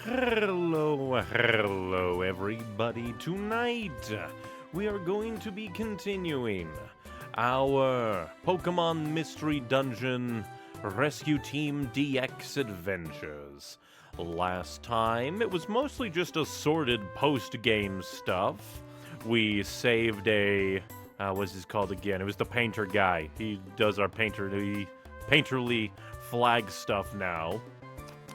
Hello, everybody. Tonight, we are going to be continuing our Pokemon Mystery Dungeon Rescue Team DX adventures. Last time, it was mostly just assorted post-game stuff. We saved a... what's this called again? It was the painter guy. He does our painterly flag stuff now.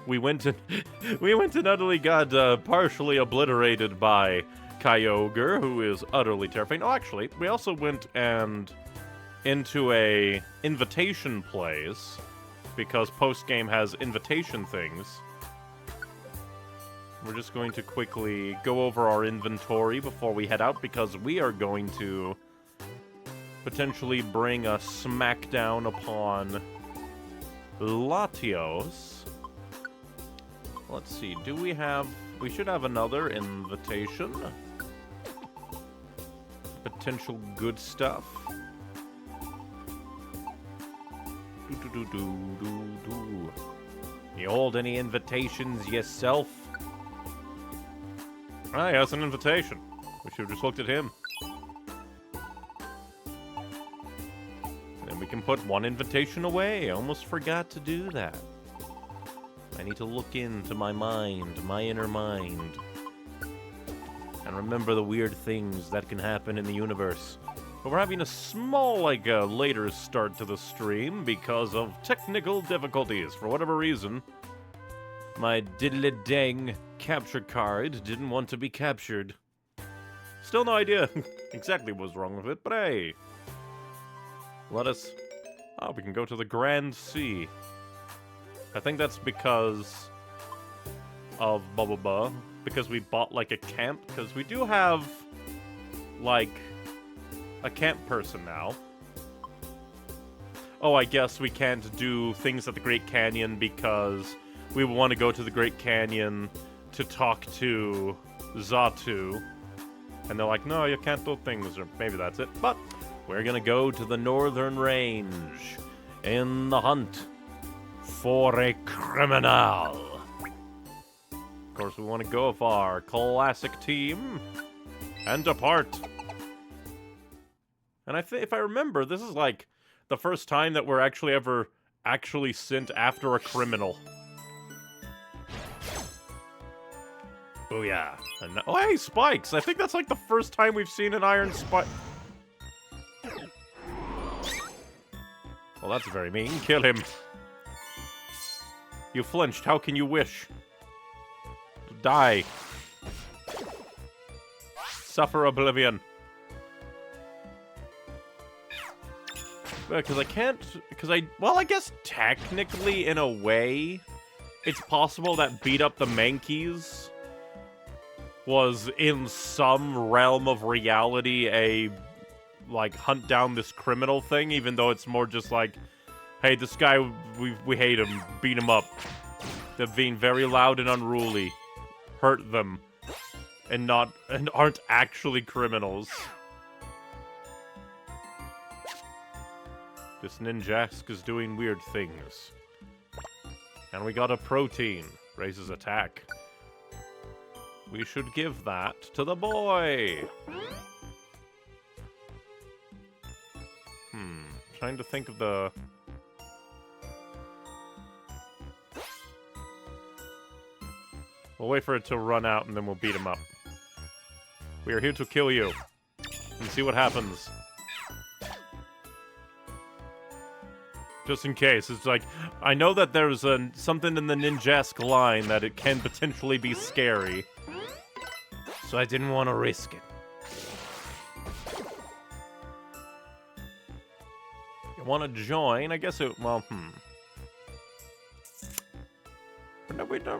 We went and utterly got partially obliterated by Kyogre, who is utterly terrifying. Oh, actually, we also went and into a invitation place, because post-game has invitation things. We're just going to quickly go over our inventory before we head out, because we are going to potentially bring a smackdown upon Latios. Let's see, do we have... We should have another invitation. Potential good stuff. You hold any invitations yourself? Ah, he has an invitation. We should have just looked at him. Then we can put one invitation away. I almost forgot to do that. I need to look into my mind, my inner mind, and remember the weird things that can happen in the universe. But we're having a small, later start to the stream because of technical difficulties. For whatever reason, my diddly-dang capture card didn't want to be captured. Still no idea exactly what was wrong with it, but hey. Let us... Oh, we can go to the Grand Sea. I think that's because of blah blah blah. Because we bought, a camp. Because we do have, a camp person now. Oh, I guess we can't do things at the Great Canyon because we want to go to the Great Canyon to talk to Xatu. And they're like, no, you can't do things, or maybe that's it. But we're gonna go to the Northern Range in the hunt for a criminal. Of course, we want to go with our classic team and depart. And if I remember, this is the first time that we're actually sent after a criminal. Booyah. And oh, hey, spikes! I think that's the first time we've seen an iron spike. Well, that's very mean. Kill him. You flinched. How can you wish? Die. Suffer oblivion. Because I can't... Well, I guess technically, in a way, it's possible that Beat Up the Mankeys was, in some realm of reality, a, hunt down this criminal thing, even though it's more just hey, this guy, we hate him, beat him up. They're being very loud and unruly. Hurt them. And aren't actually criminals. This Ninjask is doing weird things. And we got a protein. Raises attack. We should give that to the boy. Trying to think of the... We'll wait for it to run out, and then we'll beat him up. We are here to kill you. And see what happens. Just in case. It's I know that there's something in the Ninjask line that it can potentially be scary. So I didn't want to risk it. You want to join? I guess it... Well,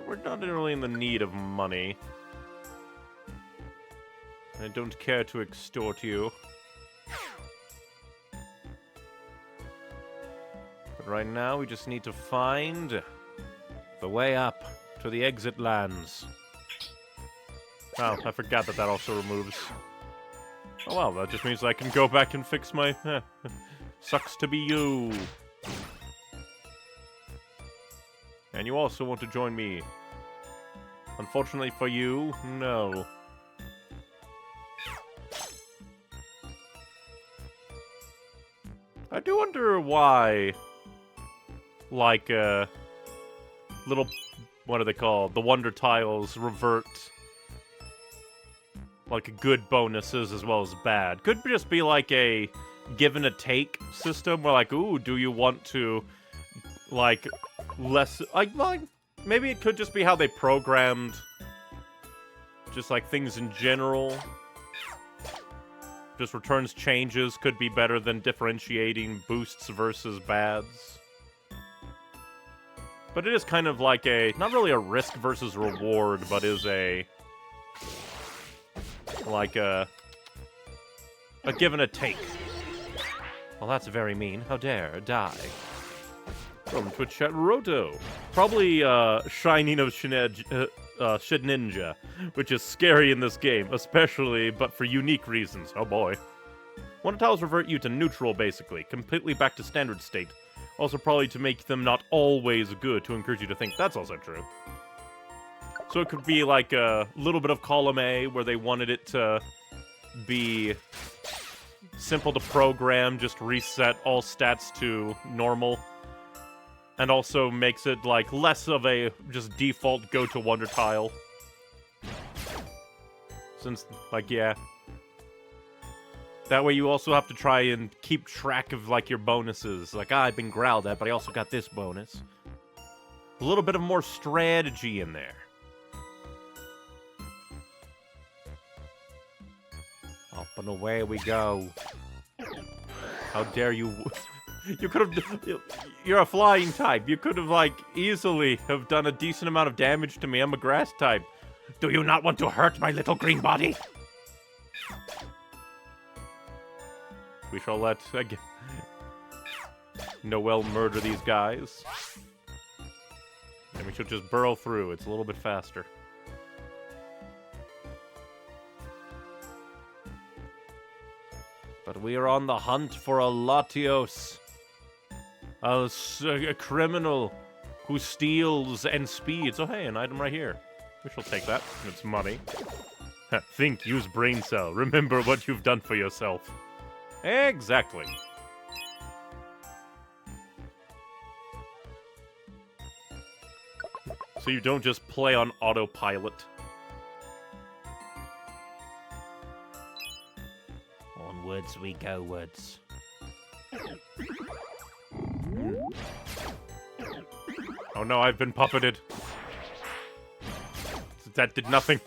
We're not really in the need of money. I don't care to extort you. But right now, we just need to find the way up to the exit lands. Oh, I forgot that also removes... Oh well, that just means I can go back and fix my... Sucks to be you. And you also want to join me Unfortunately for you, no. I do wonder why, like, little, what are they called? The Wonder Tiles revert, like, good bonuses as well as bad. Could just be like a give and a take system where, like, ooh, do you want to, like, less, like, maybe it could just be how they programmed just, like, things in general. Just returns changes could be better than differentiating boosts versus bads. But it is kind of like a, not really a risk versus reward, but is a, like a give and a take. Well, that's very mean. How dare, die. From Twitch chat, Roto. Probably, Shining of Shedninja, which is scary in this game, especially, but for unique reasons. Oh boy. Wonder Tiles revert you to neutral, basically. Completely back to standard state. Also probably to make them not always good, to encourage you to think that's also true. So it could be like a little bit of column A, where they wanted it to be simple to program, just reset all stats to normal. And also makes it, like, less of a just default go-to Wonder Tile. Since, like, yeah. That way you also have to try and keep track of, like, your bonuses. Like, I've been growled at, but I also got this bonus. A little bit of more strategy in there. Up and away we go. How dare you... You could have... You're a flying type. You could have, like, easily have done a decent amount of damage to me. I'm a grass type. Do you not want to hurt my little green body? We shall let Noelle murder these guys. And we should just burrow through. It's a little bit faster. But we are on the hunt for a Latios. A criminal who steals and speeds. Oh, hey, an item right here. We shall take that. It's money. Think, use brain cell. Remember what you've done for yourself. Exactly. So you don't just play on autopilot. Onwards we go, words. Oh no, I've been puppeted. That did nothing.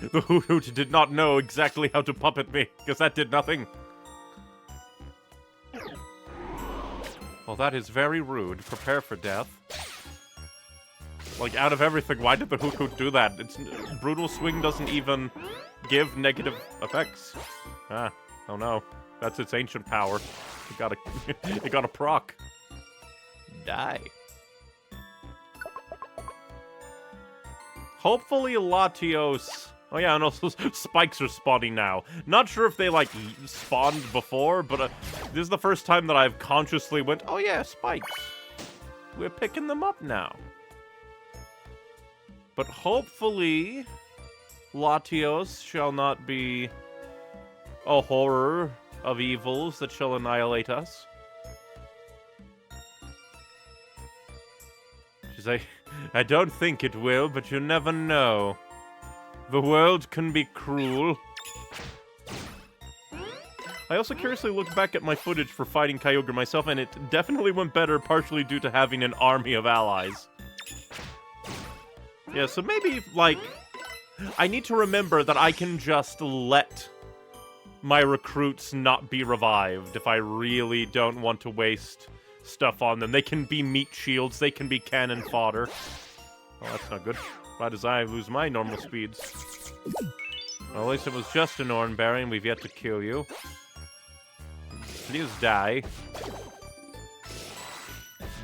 The Hoot did not know exactly how to puppet me, because that did nothing. Well, that is very rude. Prepare for death. Like, out of everything, why did the Hoot do that? It's Brutal Swing doesn't even give negative effects. Ah, oh no. That's its ancient power. It got a proc. Die. Hopefully Latios... Oh yeah, and also spikes are spawning now. Not sure if they, like, spawned before, but this is the first time that I've consciously went, oh yeah, spikes. We're picking them up now. But hopefully Latios shall not be a horror of evils that shall annihilate us. She's like, I don't think it will, but you never know. The world can be cruel. I also curiously looked back at my footage for fighting Kyogre myself, and it definitely went better, partially due to having an army of allies. Yeah, so maybe, like, I need to remember that I can just let my recruits not be revived if I really don't want to waste stuff on them. They can be meat shields, they can be cannon fodder. Oh, that's not good. Why does I lose my normal speeds? Well, at least it was just an Oranberry and we've yet to kill you. Please die.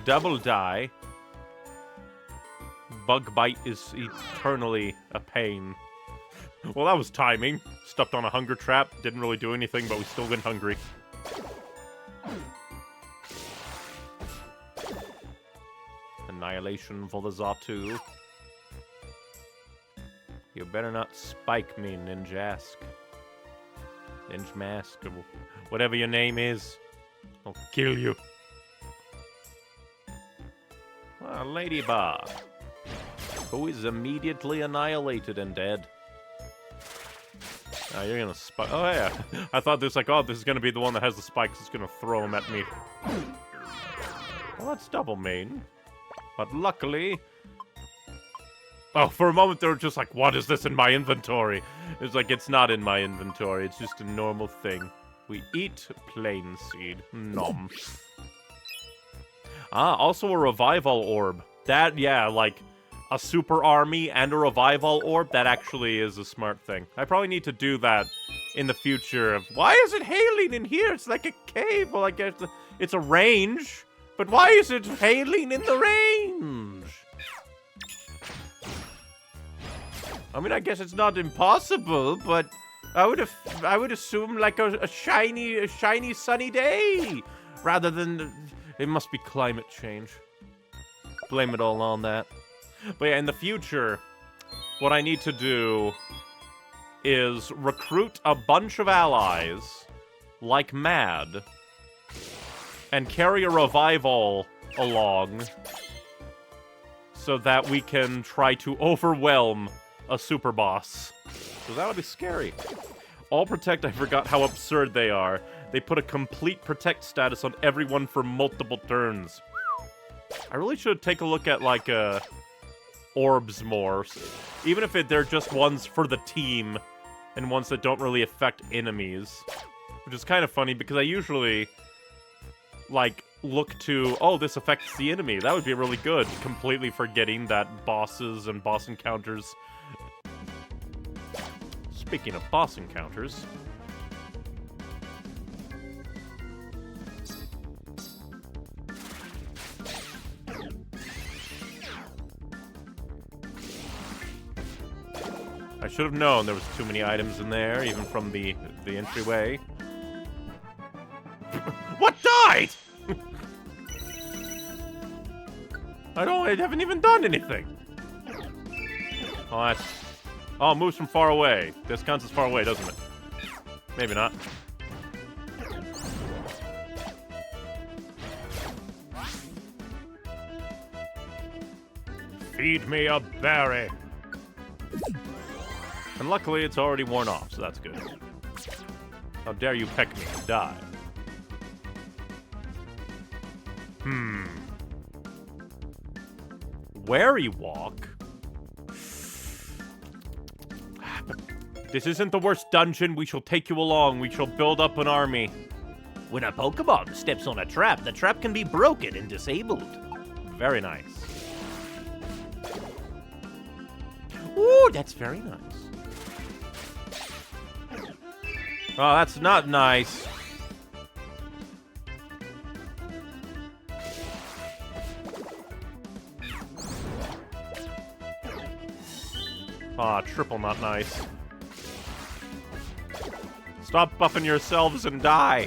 Double die. Bug bite is eternally a pain. Well, that was timing. Stepped on a hunger trap. Didn't really do anything, but we still went hungry. Annihilation for the Zatu. You better not spike me, Ninjask. Ninjmask, or whatever your name is. I'll kill you. Ah, Ladybug. Who is immediately annihilated and dead. Oh, you're gonna spike. Oh, yeah. I thought this, like, oh, this is gonna be the one that has the spikes. It's gonna throw them at me. Well, that's double main. But luckily... Oh, for a moment they were just like, what is this in my inventory? It's like, it's not in my inventory. It's just a normal thing. We eat plain seed. Nom. Ah, also a revival orb. That, yeah, like... a super army and a revival orb, that actually is a smart thing. I probably need to do that in the future. Of why is it hailing in here? It's like a cave. Well, I guess it's a range. But why is it hailing in the range? I mean, I guess it's not impossible, but I would assume like a shiny sunny day rather than it must be climate change. Blame it all on that. But yeah, in the future, what I need to do is recruit a bunch of allies, like mad, and carry a revival along so that we can try to overwhelm a super boss. So that would be scary. All protect, I forgot how absurd they are. They put a complete protect status on everyone for multiple turns. I really should take a look at, like, orbs more. Even if they're just ones for the team, and ones that don't really affect enemies. Which is kind of funny, because I usually, like, look to, oh, this affects the enemy. That would be really good. Completely forgetting that bosses and boss encounters... Speaking of boss encounters... I should have known there was too many items in there, even from the entryway. What died?! I haven't even done anything! Oh, that's... Oh, it moves from far away. This counts as far away, doesn't it? Maybe not. Feed me a berry! And luckily, it's already worn off, so that's good. How dare you peck me and die? Where you walk? This isn't the worst dungeon. We shall take you along. We shall build up an army. When a Pokemon steps on a trap, the trap can be broken and disabled. Very nice. Ooh, that's very nice. Oh, that's not nice. Ah, triple not nice. Stop buffing yourselves and die.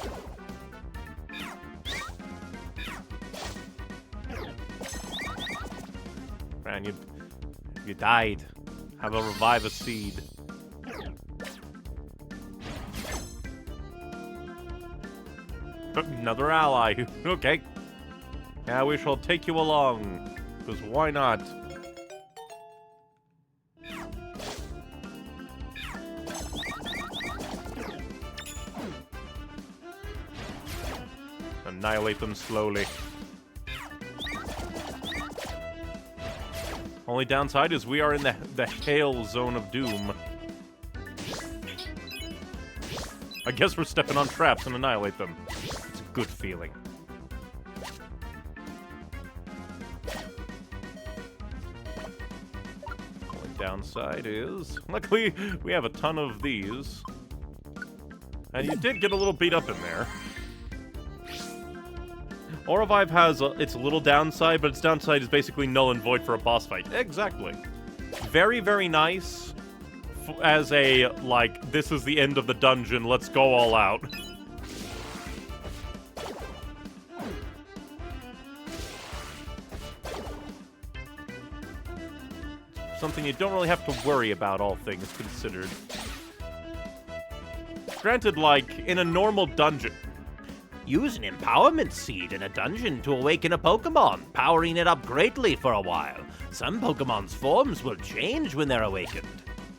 Man, you died. Have a revive a seed. Another ally. Okay. Now we shall take you along. Because why not? Annihilate them slowly. Only downside is we are in the hail zone of doom. I guess we're stepping on traps and annihilate them. It's a good feeling. Only downside is... Luckily, we have a ton of these. And you did get a little beat up in there. Auravive has its little downside, but its downside is basically null and void for a boss fight. Exactly. Very, very nice as a, like, this is the end of the dungeon, let's go all out. something you don't really have to worry about, all things considered. Granted, like, in a normal dungeon. Use an empowerment seed in a dungeon to awaken a Pokemon, powering it up greatly for a while. Some Pokemon's forms will change when they're awakened.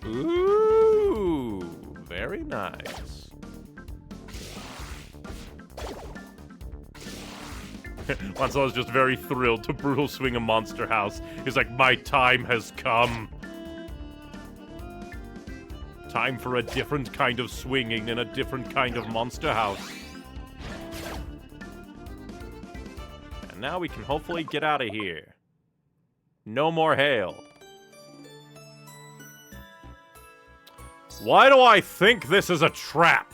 Ooh, very nice. Lancelot's just very thrilled to brutal swing a monster house. He's like, my time has come. Time for a different kind of swinging in a different kind of monster house. And now we can hopefully get out of here. No more hail. Why do I think this is a trap?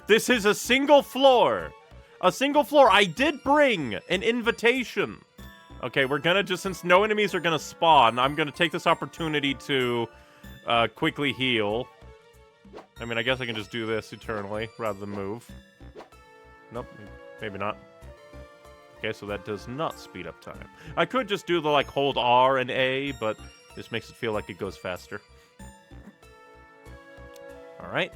This is a single floor. A single floor. I did bring an invitation. Okay, we're gonna just, since no enemies are gonna spawn, I'm gonna take this opportunity to quickly heal. I mean, I guess I can just do this eternally rather than move. Nope, maybe not. Okay, so that does not speed up time. I could just do the, like, hold R and A, but this makes it feel like it goes faster. Alright.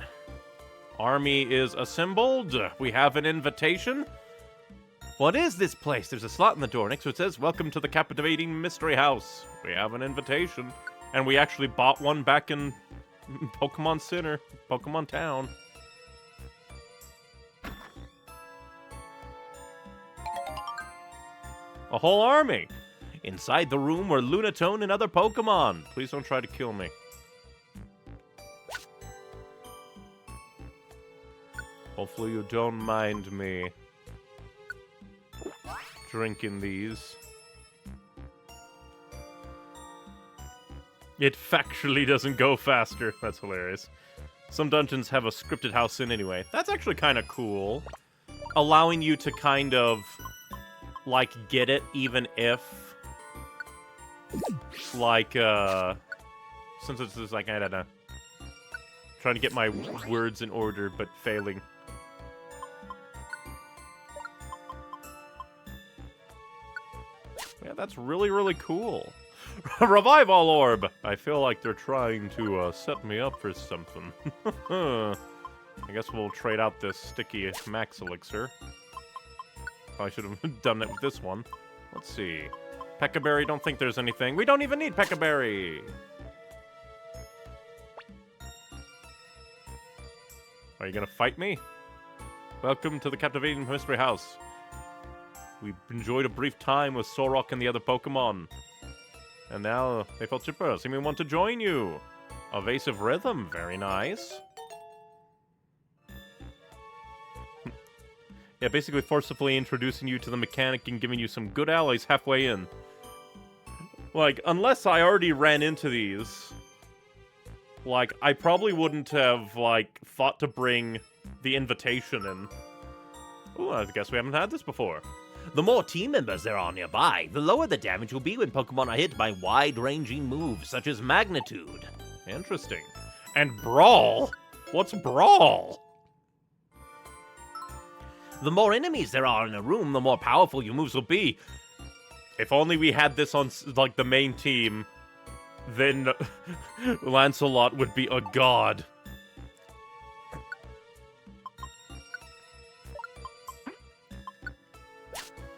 Army is assembled. We have an invitation. What is this place? There's a slot in the door next to it says, welcome to the captivating mystery house. We have an invitation. And we actually bought one back in Pokemon Center, Pokemon Town. A whole army. Inside the room were Lunatone and other Pokemon. Please don't try to kill me. Hopefully you don't mind me drinking these. It factually doesn't go faster. That's hilarious. Some dungeons have a scripted house in anyway. That's actually kind of cool. Allowing you to kind of, like, get it even if, like, since it's just like, I don't know. Trying to get my words in order, but failing. Yeah, that's really, really cool. Revival Orb! I feel like they're trying to set me up for something. I guess we'll trade out this sticky max elixir. Probably should have done it with this one. Let's see. Peccaberry, don't think there's anything. We don't even need Peccaberry! Are you gonna fight me? Welcome to the captivating mystery house. We enjoyed a brief time with Solrock and the other Pokemon. And now they felt chipper, seeming want to join you. Evasive Rhythm, very nice. Yeah, basically forcibly introducing you to the mechanic and giving you some good allies halfway in. Like, unless I already ran into these, like, I probably wouldn't have, like, thought to bring the invitation in. Ooh, I guess we haven't had this before. The more team members there are nearby, the lower the damage will be when Pokemon are hit by wide-ranging moves such as Magnitude. Interesting. And Brawl? What's Brawl? The more enemies there are in a room, the more powerful your moves will be. If only we had this on, like, the main team, then Lancelot would be a god.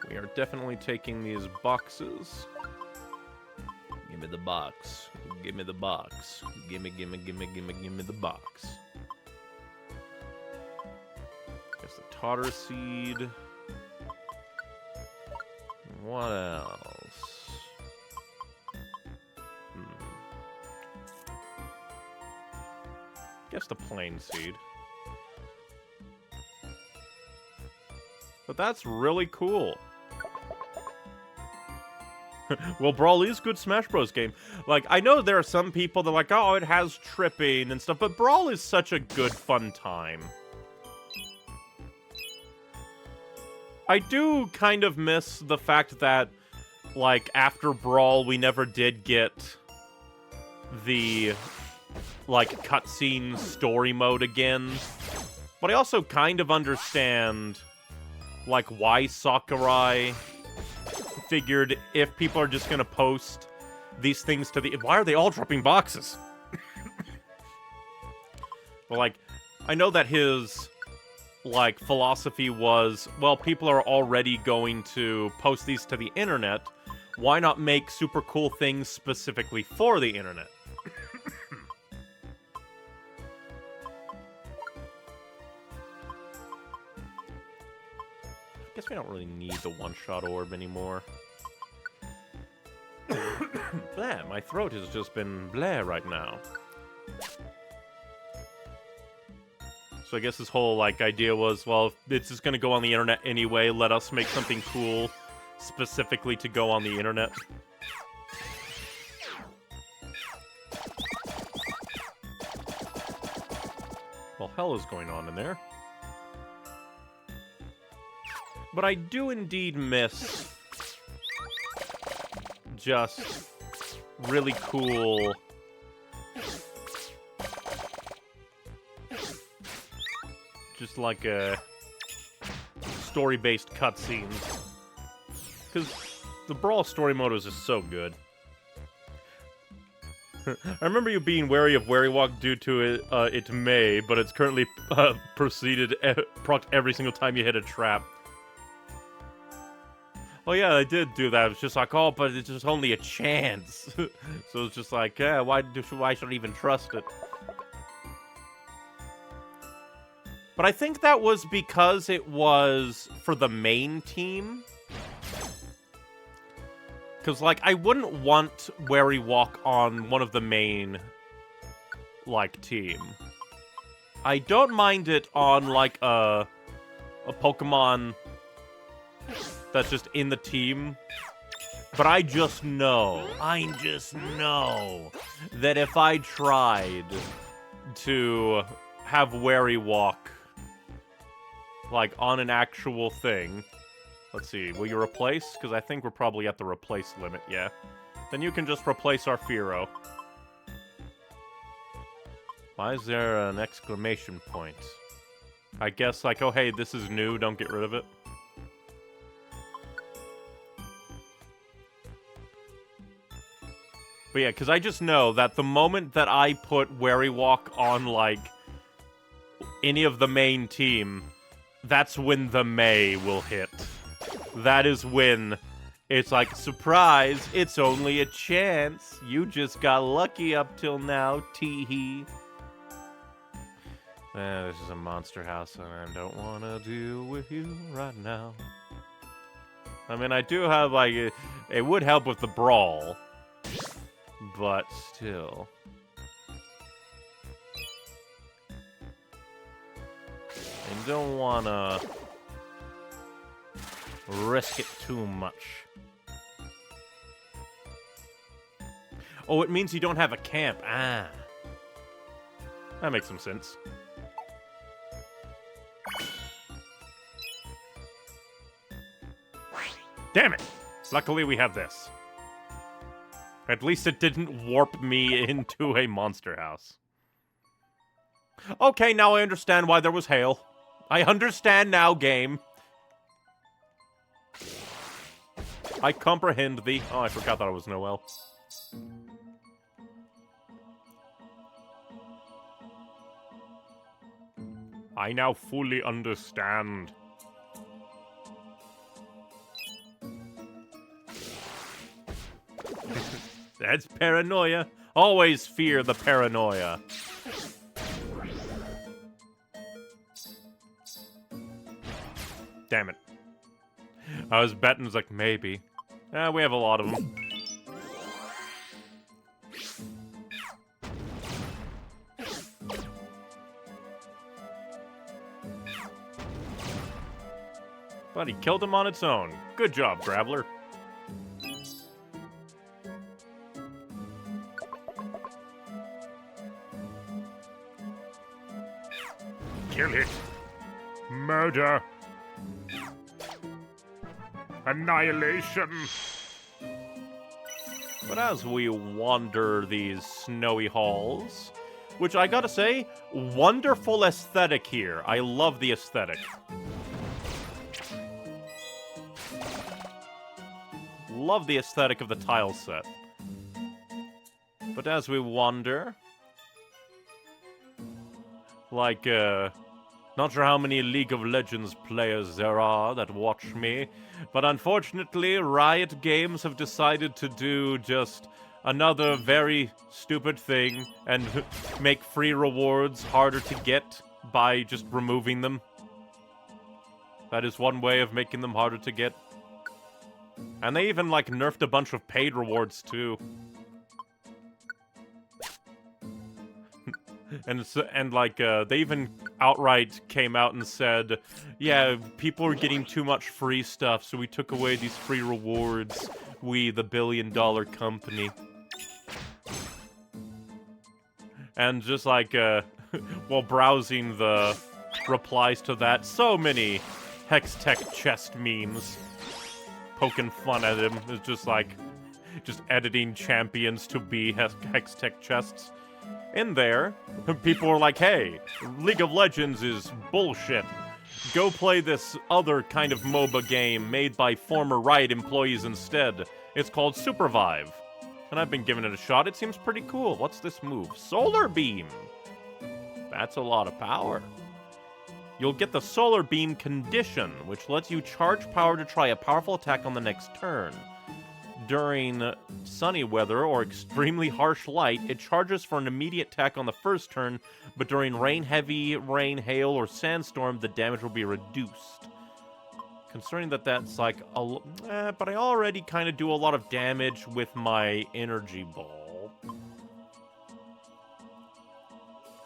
We are definitely taking these boxes. Give me the box. Give me the box. Gimme the box. Guess the Totter Seed. What else? Guess the Plain Seed. But that's really cool. Well, Brawl is good Smash Bros. Game. Like, I know there are some people that are like, oh, it has tripping and stuff, but Brawl is such a good, fun time. I do kind of miss the fact that, like, after Brawl, we never did get the, like, cutscene story mode again. But I also kind of understand, like, why Sakurai figured if people are just gonna post these things to the... Why are they all dropping boxes? Well, like, I know that his, like, philosophy was, well, people are already going to post these to the internet. Why not make super cool things specifically for the internet? Guess we don't really need the one-shot orb anymore. Blah, my throat has just been blah right now. So I guess this whole, like, idea was, well, if it's just gonna go on the internet anyway, let us make something cool specifically to go on the internet. Well, hell is going on in there. But I do indeed miss just really cool just like a story-based cutscenes. Because the Brawl story mode is just so good. I remember you being wary of Wary Walk due to it may, but it's currently procced every single time you hit a trap. Oh yeah, I did do that. It's just like, oh, but it's just only a chance. So it's just like, yeah, why should I even trust it? But I think that was because it was for the main team. Because, like, I wouldn't want Wary Walk on one of the main, like, team. I don't mind it on, like, a Pokemon that's just in the team. But I just know that if I tried to have Wary Walk, like, on an actual thing... Let's see, will you replace? Because I think we're probably at the replace limit, yeah. Then you can just replace our Fearow. Why is there an exclamation point? I guess, like, oh hey, this is new, don't get rid of it. But yeah, because I just know that the moment that I put Wary Walk on, like, any of the main team, that's when the May will hit. That is when it's like, surprise, it's only a chance. You just got lucky up till now, tee-hee. This is a monster house, and I don't want to deal with you right now. I mean, I do have, like, it would help with the brawl. But still. I don't want to risk it too much. Oh, it means you don't have a camp. Ah. That makes some sense. Damn it! Luckily we have this. At least it didn't warp me into a monster house. Okay, now I understand why there was hail. I understand now, game. I comprehend thee. Oh, I forgot that it was Noel. I now fully understand. That's paranoia. Always fear the paranoia. Damn it. I was betting, it was like, maybe. We have a lot of them. But he killed him on its own. Good job, Graveler. Kill it. Murder. Annihilation. But as we wander these snowy halls, which I gotta say, wonderful aesthetic here. I love the aesthetic. Love the aesthetic of the tile set. But as we wander, like, not sure how many League of Legends players there are that watch me, but unfortunately, Riot Games have decided to do just another very stupid thing and make free rewards harder to get by just removing them. That is one way of making them harder to get. And they even, like, nerfed a bunch of paid rewards, too. And they even outright came out and said, yeah, people are getting too much free stuff, so we took away these free rewards. We, the billion-dollar company. And just like, while browsing the replies to that, so many Hextech chest memes poking fun at him. It's just like, just editing champions to be Hextech chests. In there, people are like, hey, League of Legends is bullshit. Go play this other kind of MOBA game made by former Riot employees instead. It's called Supervive. And I've been giving it a shot. It seems pretty cool. What's this move? Solar Beam. That's a lot of power. You'll get the Solar Beam condition, which lets you charge power to try a powerful attack on the next turn. During sunny weather or extremely harsh light, it charges for an immediate attack on the first turn, but during rain, heavy rain, hail, or sandstorm, the damage will be reduced. Concerning that that's like but I already kind of do a lot of damage with my energy ball.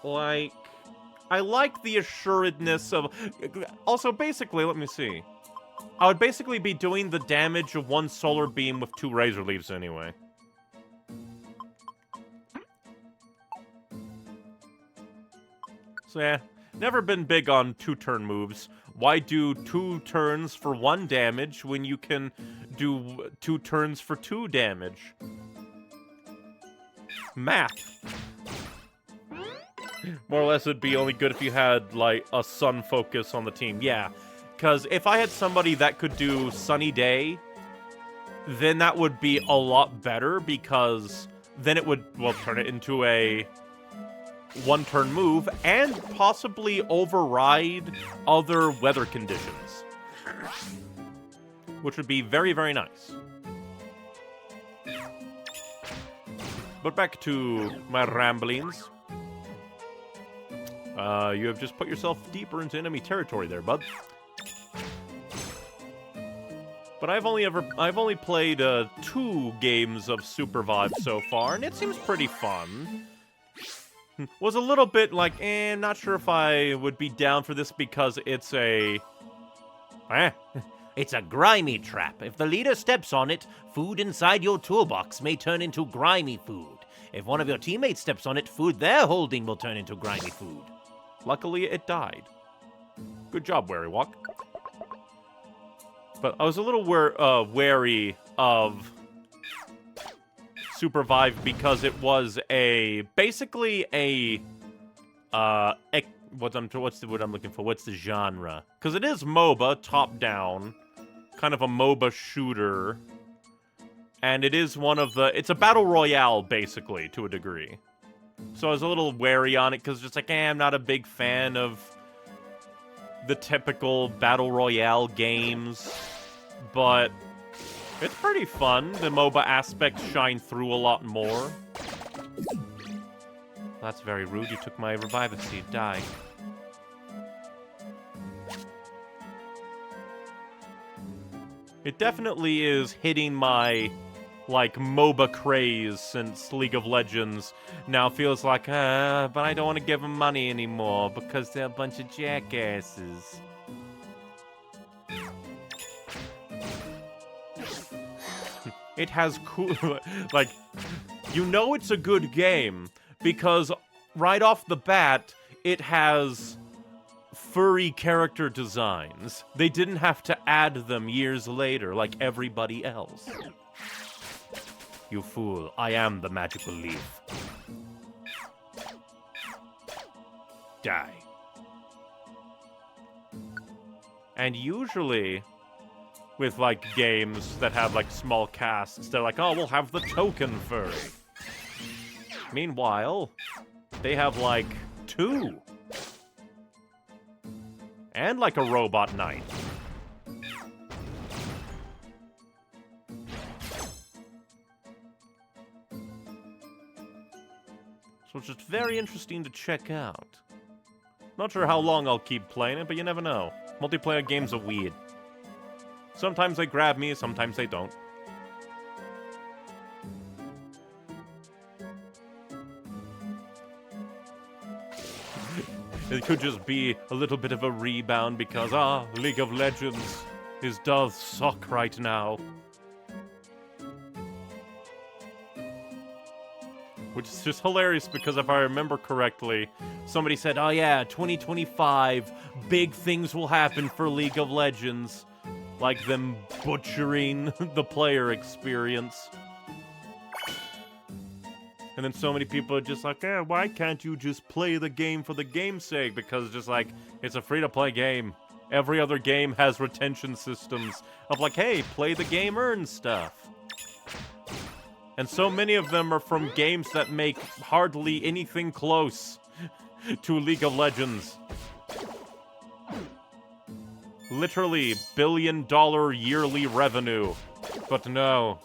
Like, I like the assuredness of... Also, basically, let me see. I would basically be doing the damage of one solar beam with 2 razor leaves anyway. So yeah, never been big on 2-turn moves. Why do 2 turns for 1 damage when you can do 2 turns for 2 damage? Math. More or less it'd be only good if you had, like, a sun focus on the team. Yeah. Because if I had somebody that could do Sunny Day, then that would be a lot better, because then it would, well, turn it into a 1-turn move and possibly override other weather conditions. Which would be very, very nice. But back to my ramblings. You have just put yourself deeper into enemy territory there, bud. But I've only played 2 games of Supervive so far, and it seems pretty fun. Was a little bit like, I'm not sure if I would be down for this because it's a... It's a grimy trap. If the leader steps on it, food inside your toolbox may turn into grimy food. If one of your teammates steps on it, food they're holding will turn into grimy food. Luckily, it died. Good job, Wary Walk. But I was a little wary of Supervive because it was basically a what's the word I'm looking for? What's the genre? Because it is MOBA, top-down, kind of a MOBA shooter, and it is it's a battle royale basically to a degree. So I was a little wary on it because just like, I'm not a big fan of the typical battle royale games, but it's pretty fun. The MOBA aspects shine through a lot more. That's very rude. You took my revive seed. Die. It definitely is hitting my, like, MOBA craze since League of Legends now feels like, but I don't want to give them money anymore because they're a bunch of jackasses. It has cool, like, you know it's a good game because right off the bat, it has furry character designs. They didn't have to add them years later like everybody else. You fool, I am the magical leaf. Die. And usually, with, like, games that have, like, small casts, they're like, oh, we'll have the token furry. Meanwhile, they have, like, 2. And, like, a robot knight. So it's just very interesting to check out. Not sure how long I'll keep playing it, but you never know. Multiplayer games are weird. Sometimes they grab me, sometimes they don't. It could just be a little bit of a rebound because, League of Legends does suck right now. Which is just hilarious because if I remember correctly, somebody said, oh yeah, 2025, big things will happen for League of Legends. Like them butchering the player experience. And then so many people are just like, why can't you just play the game for the game's sake? Because just like, it's a free-to-play game. Every other game has retention systems of like, hey, play the game, earn stuff. And so many of them are from games that make hardly anything close to League of Legends. Literally billion-dollar yearly revenue. But no.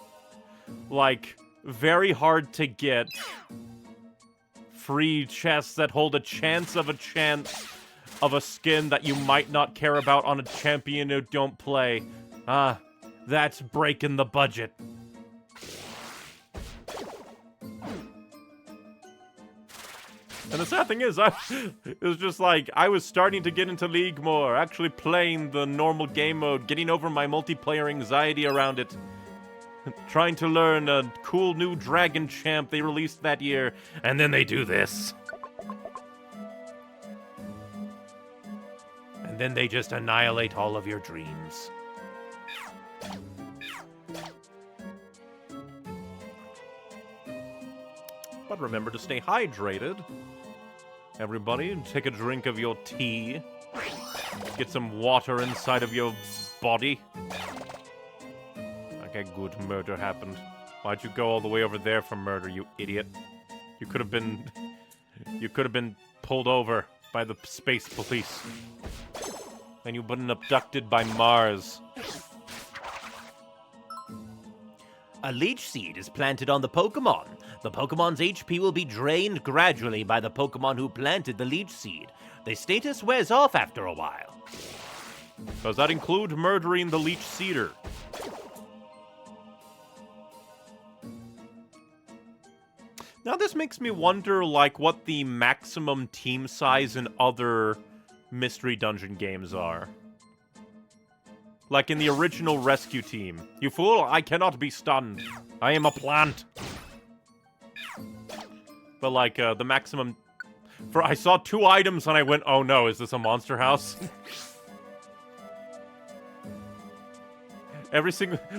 Like, very hard to get free chests that hold a chance of a skin that you might not care about on a champion who don't play. That's breaking the budget. And the sad thing is, it was just like, I was starting to get into League more, actually playing the normal game mode, getting over my multiplayer anxiety around it. Trying to learn a cool new dragon champ they released that year, and then they do this. And then they just annihilate all of your dreams. But remember to stay hydrated. Everybody, take a drink of your tea. Get some water inside of your body. Okay, good. Murder happened. Why'd you go all the way over there for murder, you idiot? You could have been pulled over by the space police. And you've been abducted by Mars. A leech seed is planted on the Pokemon. The Pokemon's HP will be drained gradually by the Pokemon who planted the leech seed. The status wears off after a while. Does that include murdering the leech seeder? Now this makes me wonder, like, what the maximum team size in other Mystery Dungeon games are. Like in the original Rescue Team. You fool, I cannot be stunned. I am a plant. But like, the maximum... I saw 2 items and I went, oh no, is this a monster house?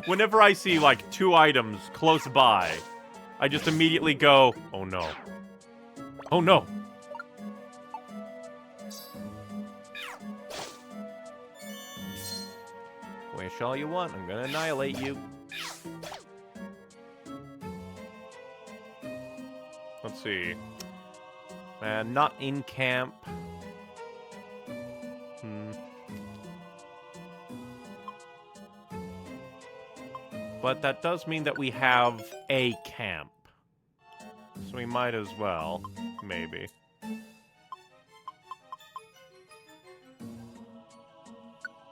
Whenever I see like 2 items close by, I just immediately go, oh no. Oh no. Wish all you want, I'm gonna annihilate you. Let's see. Not in camp. But that does mean that we have a camp. So we might as well, maybe.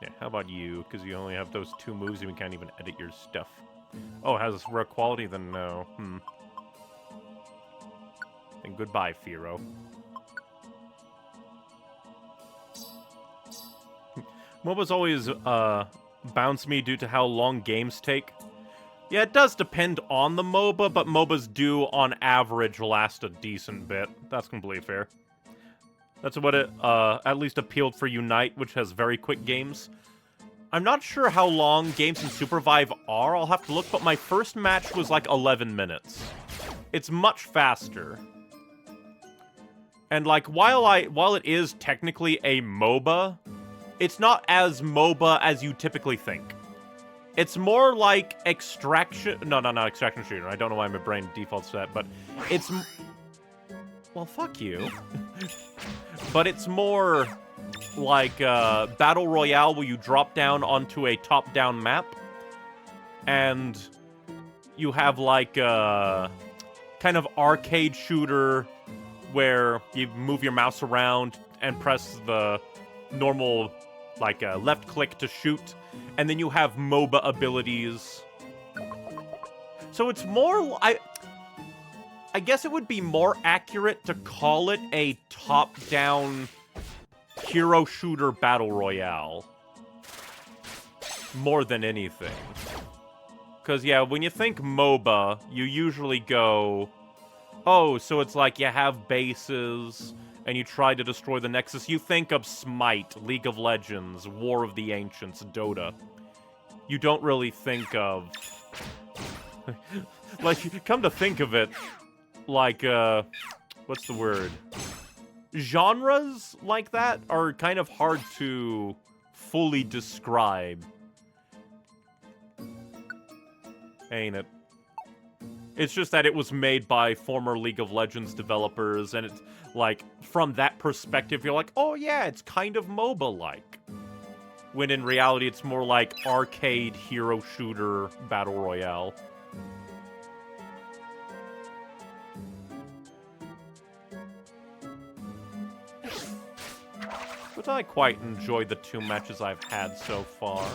Yeah, how about you? Because you only have those 2 moves and we can't even edit your stuff. Oh, it has rare quality? Then no. And goodbye, Firo. MOBAs always bounce me due to how long games take. Yeah, it does depend on the MOBA, but MOBAs do, on average, last a decent bit. That's completely fair. That's what it at least appealed for Unite, which has very quick games. I'm not sure how long games in Supervive are, I'll have to look, but my first match was like 11 minutes. It's much faster. And like, while it is technically a MOBA, it's not as MOBA as you typically think. It's more like Extraction... No, not Extraction Shooter. I don't know why my brain defaults to that, but Well, fuck you. But it's more like Battle Royale where you drop down onto a top-down map and you have like a kind of arcade shooter where you move your mouse around and press the normal like left click to shoot, and then you have MOBA abilities. So it's more I guess it would be more accurate to call it a top-down hero shooter battle royale more than anything. Because, yeah, when you think MOBA, you usually go, oh, so it's like you have bases and you try to destroy the Nexus. You think of Smite, League of Legends, War of the Ancients, Dota. You don't really think of... like, come to think of it, like, what's the word? Genres like that are kind of hard to fully describe. Ain't it? It's just that it was made by former League of Legends developers, and it's, like, from that perspective, you're like, oh yeah, it's kind of MOBA-like. When in reality, it's more like arcade hero shooter battle royale. But I quite enjoyed the 2 matches I've had so far.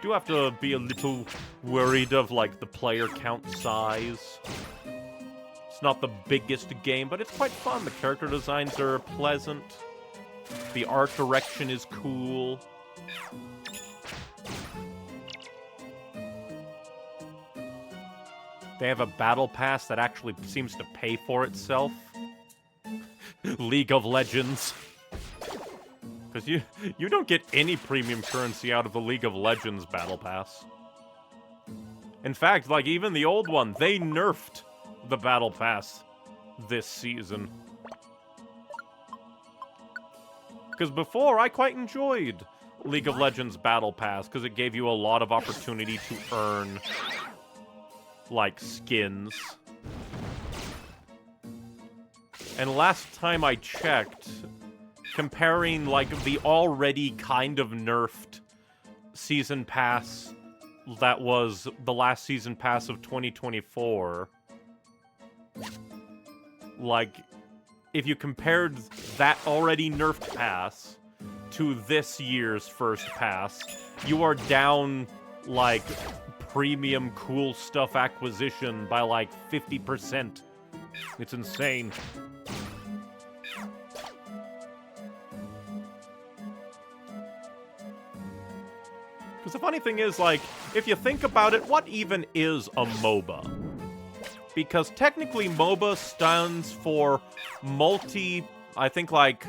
Do have to be a little worried of, like, the player count size. It's not the biggest game, but it's quite fun. The character designs are pleasant. The art direction is cool. They have a battle pass that actually seems to pay for itself. League of Legends. Because you don't get any premium currency out of the League of Legends battle pass. In fact, like, even the old one, they nerfed the battle pass this season. Because before, I quite enjoyed League of Legends battle pass, because it gave you a lot of opportunity to earn, like, skins. And last time I checked, comparing, like, the already kind of nerfed season pass that was the last season pass of 2024, like, if you compared that already nerfed pass to this year's first pass, you are down, like, premium cool stuff acquisition by, like, 50%. It's insane. Because the funny thing is, like, if you think about it, what even is a MOBA? Because technically MOBA stands for I think, like,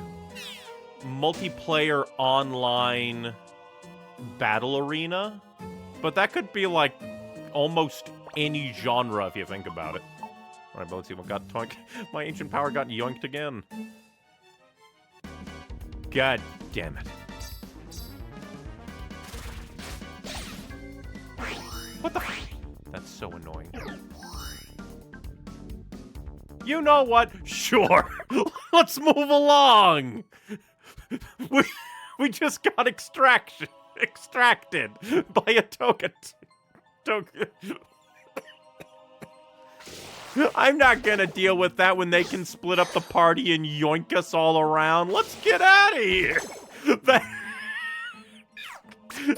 multiplayer online battle arena. But that could be, like, almost any genre if you think about it. Alright, but let's see what got tonked. My ancient power got yoinked again. God damn it. What the f- That's so annoying. You know what? Sure. Let's move along. We just got extracted by a token. I'm not gonna deal with that when they can split up the party and yoink us all around. Let's get out of here.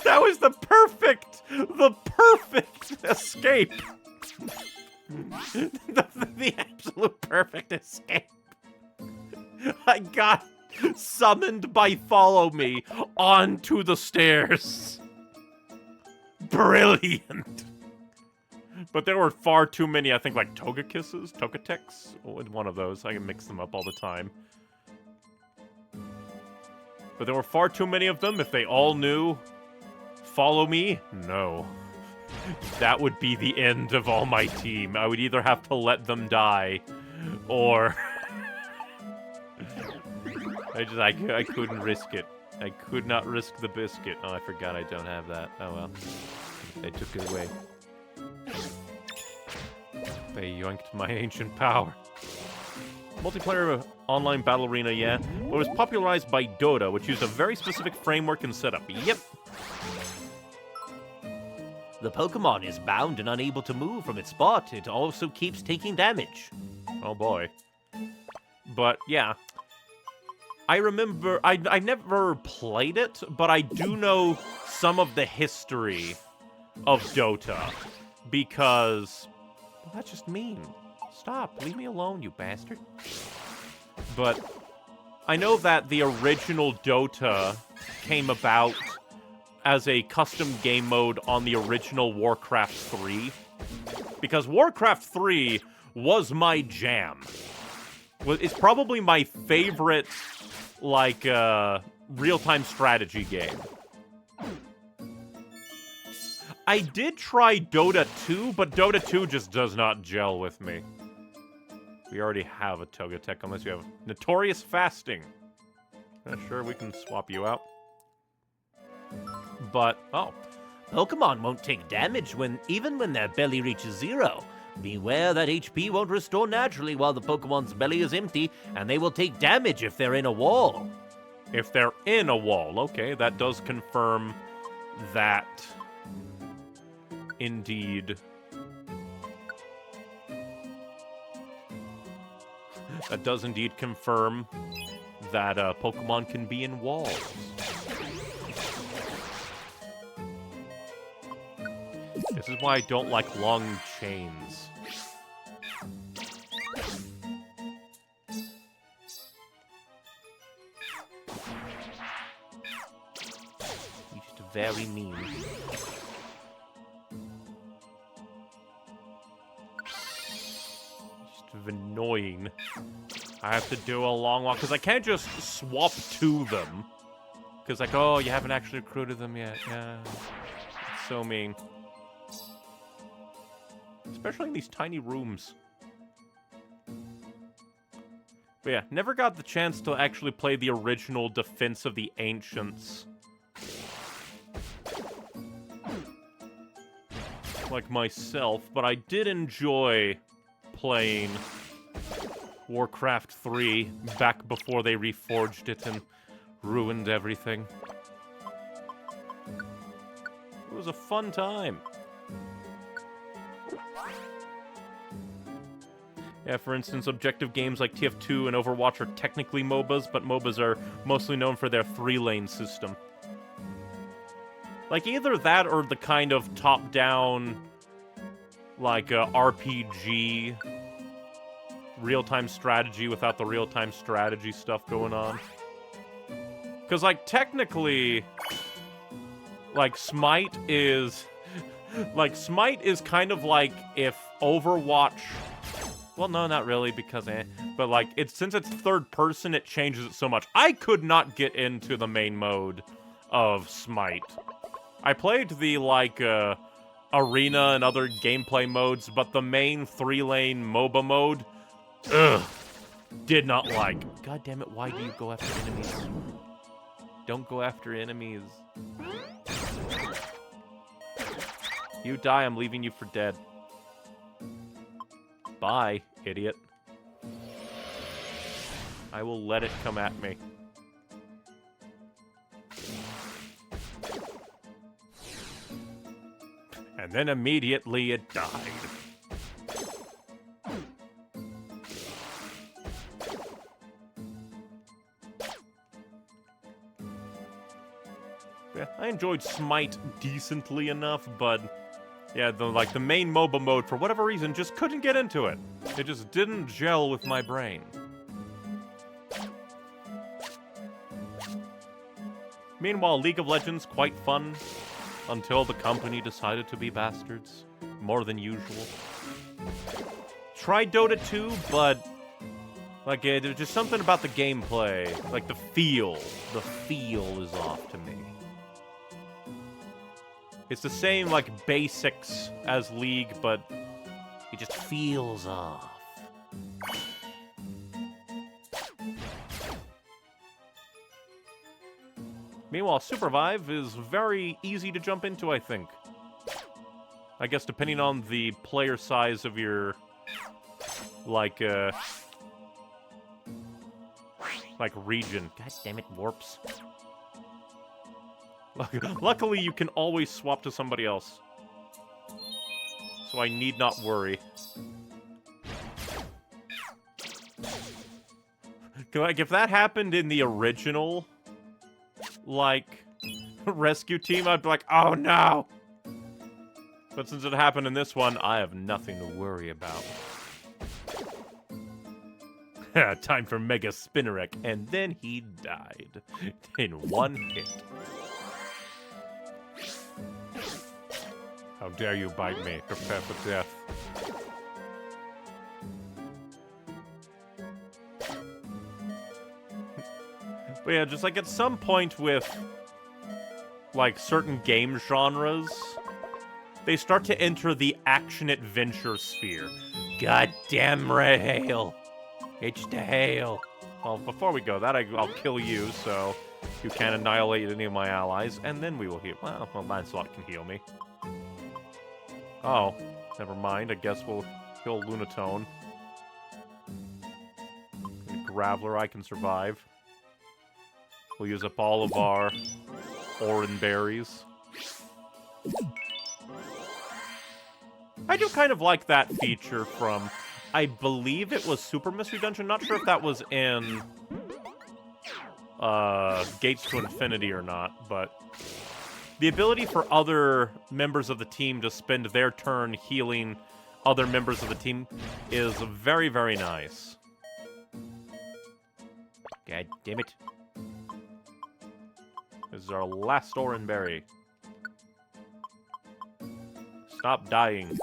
That was the perfect escape. The absolute perfect escape. I got summoned by Follow Me onto the stairs. Brilliant. But there were far too many, I think, like Togetex? One of those. I can mix them up all the time. But there were far too many of them. If they all knew Follow Me, no. That would be the end of all my team. I would either have to let them die, or... I couldn't risk it. I could not risk the biscuit. Oh, I forgot I don't have that. Oh well. They took it away. They yoinked my ancient power. Multiplayer online battle arena, yeah. But it was popularized by Dota, which used a very specific framework and setup. Yep. The Pokemon is bound and unable to move from its spot. It also keeps taking damage. Oh boy. But yeah. I remember, I never played it, but I do know some of the history of Dota. Because, well, that's just mean. Stop, leave me alone, you bastard. But I know that the original Dota came about as a custom game mode on the original Warcraft 3. Because Warcraft 3 was my jam. It's probably my favorite, like, real-time strategy game. I did try Dota 2, but Dota 2 just does not gel with me. We already have a Togetic, unless you have Notorious Fasting. Sure, we can swap you out. But, oh. Pokemon won't take damage even when their belly reaches 0. Beware that HP won't restore naturally while the Pokemon's belly is empty, and they will take damage if they're in a wall. If they're in a wall, okay, that does confirm that... Indeed. That does indeed confirm that Pokemon can be in walls. This is why I don't like long chains. He's just very mean. Annoying. I have to do a long walk because I can't just swap to them. Because like, oh, you haven't actually recruited them yet. Yeah, it's so mean. Especially in these tiny rooms. But yeah, never got the chance to actually play the original Defense of the Ancients. Like myself, but I did enjoy playing Warcraft 3 back before they reforged it and ruined everything. It was a fun time. Yeah, for instance, objective games like TF2 and Overwatch are technically MOBAs, but MOBAs are mostly known for their 3-lane system. Like, either that or the kind of top-down, like, RPG, real-time strategy without the real-time strategy stuff going on. Because, like, technically, like, Smite is... Like, Smite is kind of like if Overwatch... Well, no, not really, because but like, since it's third person, it changes it so much. I could not get into the main mode of Smite. I played the, like, arena and other gameplay modes, but the main 3-lane MOBA mode, ugh, did not like. God damn it, why do you go after enemies? Don't go after enemies. You die, I'm leaving you for dead. Bye, idiot. I will let it come at me. And then immediately it died. Yeah, I enjoyed Smite decently enough, but yeah, the main MOBA mode, for whatever reason, just couldn't get into it. It just didn't gel with my brain. Meanwhile, League of Legends, quite fun. Until the company decided to be bastards. More than usual. Tried Dota 2, but... Like, there's just something about the gameplay. Like, the feel. The feel is off to me. It's the same, like, basics as League, but it just feels off. Meanwhile, Supervive is very easy to jump into, I think. I guess depending on the player size of your, like, like, region. God damn it, warps. Luckily, you can always swap to somebody else. So I need not worry. Like, if that happened in the original, like, rescue team, I'd be like, oh no! But since it happened in this one, I have nothing to worry about. Time for Mega Spinnerick, and then he died in one hit. How dare you bite me? Prepare for death. But yeah, just like at some point with like certain game genres, they start to enter the action-adventure sphere. Goddamn red hail. It's the hail. Well, before we go, I'll kill you, so you can't annihilate any of my allies, and then we will heal. Well, Lancelot can heal me. Oh, never mind. I guess we'll kill Lunatone. Graveler, I can survive. We'll use up all of our Oran berries. I do kind of like that feature from, I believe it was Super Mystery Dungeon. Not sure if that was in Gates to Infinity or not, but the ability for other members of the team to spend their turn healing other members of the team is very, very nice. God damn it. This is our last Oran berry. Stop dying.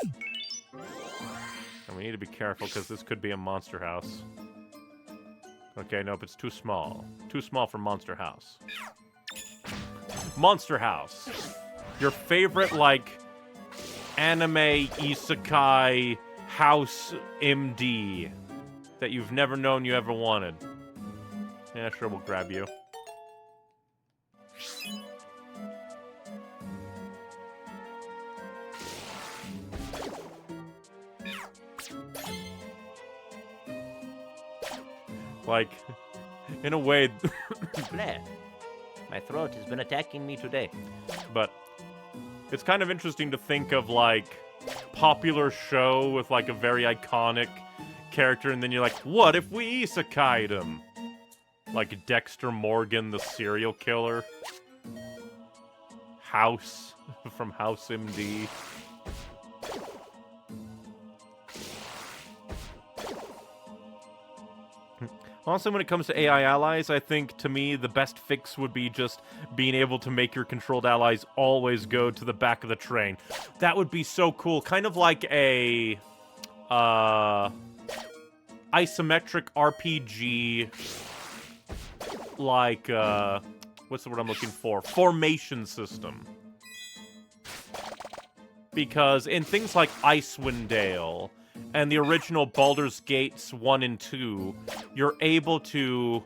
And we need to be careful because this could be a monster house. Okay, nope, it's too small. Too small for Monster House. Monster House. Your favorite, like, anime isekai house MD that you've never known you ever wanted. Yeah, sure, we'll grab you. Like, in a way... Bleh. My throat has been attacking me today. But it's kind of interesting to think of, like, popular show with, like, a very iconic character, and then you're like, what if we isekai'd him? Like Dexter Morgan, the serial killer. House, from House MD. Honestly, when it comes to AI allies, I think, to me, the best fix would be just being able to make your controlled allies always go to the back of the train. That would be so cool. Kind of like a isometric RPG, like, what's the word I'm looking for? Formation system. Because in things like Icewind Dale and the original Baldur's Gates 1 and 2, you're able to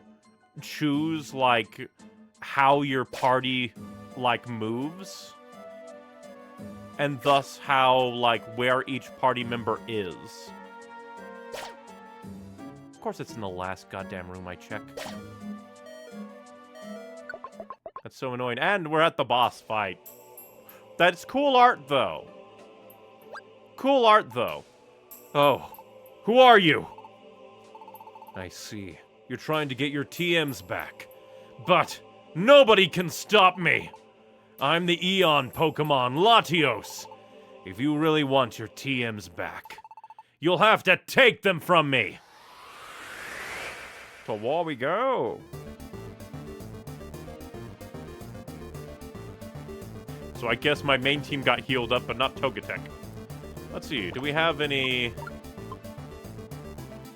choose, like, how your party, like, moves. And thus how, like, where each party member is. Of course it's in the last goddamn room I checked. That's so annoying. And we're at the boss fight. That's cool art, though. Cool art, though. Oh, who are you? I see. You're trying to get your TMs back. But nobody can stop me. I'm the Eon Pokemon, Latios. If you really want your TMs back, you'll have to take them from me. To war we go. So I guess my main team got healed up, but not Togetic. Let's see, do we have any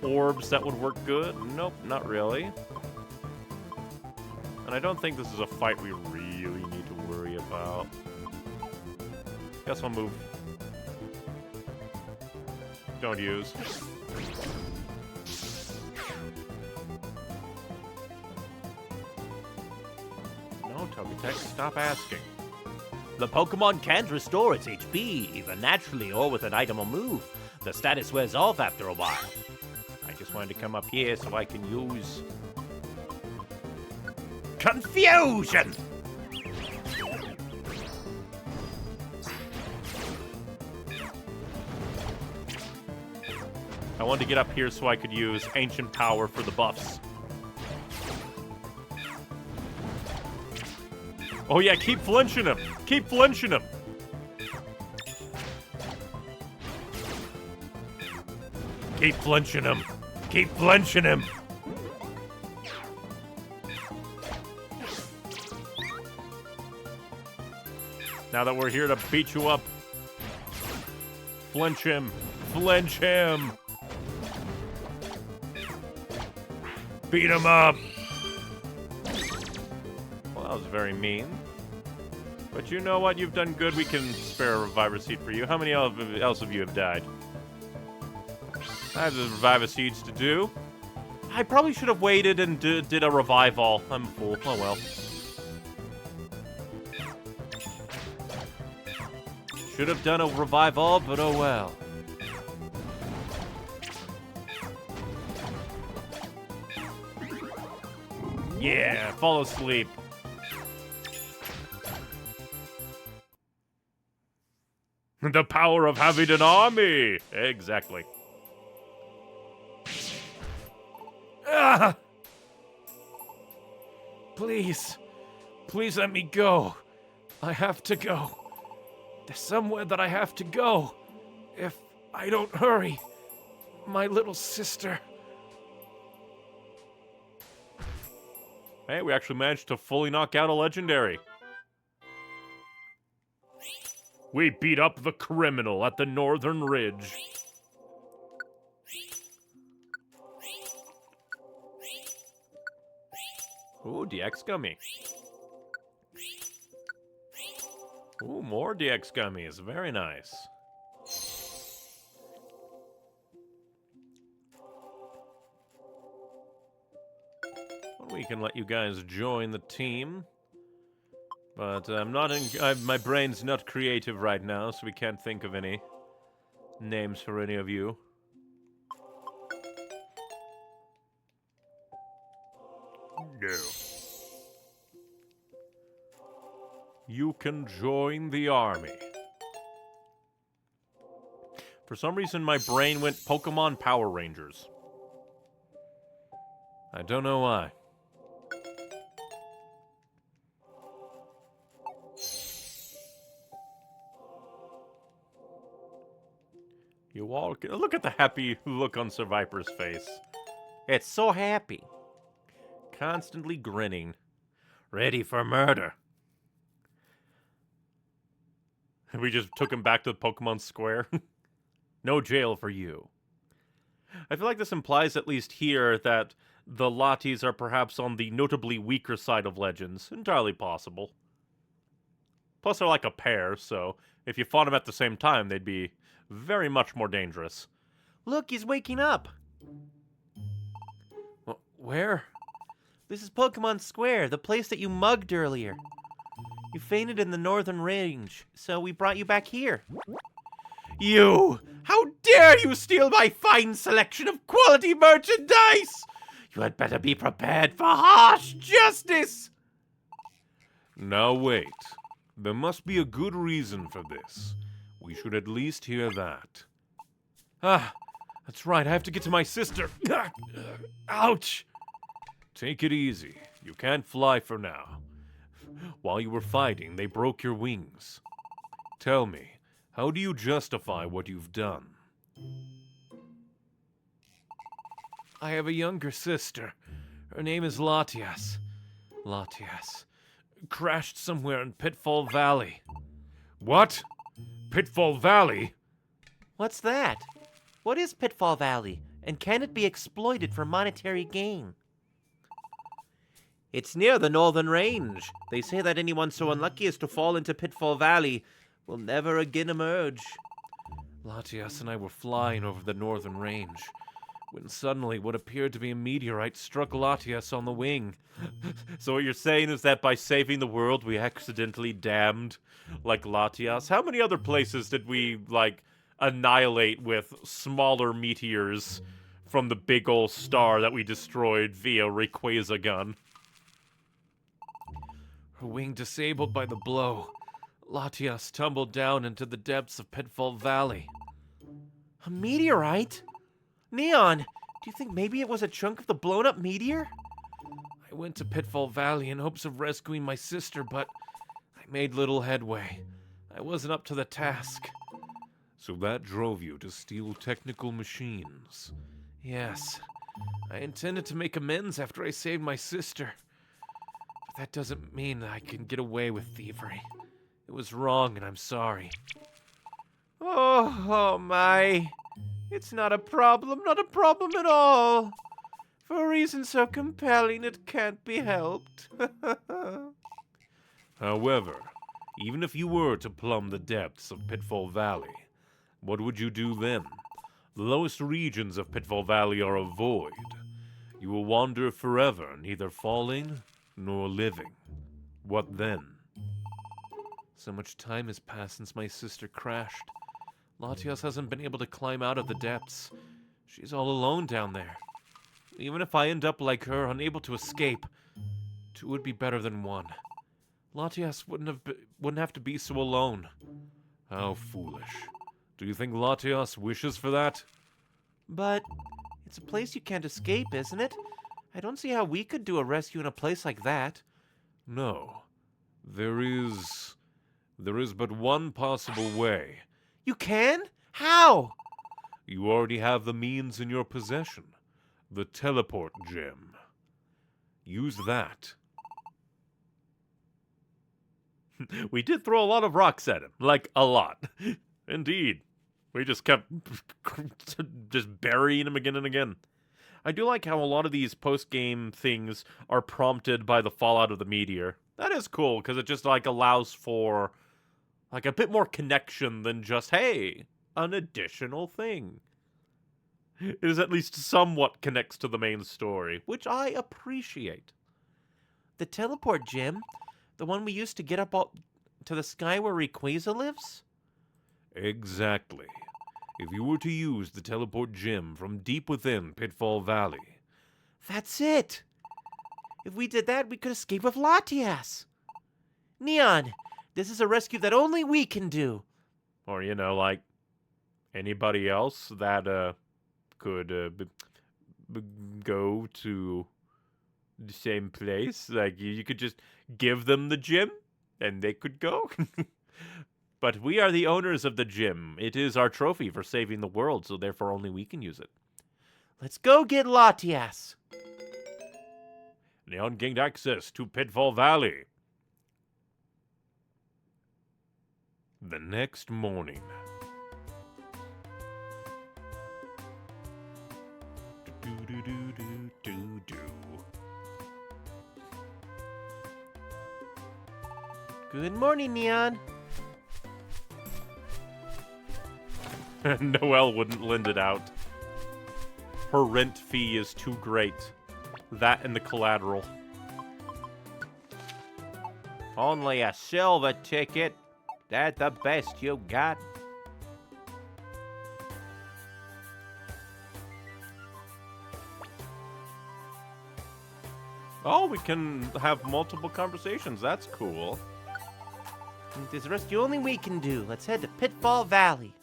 orbs that would work good? Nope, not really. And I don't think this is a fight we really need to worry about. Guess I'll move. Don't use. No, Togetic, stop asking. The Pokemon can't restore its HP, either naturally or with an item or move. The status wears off after a while. I just wanted to come up here so I can use Confusion! I wanted to get up here so I could use Ancient Power for the buffs. Oh yeah, keep flinching him! Keep flinching him! Keep flinching him! Keep flinching him! Now that we're here to beat you up, flinch him! Flinch him! Beat him up! Well, that was very mean. But you know what? You've done good. We can spare a Reviver Seed for you. How many else of you have died? I have the Reviver Seeds to do. I probably should have waited and did a Revival. I'm a fool. Oh well. Should have done a Revival, but oh well. Yeah, fall asleep. The power of having an army! Exactly. Ah! Please. Please let me go. I have to go. There's somewhere that I have to go. If I don't hurry. My little sister. Hey, we actually managed to fully knock out a legendary. We beat up the criminal at the Northern Ridge. Ooh, DX gummy. Ooh, more DX gummies. Very nice. We can let you guys join the team. But I'm not my brain's not creative right now, so we can't think of any names for any of you. No. You can join the army. For some reason, my brain went Pokemon Power Rangers. I don't know why. You all can, look at the happy look on Sir Viper's face. It's so happy. Constantly grinning. Ready for murder. We just took him back to the Pokemon Square. No jail for you. I feel like this implies, at least here, that the Latis are perhaps on the notably weaker side of Legends. Entirely possible. Plus, they're like a pair, so if you fought them at the same time, they'd be very much more dangerous. Look, he's waking up. Where? This is Pokemon Square, the place that you mugged earlier. You fainted in the Northern Range, so we brought you back here. You! How dare you steal my fine selection of quality merchandise! You had better be prepared for harsh justice! Now wait. There must be a good reason for this. We should at least hear that. Ah, that's right. I have to get to my sister. Ouch! Take it easy. You can't fly for now. While you were fighting, they broke your wings. Tell me, how do you justify what you've done? I have a younger sister. Her name is Latias. Latias. Crashed somewhere in Pitfall Valley. What? Pitfall Valley? What's that? What is Pitfall Valley, and can it be exploited for monetary gain? It's near the Northern Range. They say that anyone so unlucky as to fall into Pitfall Valley will never again emerge. Latias and I were flying over the Northern Range when suddenly what appeared to be a meteorite struck Latias on the wing. So what you're saying is that by saving the world, we accidentally damned, like, Latias? How many other places did we, like, annihilate with smaller meteors from the big ol' star that we destroyed via Rayquaza gun? Her wing disabled by the blow, Latias tumbled down into the depths of Pitfall Valley. A meteorite? Neon, do you think maybe it was a chunk of the blown up meteor? I went to Pitfall Valley in hopes of rescuing my sister, but I made little headway. I wasn't up to the task. So that drove you to steal technical machines? Yes. I intended to make amends after I saved my sister. But that doesn't mean that I can get away with thievery. It was wrong, and I'm sorry. Oh my. It's not a problem at all. For a reason so compelling it can't be helped. However, even if you were to plumb the depths of Pitfall Valley, what would you do then? The lowest regions of Pitfall Valley are a void. You will wander forever, neither falling nor living. What then? So much time has passed since my sister crashed. Latias hasn't been able to climb out of the depths. She's all alone down there. Even if I end up like her, unable to escape, 2 would be better than 1. Latias wouldn't have to be so alone. How foolish. Do you think Latias wishes for that? But it's a place you can't escape, isn't it? I don't see how we could do a rescue in a place like that. No. There is but one possible way. You can? How? You already have the means in your possession. The teleport gem. Use that. We did throw a lot of rocks at him. Like, a lot. Indeed. We just kept just burying him again and again. I do like how a lot of these post-game things are prompted by the fallout of the meteor. That is cool, because it just, like, allows for, like, a bit more connection than just, hey, an additional thing. It is at least somewhat connects to the main story, which I appreciate. The teleport gem? The one we used to get up to the sky where Rayquaza lives? Exactly. If you were to use the teleport gem from deep within Pitfall Valley. That's it! If we did that, we could escape with Latias. Neon, this is a rescue that only we can do. Or, you know, like, anybody else that, could, go to the same place. Like, you could just give them the gem, and they could go. But we are the owners of the gem. It is our trophy for saving the world, so therefore only we can use it. Let's go get Latias. Neon gained access to Pitfall Valley. The next morning. Good morning, Neon. Noelle wouldn't lend it out. Her rent fee is too great. That and the collateral. Only a silver ticket. That the best you got? Oh, we can have multiple conversations. That's cool. There's a rescue only we can do. Let's head to Pitfall Valley.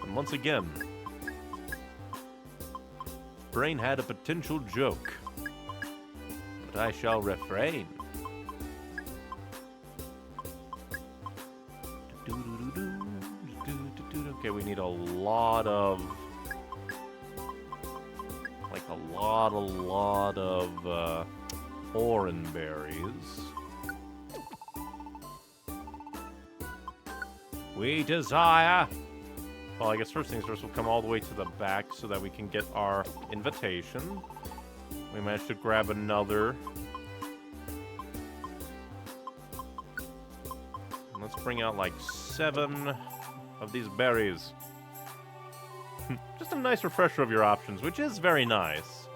And once again, Brain had a potential joke, but I shall refrain. Okay, we need a lot of, like a lot of orange berries. We desire. Well, I guess first things first, we'll come all the way to the back so that we can get our invitation. We managed to grab another. And let's bring out like 7 of these berries. Just a nice refresher of your options, which is very nice.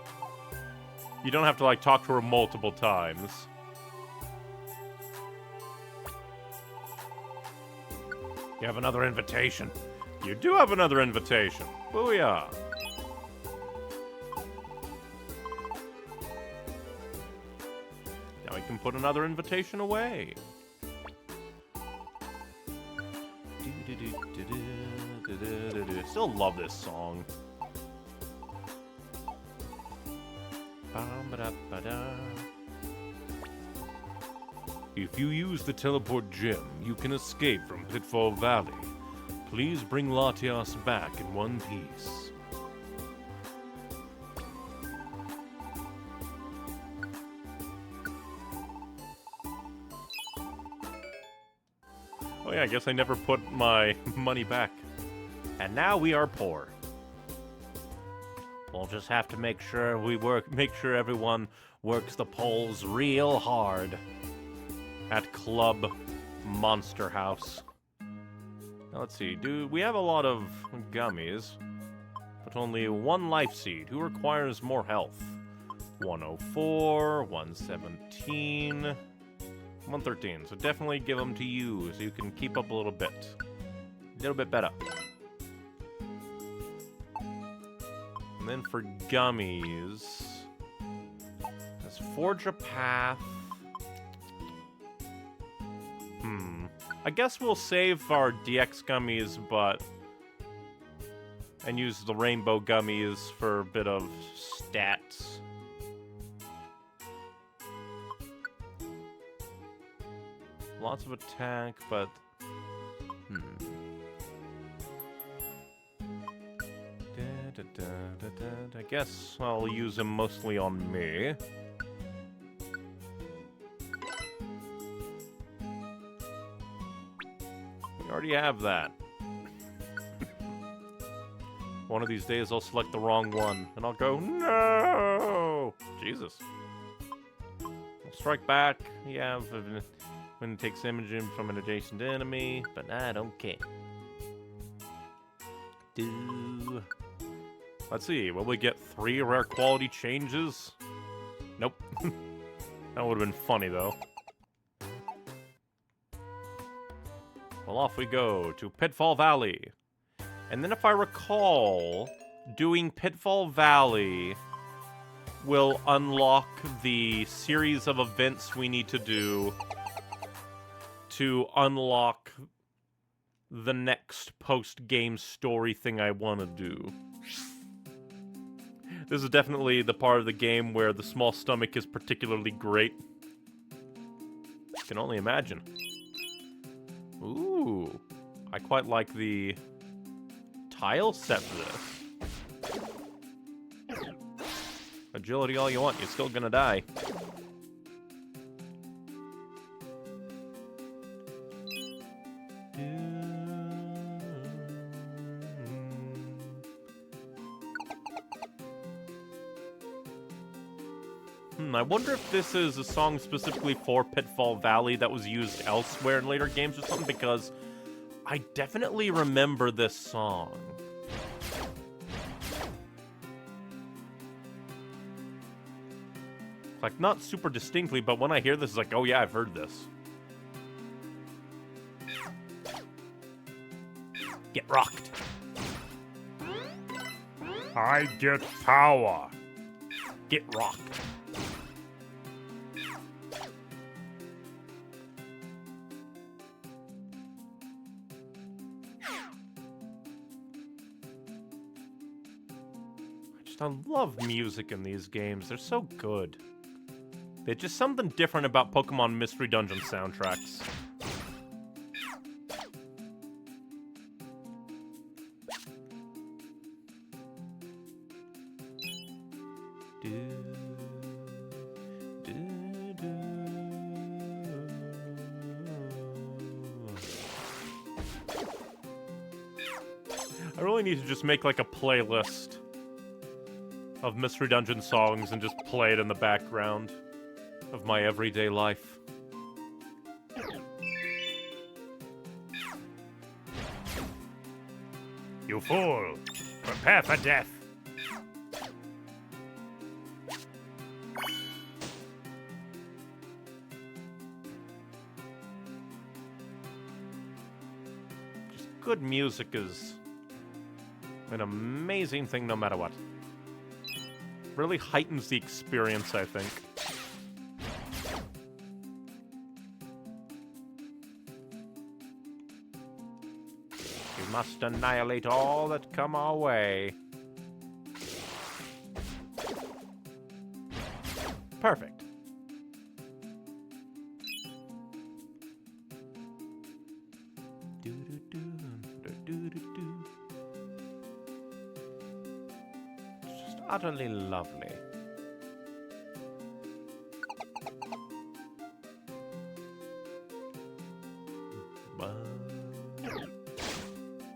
You don't have to like talk to her multiple times. You have another invitation. You do have another invitation. Booyah. can put another invitation away. Still love this song. If you use the teleport gem, you can escape from Pitfall Valley. Please bring Latias back in one piece. Oh yeah, I guess I never put my money back. And now we are poor. We'll just have to make sure everyone works the polls real hard. At Club Monster House. Now let's see, we have a lot of gummies, but only one life seed. Who requires more health? 104, 117, 113. So definitely give them to you so you can keep up a little bit. A little bit better. And then for gummies, let's forge a path. I guess we'll save our DX gummies, and use the rainbow gummies for a bit of stats. Lots of attack, but... I guess I'll use him mostly on me. We already have that. One of these days I'll select the wrong one, and I'll go, no! Jesus. I'll strike back, yeah, when it takes imaging from an adjacent enemy, but I don't care. Let's see, will we get 3 rare quality changes? Nope. That would have been funny, though. Well, off we go to Pitfall Valley. And then if I recall, doing Pitfall Valley will unlock the series of events we need to do to unlock the next post-game story thing I want to do. This is definitely the part of the game where the small stomach is particularly great. I can only imagine. Ooh, I quite like the tile set for this. Agility all you want, you're still gonna die. I wonder if this is a song specifically for Pitfall Valley that was used elsewhere in later games or something, because I definitely remember this song. Like, not super distinctly, but when I hear this, it's like, oh yeah, I've heard this. Get rocked. I get power. Get rocked. I love music in these games. They're so good. There's just something different about Pokemon Mystery Dungeon soundtracks. I really need to just make like a playlist of Mystery Dungeon songs and just play it in the background of my everyday life. You fool! Prepare for death! Just good music is an amazing thing no matter what. Really heightens the experience, I think. must annihilate all that come our way. Perfect. Just utterly lovely.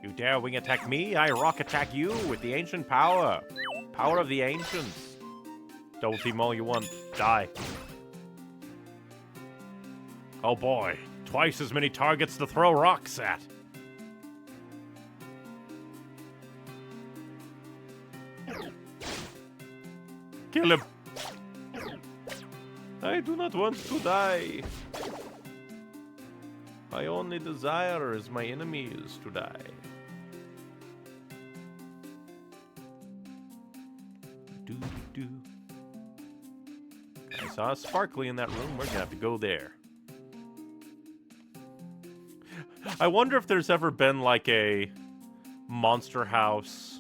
You dare wing attack me? I rock attack you with the ancient power. Power of the ancients. Double team all you want. Die. Oh boy. Twice as many targets to throw rocks at. Kill him. I do not want to die. My only desire is my enemies to die. Do. I saw a sparkly in that room. We're gonna have to go there. I wonder if there's ever been like a Monster House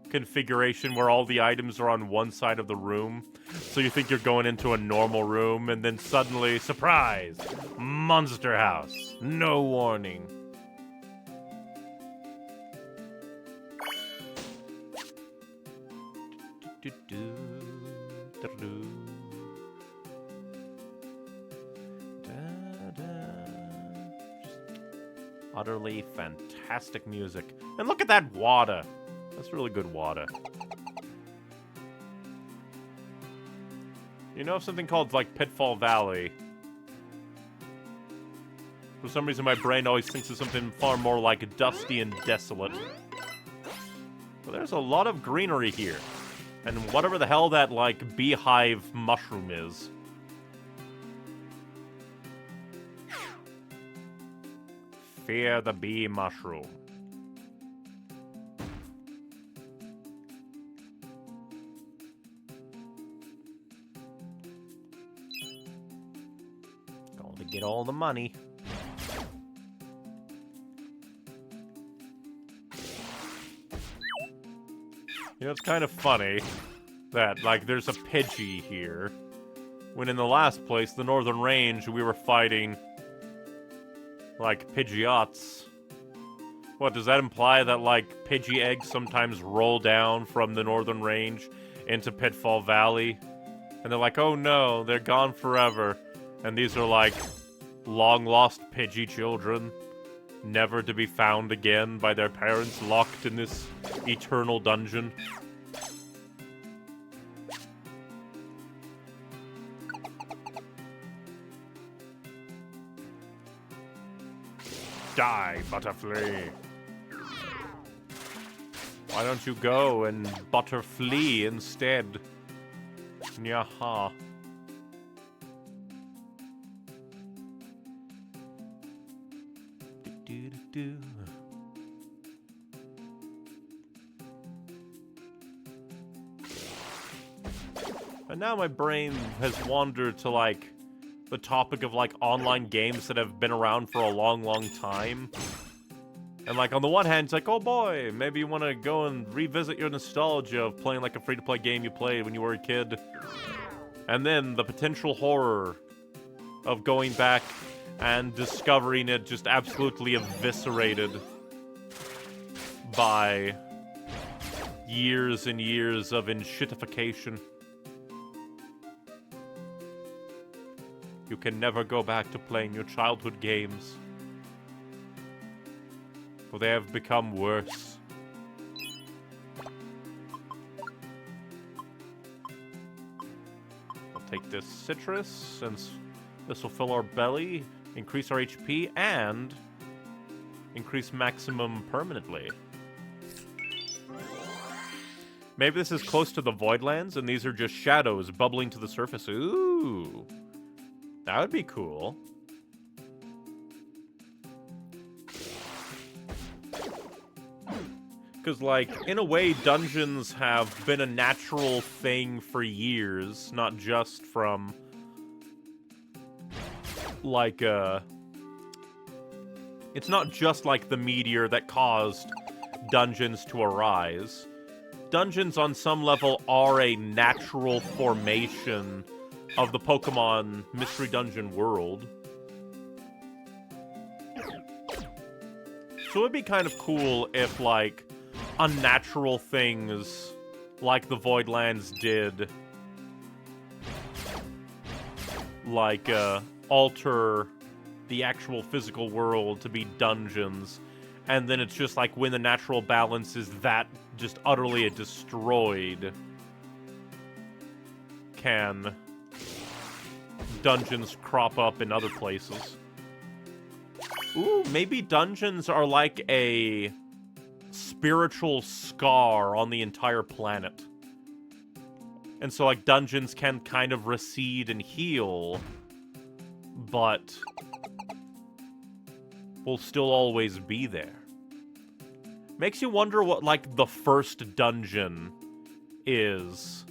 configuration where all the items are on one side of the room. So you think you're going into a normal room, and then suddenly, surprise! Monster House. No warning. Utterly fantastic music. And look at that water. That's really good water. You know something called, like, Pitfall Valley? For some reason, my brain always thinks of something far more, like, dusty and desolate. But there's a lot of greenery here. And whatever the hell that, like, beehive mushroom is. Fear the bee mushroom. Going to get all the money. You know, it's kind of funny that, like, there's a Pidgey here. When in the last place, the Northern Range, we were fighting, like, Pidgeots. What, does that imply that, like, Pidgey eggs sometimes roll down from the Northern Range into Pitfall Valley? And they're like, oh no, they're gone forever. And these are, like, long-lost Pidgey children, never to be found again by their parents, locked in this eternal dungeon. Die, Butterfly. Why don't you go and Butterfly instead? Nyaha. Do. And now my brain has wandered to, like, the topic of, like, online games that have been around for a long, long time. And, like, on the one hand, it's like, oh boy, maybe you want to go and revisit your nostalgia of playing, like, a free-to-play game you played when you were a kid. And then the potential horror of going back and discovering it just absolutely eviscerated by years and years of enshittification. You can never go back to playing your childhood games, for they have become worse. I'll take this citrus, since this will fill our belly, increase our HP, and increase maximum permanently. Maybe this is close to the Voidlands, and these are just shadows bubbling to the surface. Ooh. That would be cool. Because, like, in a way, dungeons have been a natural thing for years, not just from, like, It's not just like the meteor that caused dungeons to arise. Dungeons on some level are a natural formation of the Pokemon Mystery Dungeon world. So it'd be kind of cool if, like, unnatural things like the Voidlands did, like, alter the actual physical world to be dungeons, and then it's just like when the natural balance is that just utterly destroyed, can dungeons crop up in other places. Ooh, maybe dungeons are like a spiritual scar on the entire planet. And so, like, dungeons can kind of recede and heal, but will still always be there. Makes you wonder what, like, the first dungeon is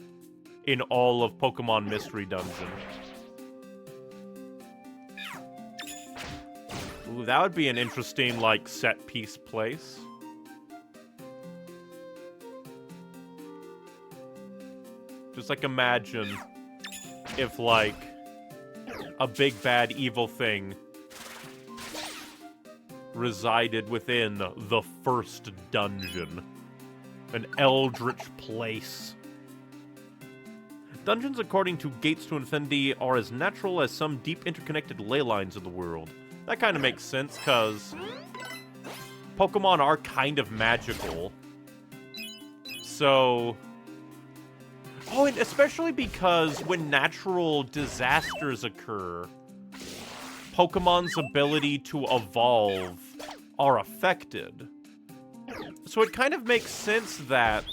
in all of Pokemon Mystery Dungeon. Ooh, that would be an interesting, like, set-piece place. Just, like, imagine if, like, a big, bad, evil thing resided within the first dungeon. An eldritch place. Dungeons, according to Gates to Infinity, are as natural as some deep interconnected ley lines of the world. That kind of makes sense, because Pokemon are kind of magical. So... Oh, and especially because when natural disasters occur, Pokemon's ability to evolve are affected. So it kind of makes sense that,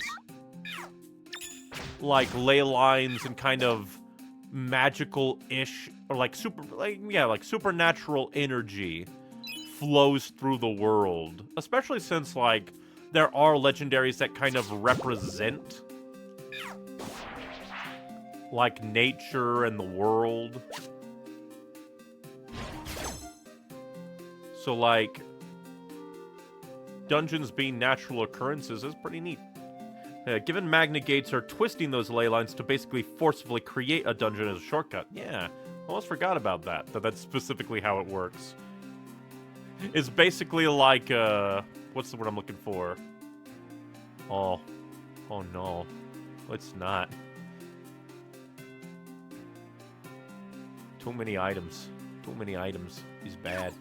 like, ley lines and kind of magical-ish, or like supernatural energy flows through the world. Especially since, like, there are legendaries that kind of represent, like, nature and the world. So, like, dungeons being natural occurrences is pretty neat. Given magnet gates are twisting those ley lines to basically forcibly create a dungeon as a shortcut. Yeah, almost forgot about that. That's specifically how it works. It's basically like, what's the word I'm looking for? Oh no. It's not. Too many items. Too many items. He's bad.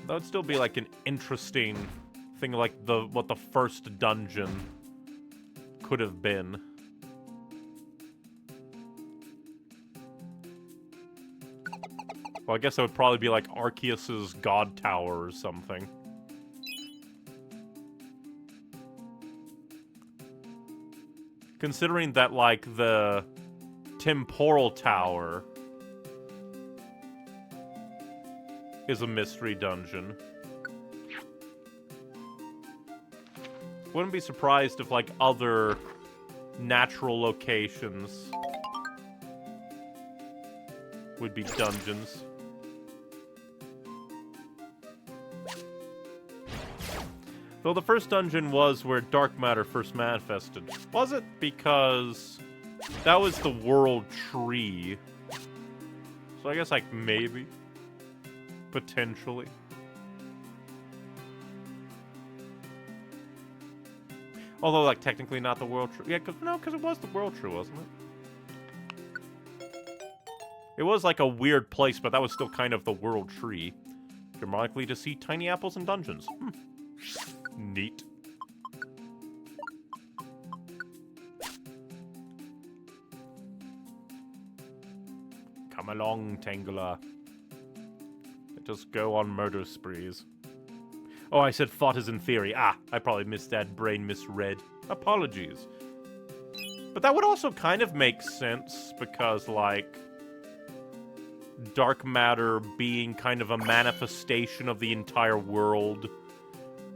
That would still be like an interesting thing, like what the first dungeon could have been. Well, I guess that would probably be like Arceus's God Tower or something. Considering that, like, the Temporal Tower is a mystery dungeon. Wouldn't be surprised if, like, other natural locations would be dungeons. Though the first dungeon was where dark matter first manifested. Was it? Because that was the world tree. So I guess, like, maybe. Potentially. Although, like, technically not the world tree. Yeah, because it was the world tree, wasn't it? It was, like, a weird place, but that was still kind of the world tree. You're more likely to see tiny apples in dungeons. Neat. Come along, Tangela. Let us go on murder sprees. Oh, I said fought as in theory. Ah, I probably missed that, brain misread. Apologies. But that would also kind of make sense, because, like, dark matter being kind of a manifestation of the entire world.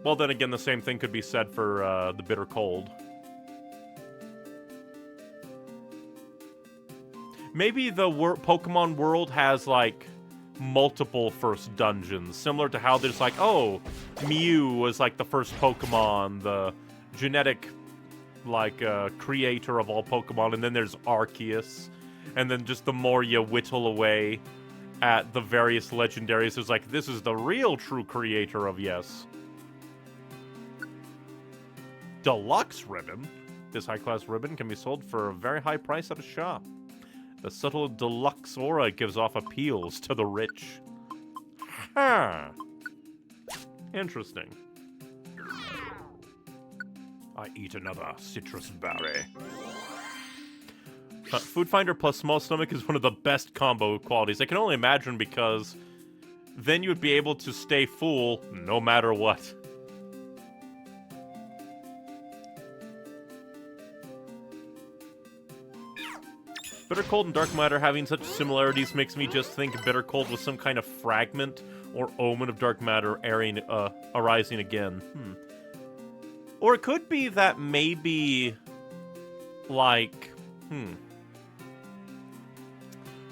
Well, then again, the same thing could be said for the bitter cold. Maybe the Pokemon world has, like, multiple first dungeons, similar to how there's like, oh, Mew was like the first Pokemon, the genetic, like, creator of all Pokemon, and then there's Arceus, and then just the more you whittle away at the various legendaries, there's like, this is the real true creator of yes. Deluxe ribbon. This high-class ribbon can be sold for a very high price at a shop. The subtle deluxe aura it gives off appeals to the rich. Huh. Interesting. I eat another citrus berry. Food Finder plus Small Stomach is one of the best combo qualities. I can only imagine because then you would be able to stay full no matter what. Bitter Cold and Dark Matter having such similarities makes me just think Bitter Cold was some kind of fragment or omen of Dark Matter arising again. Or it could be that maybe, like,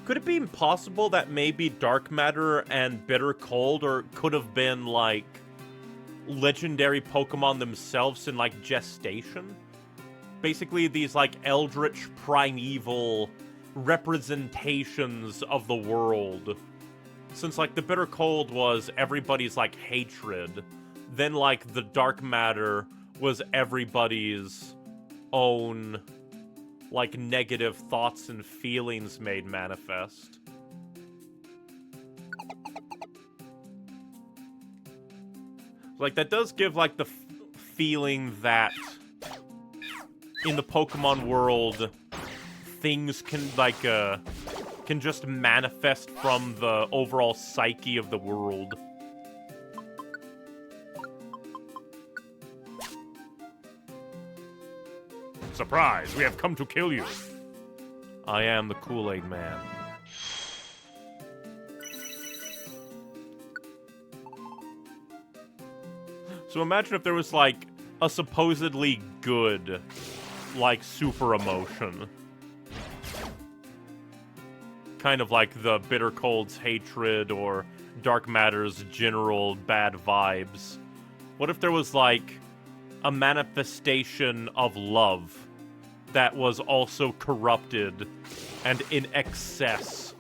could it be possible that maybe Dark Matter and Bitter Cold could have been, like, legendary Pokemon themselves in, like, gestation? Basically, these, like, eldritch, primeval representations of the world. Since, like, the Bitter Cold was everybody's, like, hatred, then, like, the Dark Matter was everybody's own, like, negative thoughts and feelings made manifest. Like, that does give, like, the feeling that in the Pokemon world, things can, like, can just manifest from the overall psyche of the world. Surprise! We have come to kill you! I am the Kool-Aid Man. So imagine if there was, like, a supposedly good, like, super emotion. Kind of like the Bitter Cold's hatred or Dark Matter's general bad vibes. What if there was, like, a manifestation of love that was also corrupted and in excess,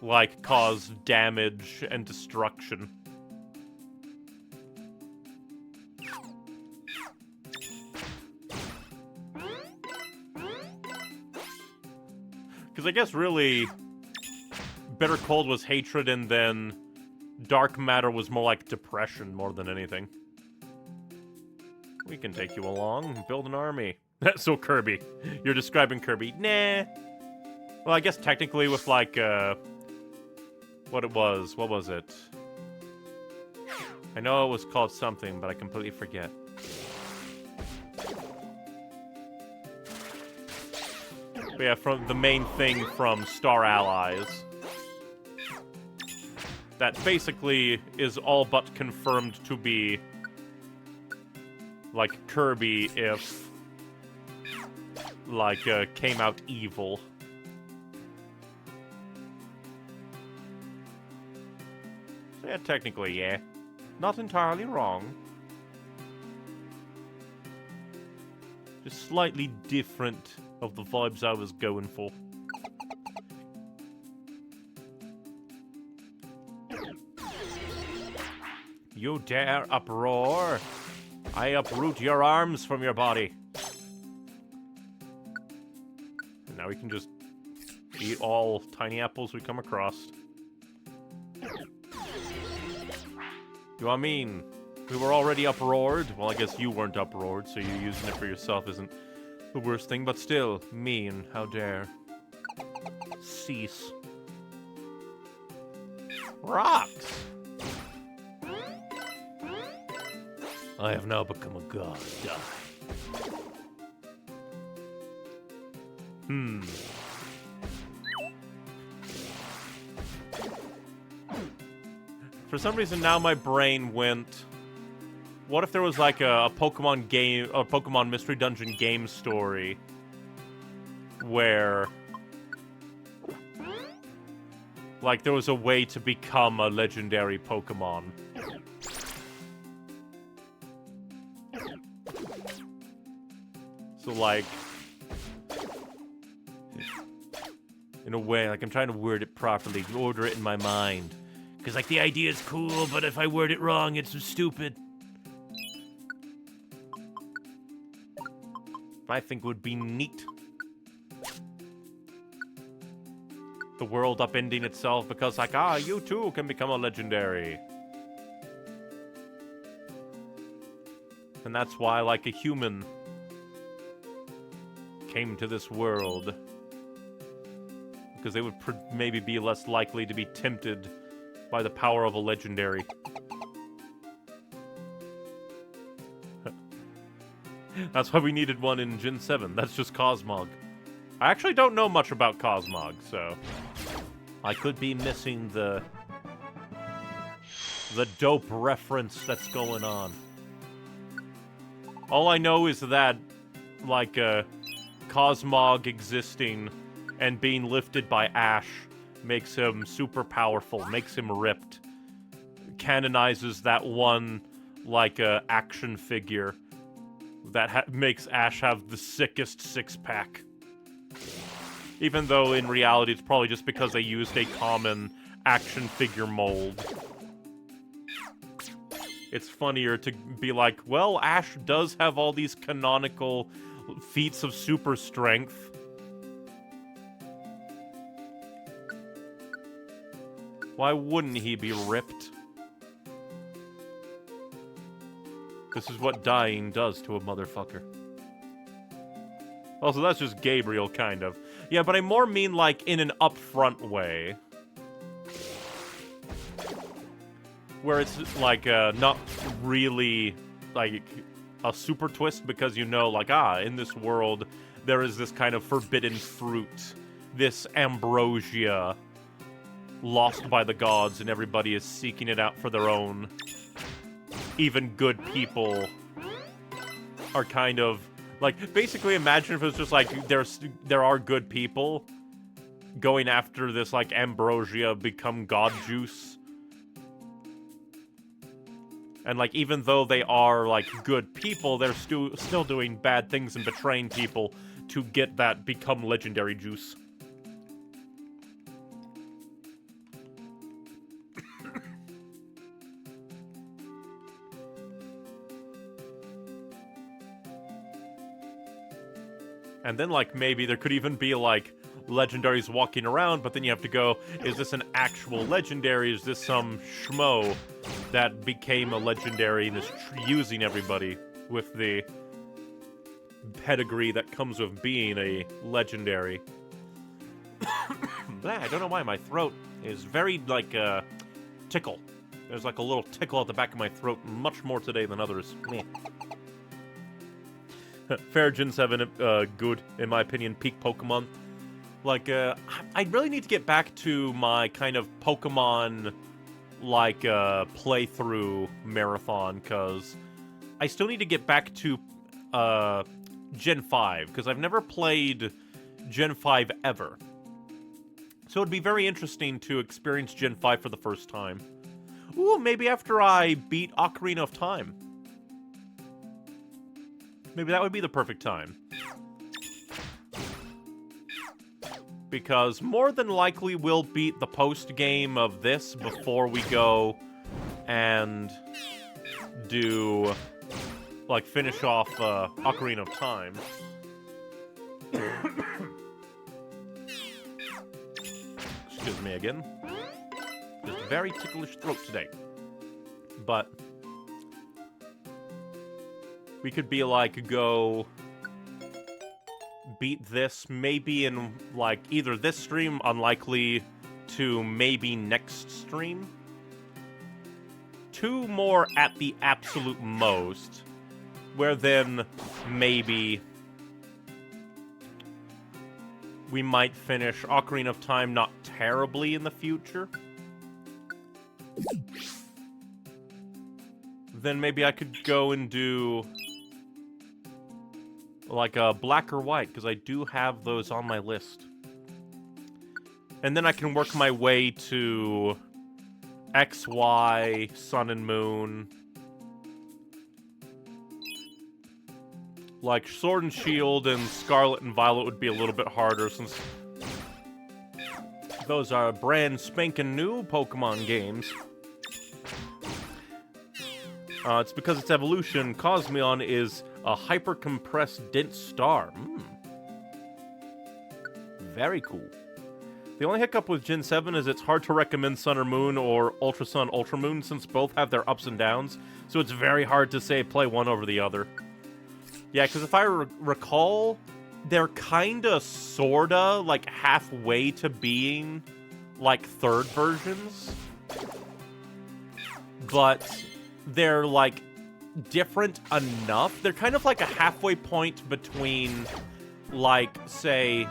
like, caused damage and destruction? Because I guess really, Bitter Cold was hatred, and then Dark Matter was more like depression more than anything. We can take you along and build an army. So Kirby. You're describing Kirby. Nah. Well, I guess technically with, like, what was it? I know it was called something, but I completely forget. But yeah, from the main thing from Star Allies. That basically is all but confirmed to be, like, Kirby if, like, came out evil. So yeah, technically, yeah. Not entirely wrong. Just slightly different of the vibes I was going for. You dare uproar? I uproot your arms from your body. And now we can just eat all tiny apples we come across. You know what I mean? We were already uproared. Well, I guess you weren't uproared, so you using it for yourself isn't the worst thing, but still, mean, how dare. Cease. Rocks! I have now become a god. Die. For some reason now my brain went, what if there was like a Pokemon game, a Pokemon Mystery Dungeon game story where Like, there was a way to become a legendary Pokemon. So, like... in a way, like, I'm trying to word it properly, order it in my mind. Because, like, the idea is cool, but if I word it wrong, it's stupid. I think would be neat. The world upending itself because, like, you too can become a legendary. And that's why, like, a human came to this world. Because they would maybe be less likely to be tempted by the power of a legendary. That's why we needed one in Gen 7. That's just Cosmog. I actually don't know much about Cosmog, so... I could be missing the dope reference that's going on. All I know is that, like, Cosmog existing and being lifted by Ash makes him super powerful, makes him ripped, canonizes that one, like, action figure that makes Ash have the sickest six-pack. Even though, in reality, it's probably just because they used a common action figure mold. It's funnier to be like, well, Ash does have all these canonical feats of super strength. Why wouldn't he be ripped? This is what dying does to a motherfucker. Also, that's just Gabriel, kind of. Yeah, but I more mean, like, in an upfront way. Where it's, like, not really, like, a super twist because you know, like, in this world, there is this kind of forbidden fruit. This ambrosia lost by the gods, and everybody is seeking it out for their own. Even good people are kind of... Like, basically imagine if it was just like, there are good people going after this, like, ambrosia become god juice. And, like, even though they are, like, good people, they're still doing bad things and betraying people to get that become legendary juice. And then, like, maybe there could even be, like, legendaries walking around, but then you have to go, is this an actual legendary? Is this some schmo that became a legendary and is using everybody with the pedigree that comes with being a legendary? I don't know why my throat is very, like, tickle. There's, like, a little tickle at the back of my throat, much more today than others. Meh. Fair Gen 7, good, in my opinion, peak Pokemon. Like, I really need to get back to my kind of Pokemon, like, playthrough marathon, because I still need to get back to, Gen 5, because I've never played Gen 5 ever. So it'd be very interesting to experience Gen 5 for the first time. Ooh, maybe after I beat Ocarina of Time. Maybe that would be the perfect time. Because more than likely we'll beat the post-game of this before we go and do, like, finish off Ocarina of Time. Excuse me again. Just a very ticklish throat today. But we could be like, go beat this maybe in, like, either this stream, unlikely, to maybe next stream. 2 more at the absolute most, where then maybe we might finish Ocarina of Time not terribly in the future. Then maybe I could go and do, like, a black or white, because I do have those on my list. And then I can work my way to X, Y, Sun and Moon. Like, Sword and Shield and Scarlet and Violet would be a little bit harder since those are brand spanking new Pokemon games. It's because its evolution, Cosmion, is a hyper-compressed dense star. Very cool. The only hiccup with Gen 7 is it's hard to recommend Sun or Moon or Ultra Sun, Ultra Moon, since both have their ups and downs, so it's very hard to say play one over the other. Yeah, because if I recall, they're kinda, sorta, like, halfway to being, like, third versions. But they're, like, different enough. They're kind of like a halfway point between, like, say,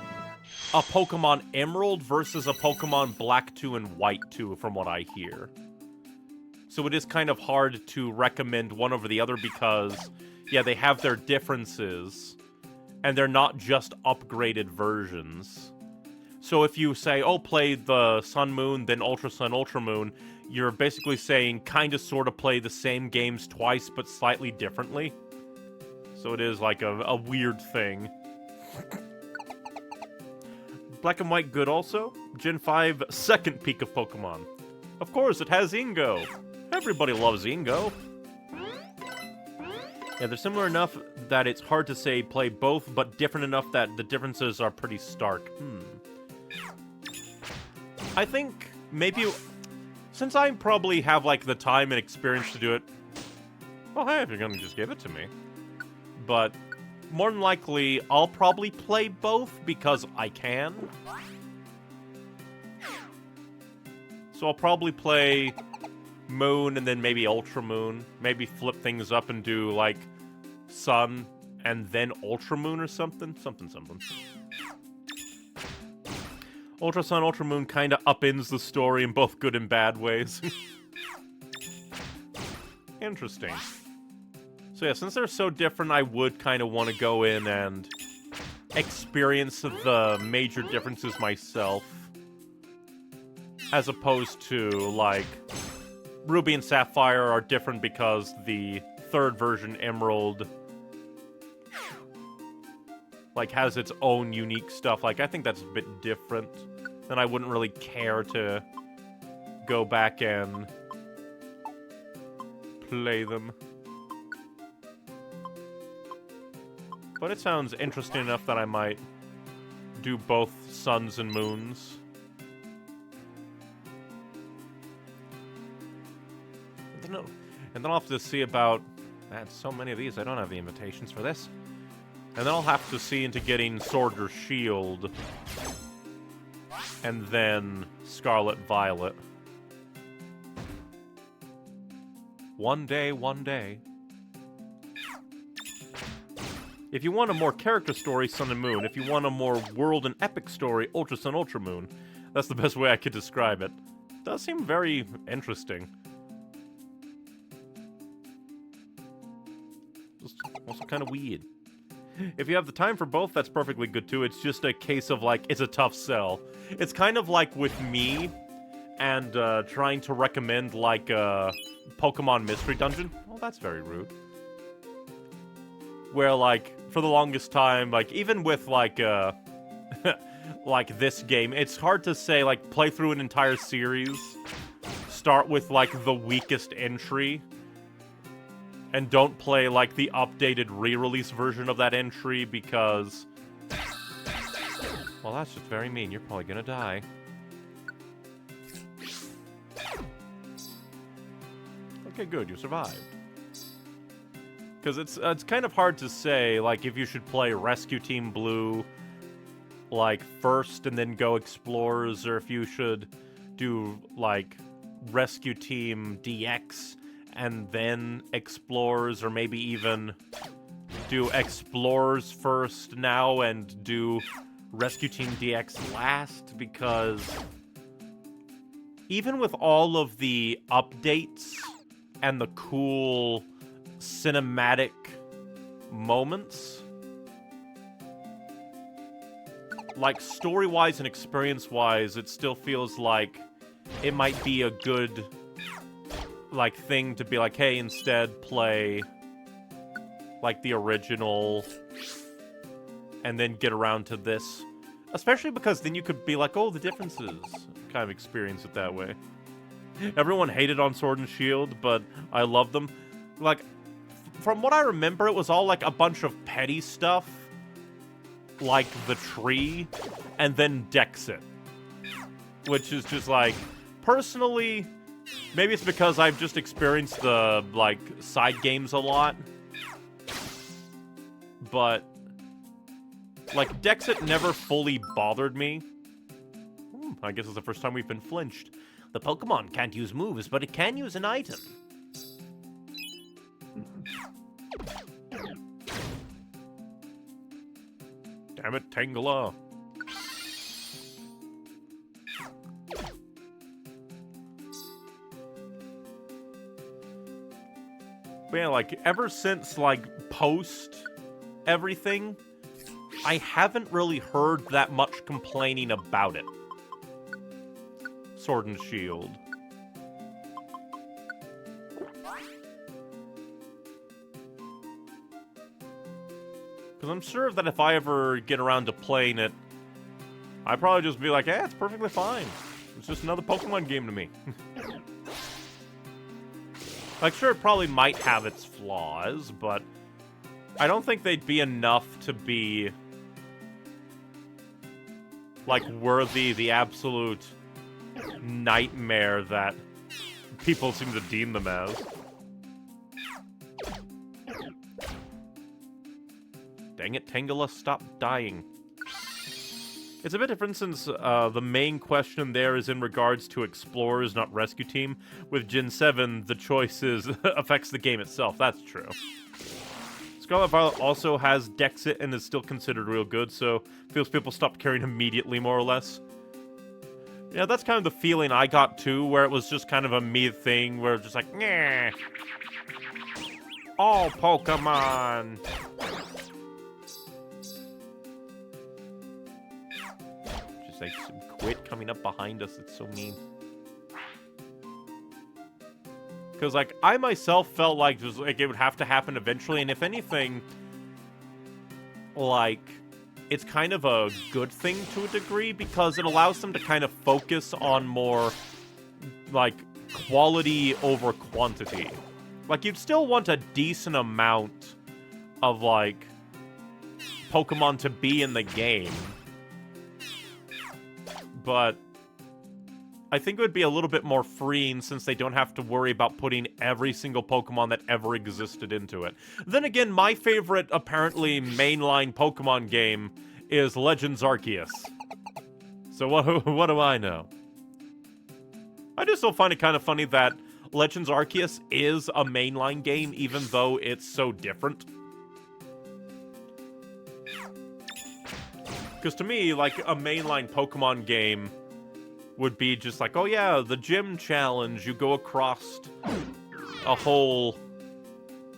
a Pokemon Emerald versus a Pokemon Black 2 and White 2, from what I hear. So it is kind of hard to recommend one over the other because, yeah, they have their differences, and they're not just upgraded versions. So if you say, oh, play the Sun Moon, then Ultra Sun, Ultra Moon, you're basically saying kind of sort of play the same games twice, but slightly differently. So it is like a weird thing. Black and White good also. Gen 5, second peak of Pokemon. Of course, it has Ingo. Everybody loves Ingo. Yeah, they're similar enough that it's hard to say play both, but different enough that the differences are pretty stark. I think maybe, since I probably have, like, the time and experience to do it, well, hey, if you're gonna just give it to me. But more than likely, I'll probably play both because I can. So I'll probably play Moon and then maybe Ultra Moon. Maybe flip things up and do, like, Sun and then Ultra Moon or something. Something. Ultra Sun, Ultra Moon kind of upends the story in both good and bad ways. Interesting. So yeah, since they're so different, I would kind of want to go in and experience the major differences myself. As opposed to, like, Ruby and Sapphire are different because the third version, Emerald, like, has its own unique stuff. Like, I think that's a bit different, and I wouldn't really care to go back and play them. But it sounds interesting enough that I might do both Suns and Moons. I don't know. And then I'll have to see about... Man, so many of these, I don't have the invitations for this. And then I'll have to see into getting Sword or Shield. And then Scarlet Violet. One day, one day. If you want a more character story, Sun and Moon. If you want a more world and epic story, Ultra Sun, Ultra Moon. That's the best way I could describe it. Does seem very interesting. Just also kind of weird. If you have the time for both, that's perfectly good too. It's just a case of, like, it's a tough sell. It's kind of like with me and trying to recommend, like, Pokemon Mystery Dungeon. Well, that's very rude. Where, like, for the longest time, like, even with, like, like this game, it's hard to say, like, play through an entire series, start with, like, the weakest entry, and don't play, like, the updated re-release version of that entry because... Well, that's just very mean. You're probably gonna die. Okay, good. You survived. Because it's kind of hard to say, like, if you should play Rescue Team Blue, like, first and then go Explorers, or if you should do, like, Rescue Team DX and then Explorers, or maybe even do Explorers first now and do Rescue Team DX last, because even with all of the updates and the cool cinematic moments, like, story-wise and experience-wise, it still feels like it might be a good, like, thing to be like, hey, instead play, like, the original, and then get around to this. Especially because then you could be like, oh, the differences. Kind of experience it that way. Everyone hated on Sword and Shield, but I love them. Like, from what I remember, it was all, like, a bunch of petty stuff. Like the tree, and then Dexit. Which is just, like, personally, maybe it's because I've just experienced the, like, side games a lot. But, like, Dexit never fully bothered me. I guess it's the first time we've been flinched. The Pokemon can't use moves, but it can use an item. Damn it, Tangela. But yeah, like, ever since, like, post everything, I haven't really heard that much complaining about it. Sword and Shield. Because I'm sure that if I ever get around to playing it, I'd probably just be like, it's perfectly fine. It's just another Pokemon game to me. Like, sure, it probably might have its flaws, but I don't think they'd be enough to be, like, worthy the absolute nightmare that people seem to deem them as. Dang it, Tangela, stop dying. It's a bit different since the main question there is in regards to Explorers, not Rescue Team. With Gen 7, the choice is affects the game itself. That's true. Scarlet Violet also has Dexit and is still considered real good, so feels people stopped caring immediately, more or less. Yeah, that's kind of the feeling I got too, where it was just kind of a me thing, where it's just like, nah. All Pokemon. Just like, quit coming up behind us, it's so mean. Because, like, I myself felt like, just, like it would have to happen eventually, and if anything, like, it's kind of a good thing to a degree, because it allows them to kind of focus on more, like, quality over quantity. Like, you'd still want a decent amount of, like, Pokemon to be in the game. But I think it would be a little bit more freeing since they don't have to worry about putting every single Pokemon that ever existed into it. Then again, my favorite, apparently, mainline Pokemon game is Legends Arceus. So what do I know? I just still find it kind of funny that Legends Arceus is a mainline game, even though it's so different. Because to me, like, a mainline Pokemon game would be just like, oh yeah, the gym challenge, you go across a whole,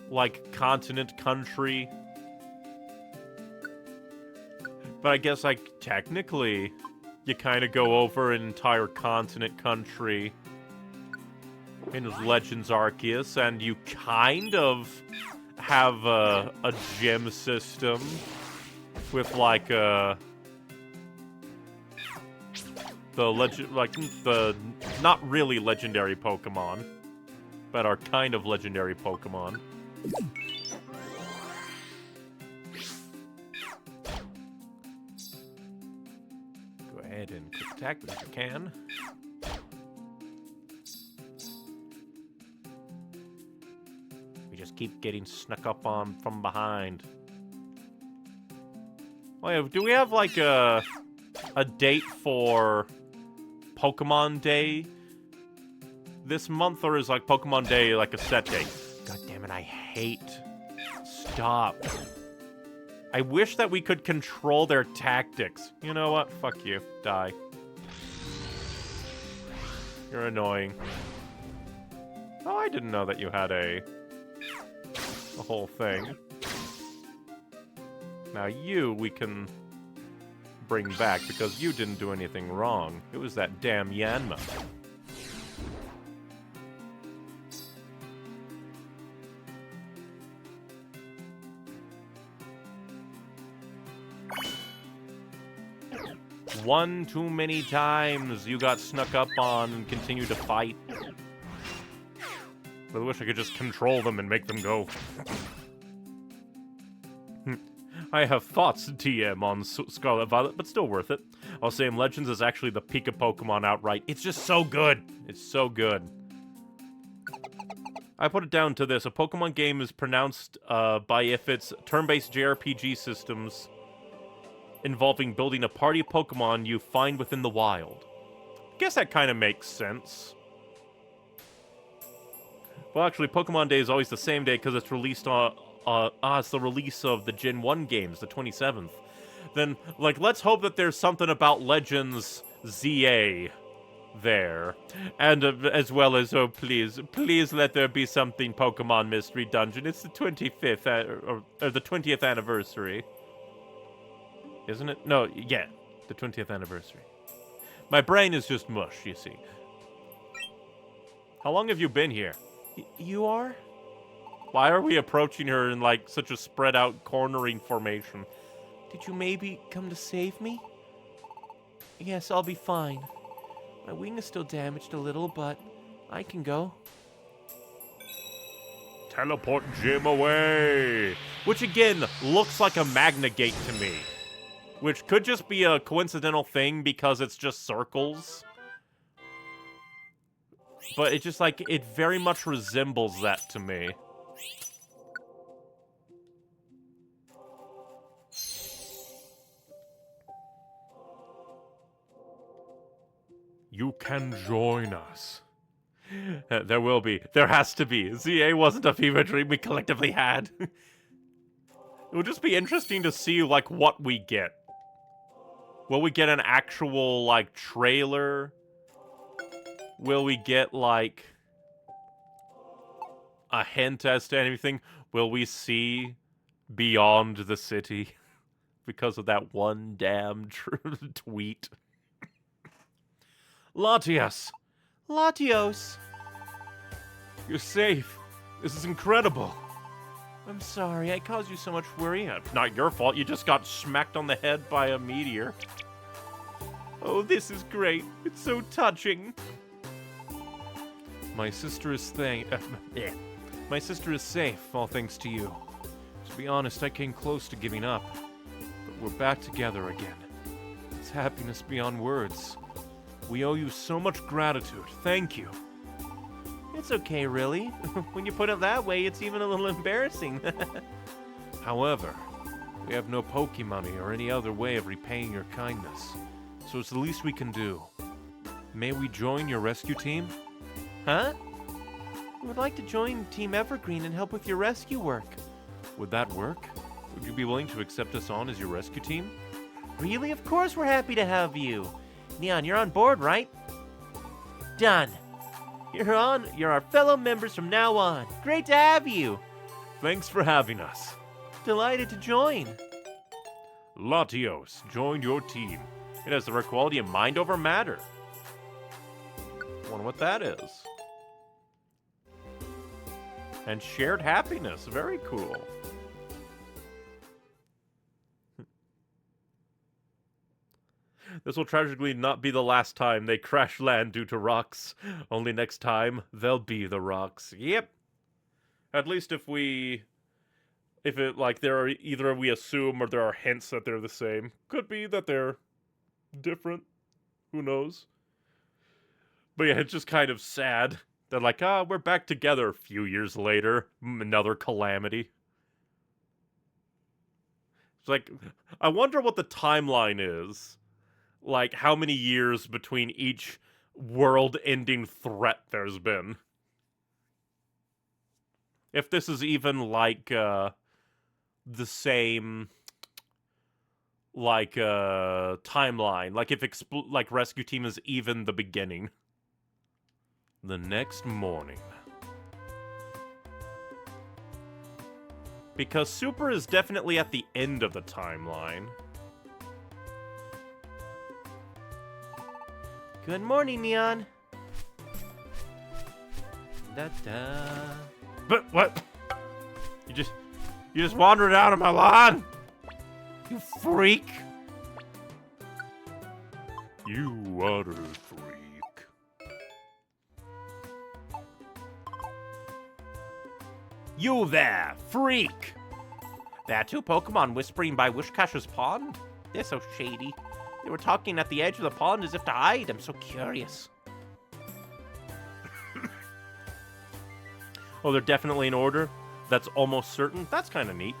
like, continent, country. But I guess, like, technically, you kind of go over an entire continent, country in Legends Arceus, and you kind of have a gym system with, like, the not really legendary Pokemon, but are kind of legendary Pokemon. Go ahead and quick attack if you can. We just keep getting snuck up on from behind. Oh yeah, do we have like a date for Pokemon Day this month, or is like Pokemon Day like a set date? God damn it, I hate. Stop. I wish that we could control their tactics. You know what? Fuck you. Die. You're annoying. Oh, I didn't know that you had a whole thing. Now you, we can bring back, because you didn't do anything wrong. It was that damn Yanma. One too many times you got snuck up on and continue to fight. But I wish I could just control them and make them go. I have thoughts, TM, on Scarlet Violet, but still worth it. I'll say Legends is actually the Pika Pokemon outright. It's just so good. It's so good. I put it down to this. A Pokemon game is pronounced by if it's turn-based JRPG systems involving building a party of Pokemon you find within the wild. I guess that kind of makes sense. Well, actually, Pokemon Day is always the same day because it's released on... it's the release of the Gen 1 games, the 27th. Then, like, let's hope that there's something about Legends ZA there. And as well as, oh, please let there be something Pokemon Mystery Dungeon. It's the 25th, or the 20th anniversary. Isn't it? No, yeah, the 20th anniversary. My brain is just mush, you see. How long have you been here? You are? Why are we approaching her in, like, such a spread-out cornering formation? Did you maybe come to save me? Yes, I'll be fine. My wing is still damaged a little, but I can go. Teleport Gym away! Which, again, looks like a Magna Gate to me. Which could just be a coincidental thing because it's just circles. But it just, like, it very much resembles that to me. You can join us. There will be. There has to be. ZA wasn't a fever dream we collectively had. It would just be interesting to see, like, what we get. Will we get an actual, like, trailer? Will we get, like, a hint as to anything? Will we see beyond the city? Because of that one damn tweet. Latias! Latios! You're safe. This is incredible. I'm sorry, I caused you so much worry. Not your fault, you just got smacked on the head by a meteor. Oh, this is great. It's so touching. My sister is My sister is safe, all thanks to you. To be honest, I came close to giving up. But we're back together again. It's happiness beyond words. We owe you so much gratitude. Thank you. It's okay, really. When you put it that way, it's even a little embarrassing. However, we have no Pokemoney or any other way of repaying your kindness. So it's the least we can do. May we join your rescue team? Huh? We would like to join Team Evergreen and help with your rescue work. Would that work? Would you be willing to accept us on as your rescue team? Really? Of course we're happy to have you. Neon, you're on board, right? Done. You're our fellow members from now on. Great to have you. Thanks for having us. Delighted to join. Latios joined your team. It has the rare quality of mind over matter. Wonder what that is. And shared happiness. Very cool. This will tragically not be the last time they crash land due to rocks. Only next time, they'll be the rocks. Yep. At least if it, like, there are, either we assume or there are hints that they're the same. Could be that they're different. Who knows? But yeah, it's just kind of sad. They're like, we're back together a few years later. Another calamity. It's like, I wonder what the timeline is. Like, how many years between each world-ending threat there's been. If this is even, like, the same, like, timeline. Like, if, like, Rescue Team is even the beginning. The next morning. Because Super is definitely at the end of the timeline. Good morning, Neon. Da-da. But what? You just wandered out of my lawn? You freak! You utter freak. You there, freak! There are two Pokemon whispering by Wishcasher's pond. They're so shady. They were talking at the edge of the pond as if to hide. I'm so curious. Oh, they're definitely in order? That's almost certain? That's kind of neat.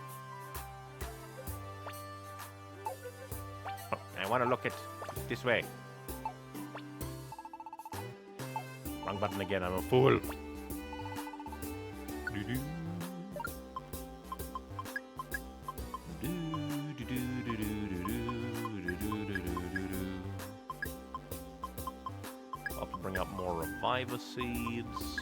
Oh, I want to look at this way. Wrong button again, I'm a fool. I'll have to bring up more Reviva seeds.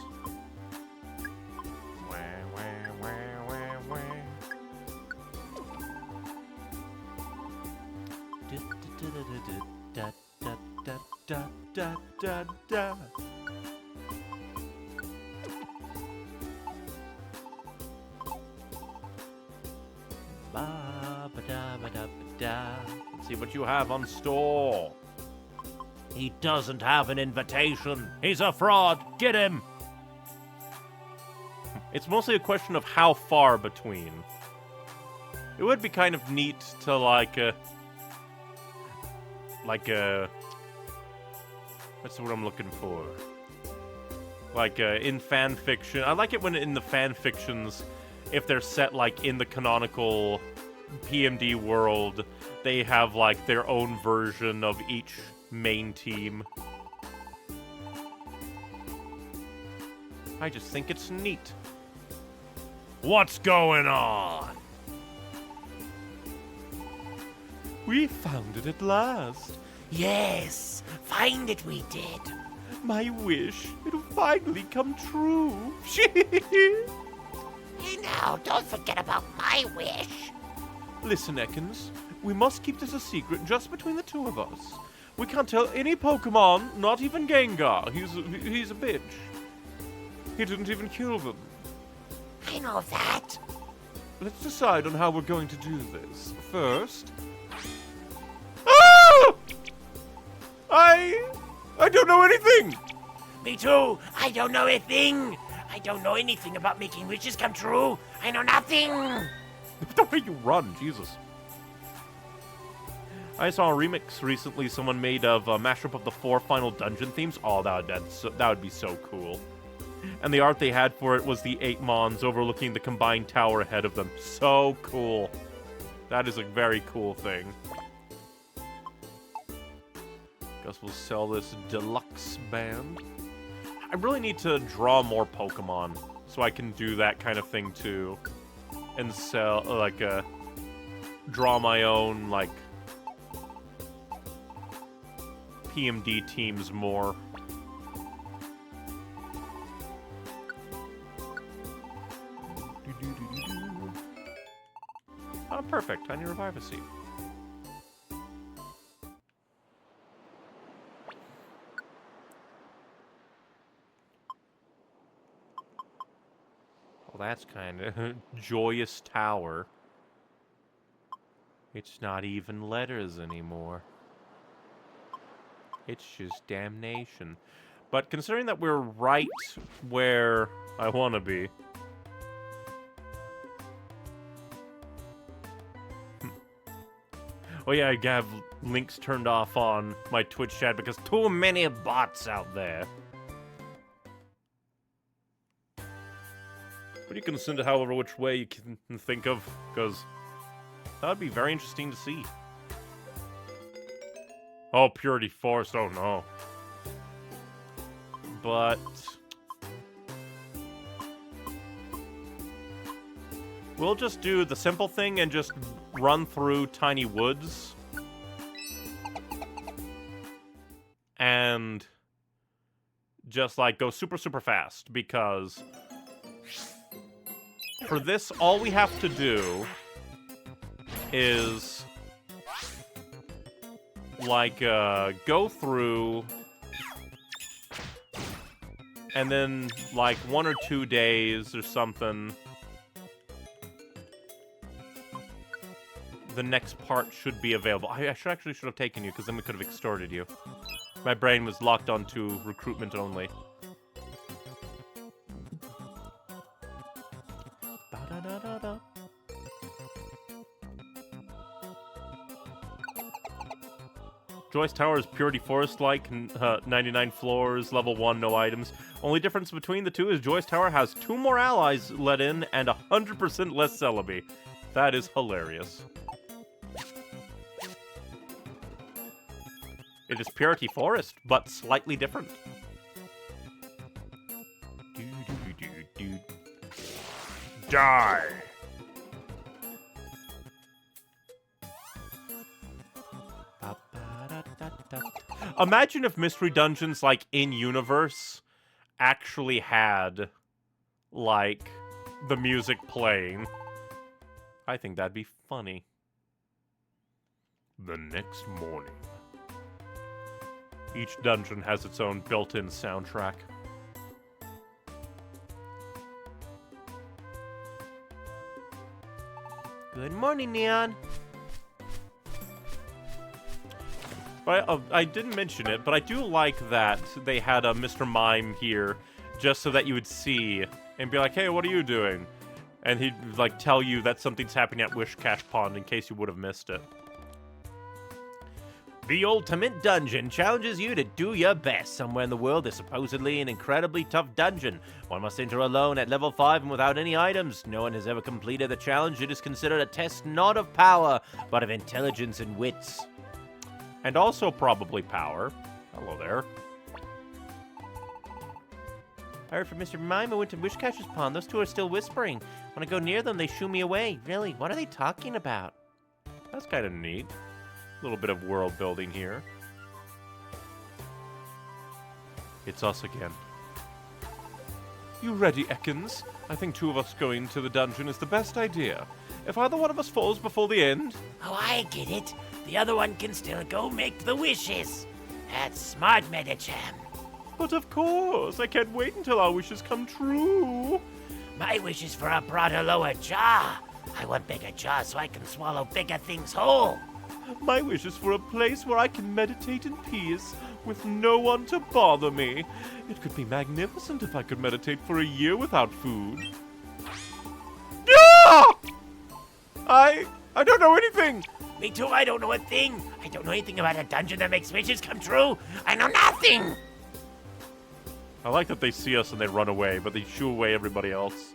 Let's see what you have on store. He doesn't have an invitation. He's a fraud. Get him. It's mostly a question of how far between. It would be kind of neat to like what's the word I'm looking for? Like in fan fiction. I like it when in the fan fictions, if they're set like in the canonical PMD world, they have like their own version of each main team. I just think it's neat. What's going on? We found it at last. Yes, find it we did. My wish, it'll finally come true. Hey now, don't forget about my wish. Listen, Ekans, we must keep this a secret just between the two of us. We can't tell any Pokemon, not even Gengar. He's a bitch. He didn't even kill them. I know that. Let's decide on how we're going to do this. First... Ah! I don't know anything! Me too. I don't know a thing. I don't know anything about making wishes come true. I know nothing. The way you run, Jesus. I saw a remix recently someone made of a mashup of the 4 final dungeon themes. Oh, that would be so cool. And the art they had for it was the 8 Mons overlooking the combined tower ahead of them. So cool. That is a very cool thing. Guess we'll sell this deluxe band. I really need to draw more Pokemon so I can do that kind of thing too. And sell, like, draw my own, like, PMD teams more. Oh, perfect. Tiny Reviva Seed. Well, that's kind of Joyous Tower. It's not even letters anymore. It's just damnation. But considering that we're right where I want to be... Oh yeah, I have links turned off on my Twitch chat because too many bots out there. But you can send it however which way you can think of, because that would be very interesting to see. Oh, Purity Forest, oh no. But... we'll just do the simple thing and just run through Tiny Woods. And just, like, go super, super fast, because... for this, all we have to do is, like, go through And then, like, 1 or 2 days or something, the next part should be available. I should have taken you, because then we could have extorted you. My brain was locked onto recruitment only. Ba-da-da-da-da. Joyce Tower is Purity Forest-like, 99 floors, level 1, no items. Only difference between the two is Joyce Tower has 2 more allies let in and 100% less Celebi. That is hilarious. It is Purity Forest, but slightly different. Die! Imagine if Mystery Dungeons, like, in-universe, actually had, like, the music playing. I think that'd be funny. The next morning. Each dungeon has its own built-in soundtrack. Good morning, Neon. But I didn't mention it, but I do like that they had a Mr. Mime here, just so that you would see and be like, hey, what are you doing? And he'd, like, tell you that something's happening at Wish Cash Pond in case you would have missed it. The ultimate dungeon challenges you to do your best. Somewhere in the world, there's supposedly an incredibly tough dungeon. One must enter alone at level 5 and without any items. No one has ever completed the challenge. It is considered a test not of power, but of intelligence and wits. And also probably power. Hello there. I heard from Mr. Mime I went to Wishcatcher's Pond. Those two are still whispering. When I go near them, they shoo me away. Really, what are they talking about? That's kind of neat. A little bit of world building here. It's us again. You ready, Ekans? I think 2 of us going to the dungeon is the best idea. If either one of us falls before the end... Oh, I get it. The other one can still go make the wishes. That's smart, Metacham. But of course, I can't wait until our wishes come true. My wish is for a broader, lower jaw. I want bigger jaw so I can swallow bigger things whole. My wish is for a place where I can meditate in peace, with no one to bother me. It could be magnificent if I could meditate for a year without food. Ah! I don't know anything! Me too, I don't know a thing. I don't know anything about a dungeon that makes wishes come true. I know nothing! I like that they see us and they run away, but they shoo away everybody else.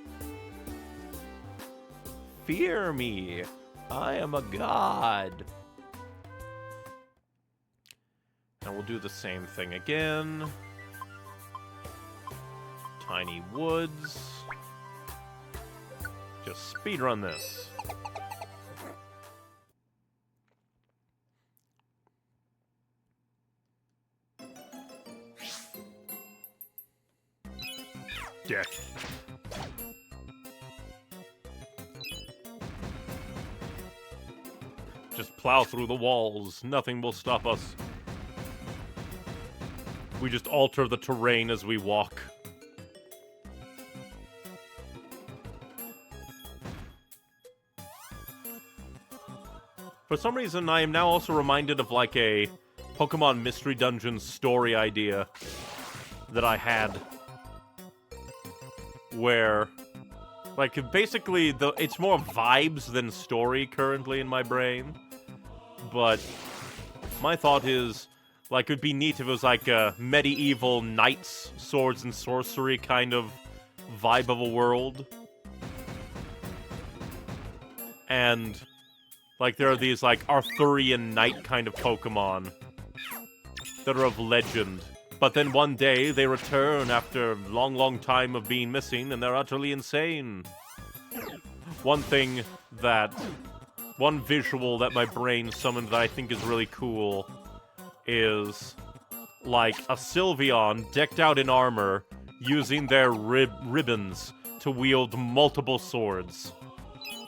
Fear me. I am a god. And we'll do the same thing again. Tiny woods. Just speedrun this. Death. Just plow through the walls. Nothing will stop us. We just alter the terrain as we walk. For some reason, I am now also reminded of like a Pokemon Mystery Dungeon story idea that I had. Where, like, basically, it's more vibes than story currently in my brain. But my thought is, like, it'd be neat if it was like a medieval knights, swords and sorcery kind of vibe of a world. And, like, there are these, like, Arthurian knight kind of Pokemon that are of legend. But then one day, they return after a long, long time of being missing, and they're utterly insane. One visual that my brain summoned that I think is really cool is, like, a Sylveon decked out in armor, using their ribbons to wield multiple swords.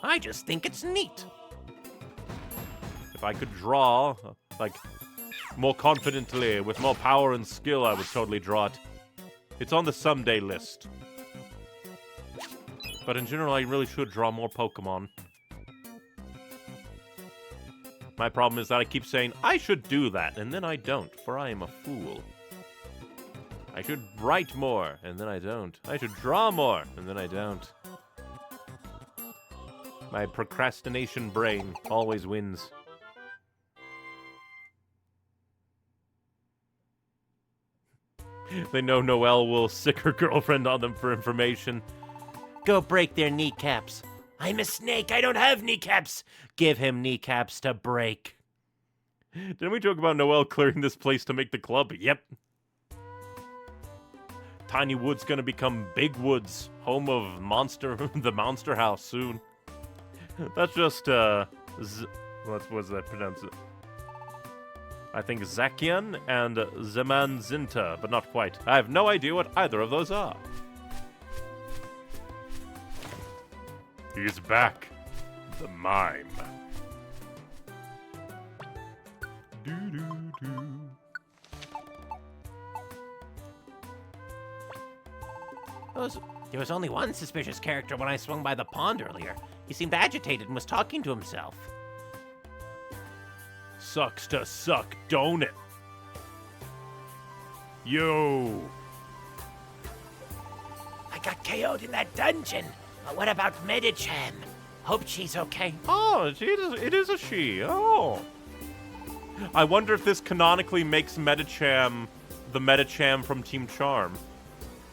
I just think it's neat. If I could draw, like, more confidently, with more power and skill, I would totally draw it. It's on the someday list. But in general, I really should draw more Pokemon. My problem is that I keep saying, I should do that, and then I don't, for I am a fool. I should write more, and then I don't. I should draw more, and then I don't. My procrastination brain always wins. They know Noelle will sick her girlfriend on them for information. Go break their kneecaps. I'm a snake. I don't have kneecaps. Give him kneecaps to break. Didn't we joke about Noelle clearing this place to make the club? Yep. Tiny Wood's gonna become Big Woods, home of the Monster House soon. That's just, what's that pronounced? I think Zacian and Zemanzinta, but not quite. I have no idea what either of those are. He's back. The mime. Doo-doo-doo. There was only one suspicious character when I swung by the pond earlier. He seemed agitated and was talking to himself. Sucks to suck, don't it? Yo! I got KO'd in that dungeon. But what about Medicham? Hope she's okay. Oh, it is a she. Oh. I wonder if this canonically makes Medicham the Medicham from Team Charm.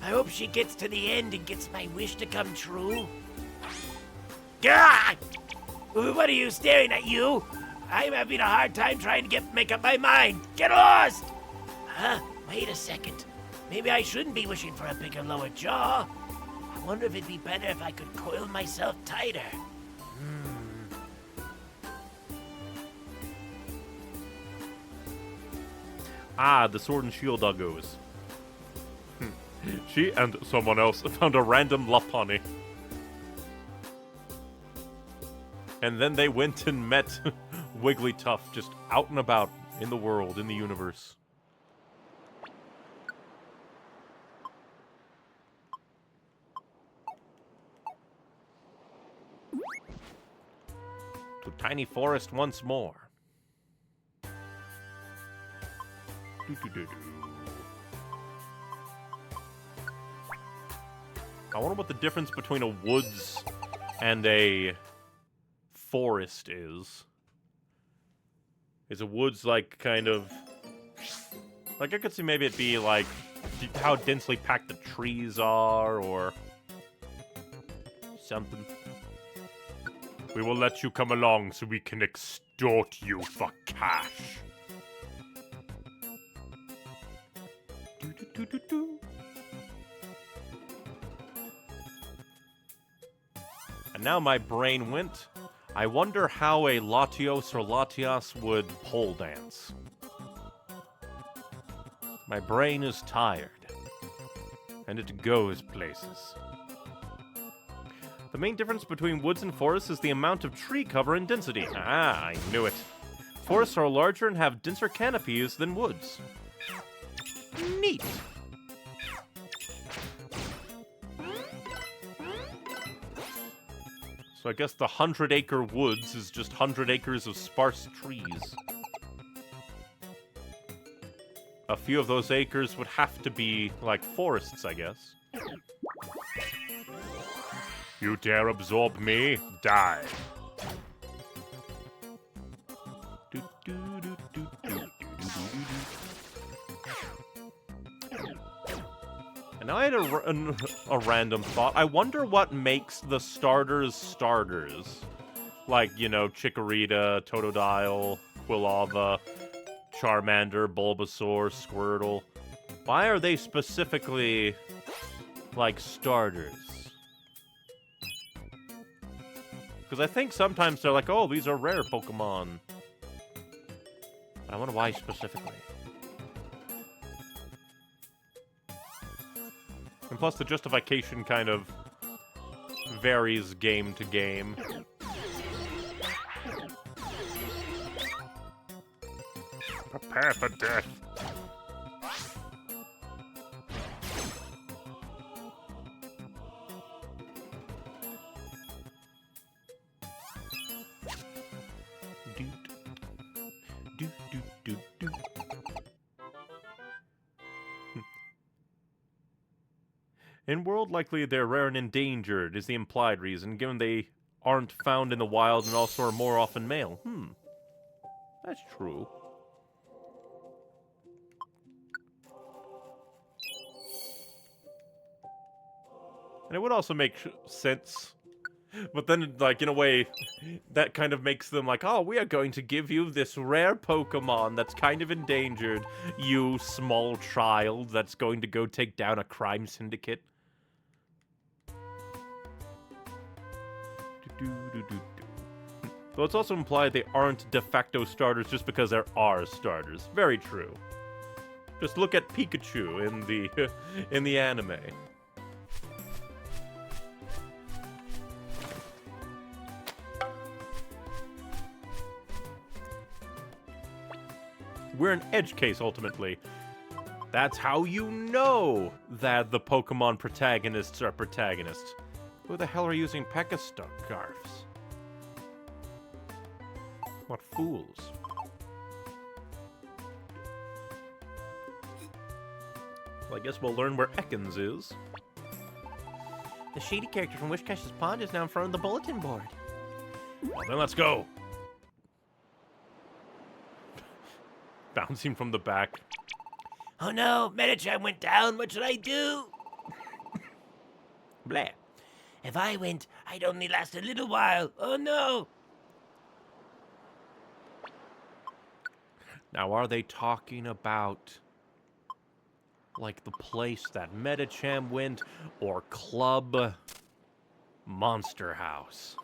I hope she gets to the end and gets my wish to come true. Gah! What are you staring at, you? I'm having a hard time trying to make up my mind. Get lost! Huh? Wait a second. Maybe I shouldn't be wishing for a bigger lower jaw. I wonder if it'd be better if I could coil myself tighter. Ah, the Sword and Shield doggos. She and someone else found a random Lopunny. And then they went and met Wigglytuff just out and about in the world, in the universe. To Tiny Forest once more. Do-do-do-do. I wonder what the difference between a woods and a forest is. Is a woods like kind of... Like I could see maybe it be like how densely packed the trees are or something. We will let you come along so we can extort you for cash. Do-do-do-do-do. And now my brain went, I wonder how a Latios or Latias would pole dance. My brain is tired, and it goes places. The main difference between woods and forests is the amount of tree cover and density. Ah, I knew it. Forests are larger and have denser canopies than woods. Neat. So I guess the 100-acre woods is just 100 acres of sparse trees. A few of those acres would have to be, like, forests, I guess. You dare absorb me? Die. And now I had a random thought. I wonder what makes the starters starters. Like, you know, Chikorita, Totodile, Quilava, Charmander, Bulbasaur, Squirtle. Why are they specifically, like, starters? Because I think sometimes they're like, oh, these are rare Pokemon. I wonder why specifically. And plus the justification kind of varies game to game. Prepare for death. In world, likely they're rare and endangered is the implied reason, given they aren't found in the wild and also are more often male. That's true. And it would also make sense. But then, like, in a way, that kind of makes them like, oh, we are going to give you this rare Pokemon that's kind of endangered, you small child that's going to go take down a crime syndicate. Though it's also implied they aren't de facto starters just because there are starters. Very true. Just look at Pikachu in the anime. We're an edge case, ultimately. That's how you know that the Pokemon protagonists are protagonists. Who the hell are using P.E.K.K.A. scarves? What fools. Well, I guess we'll learn where Ekans is. The shady character from Wishcash's Pond is now in front of the bulletin board. Well, then let's go. Bouncing from the back. Oh no, Medicham went down. What should I do? Blah. If I went, I'd only last a little while. Oh no. Now, are they talking about, like, the place that Medicham went, or Club Monster House?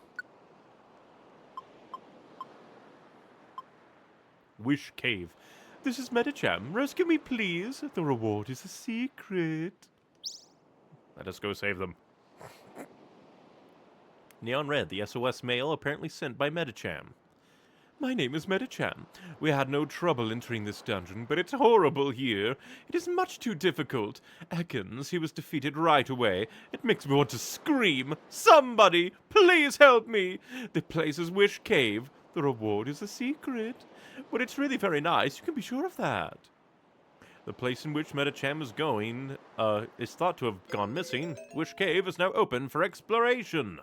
Wish Cave. This is Medicham. Rescue me, please. The reward is a secret. Let us go save them. Neon Red, the SOS mail apparently sent by Medicham. My name is Medicham. We had no trouble entering this dungeon, but it's horrible here. It is much too difficult. Ekans, he was defeated right away. It makes me want to scream. Somebody, please help me. The place is Wish Cave. The reward is a secret. But it's really very nice, you can be sure of that. The place in which Medicham is going is thought to have gone missing. Wish Cave is now open for exploration.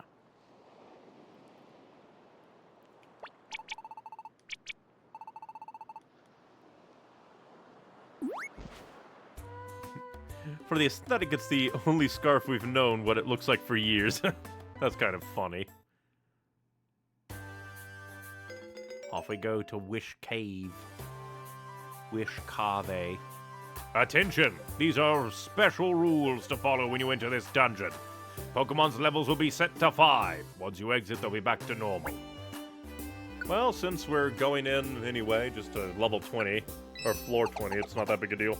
For the aesthetic, it's the only scarf we've known what it looks like for years. That's kind of funny. Off we go to Wish Cave. Wish Cave. Attention! These are special rules to follow when you enter this dungeon. Pokemon's levels will be set to 5. Once you exit, they'll be back to normal. Well, since we're going in anyway, just to level 20, or floor 20, it's not that big a deal.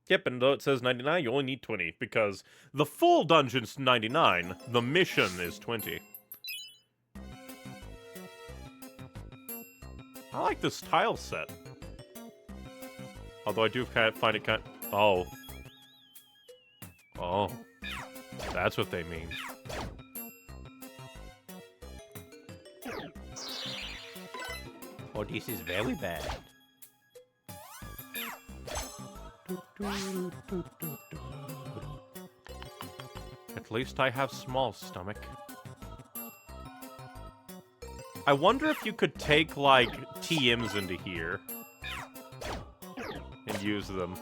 Yep, and though it says 99, you only need 20, because the full dungeon's 99, the mission is 20. I like this tile set. Although I do find it kind of... Oh. Oh. That's what they mean. Oh, this is very bad. At least I have small stomach. I wonder if you could take, like, TMs into here. And use them.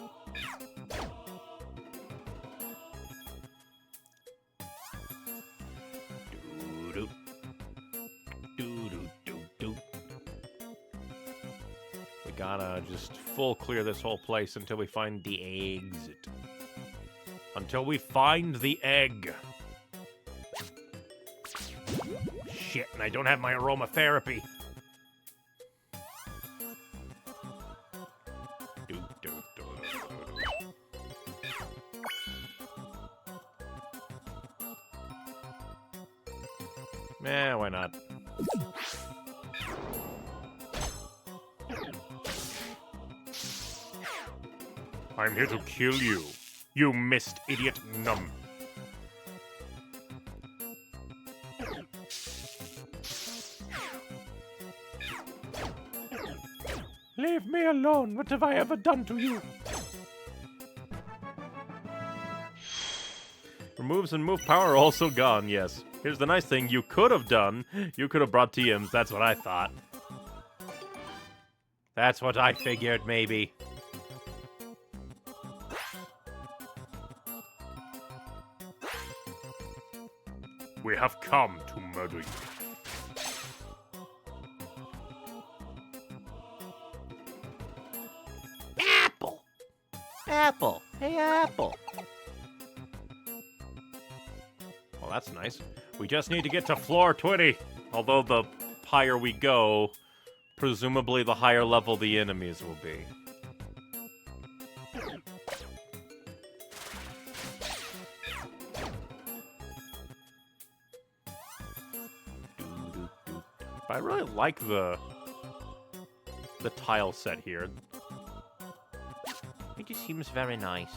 We gotta just full clear this whole place until we find the exit. Until we find the egg. Shit, and I don't have my aromatherapy. Eh, why not? I'm here to kill you, you missed idiot numb. Leave me alone. What have I ever done to you? Removes and move power are also gone, yes. Here's the nice thing you could have done. You could have brought TMs, that's what I thought. That's what I figured, maybe. We have come to murder you. Apple! Apple! Hey, Apple! Well, that's nice. We just need to get to floor 20. Although the higher we go, presumably the higher level the enemies will be. But I really like the tile set here. It just seems very nice.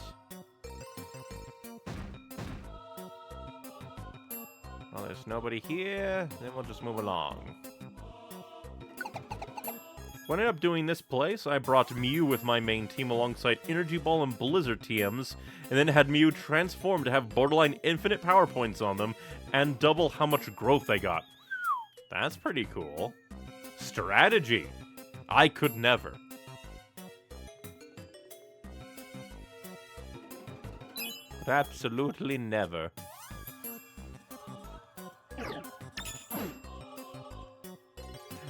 Well, there's nobody here, then we'll just move along. When I ended up doing this place, I brought Mew with my main team alongside Energy Ball and Blizzard TMs, and then had Mew transform to have borderline infinite power points on them, and double how much growth they got. That's pretty cool. Strategy. I could never. Absolutely never.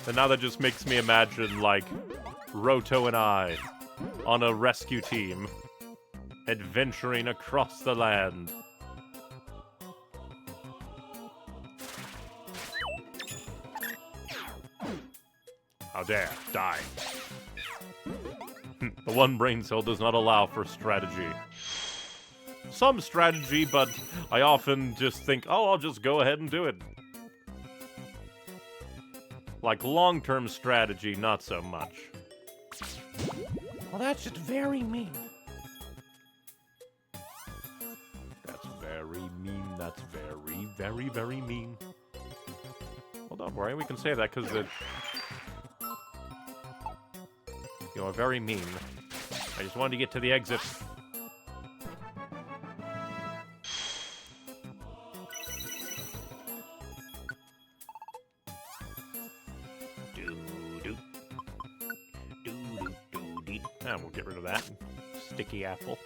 And now that just makes me imagine, like, Roto and I on a rescue team adventuring across the land. How dare, die. The one brain cell does not allow for strategy. Some strategy, but I often just think, oh, I'll just go ahead and do it. Like long-term strategy, not so much. Well, that's just very mean. That's very mean. That's very, very, very mean. Well, don't worry, we can say that because it... You are very mean. I just wanted to get to the exit. And we'll get rid of that. Sticky apple.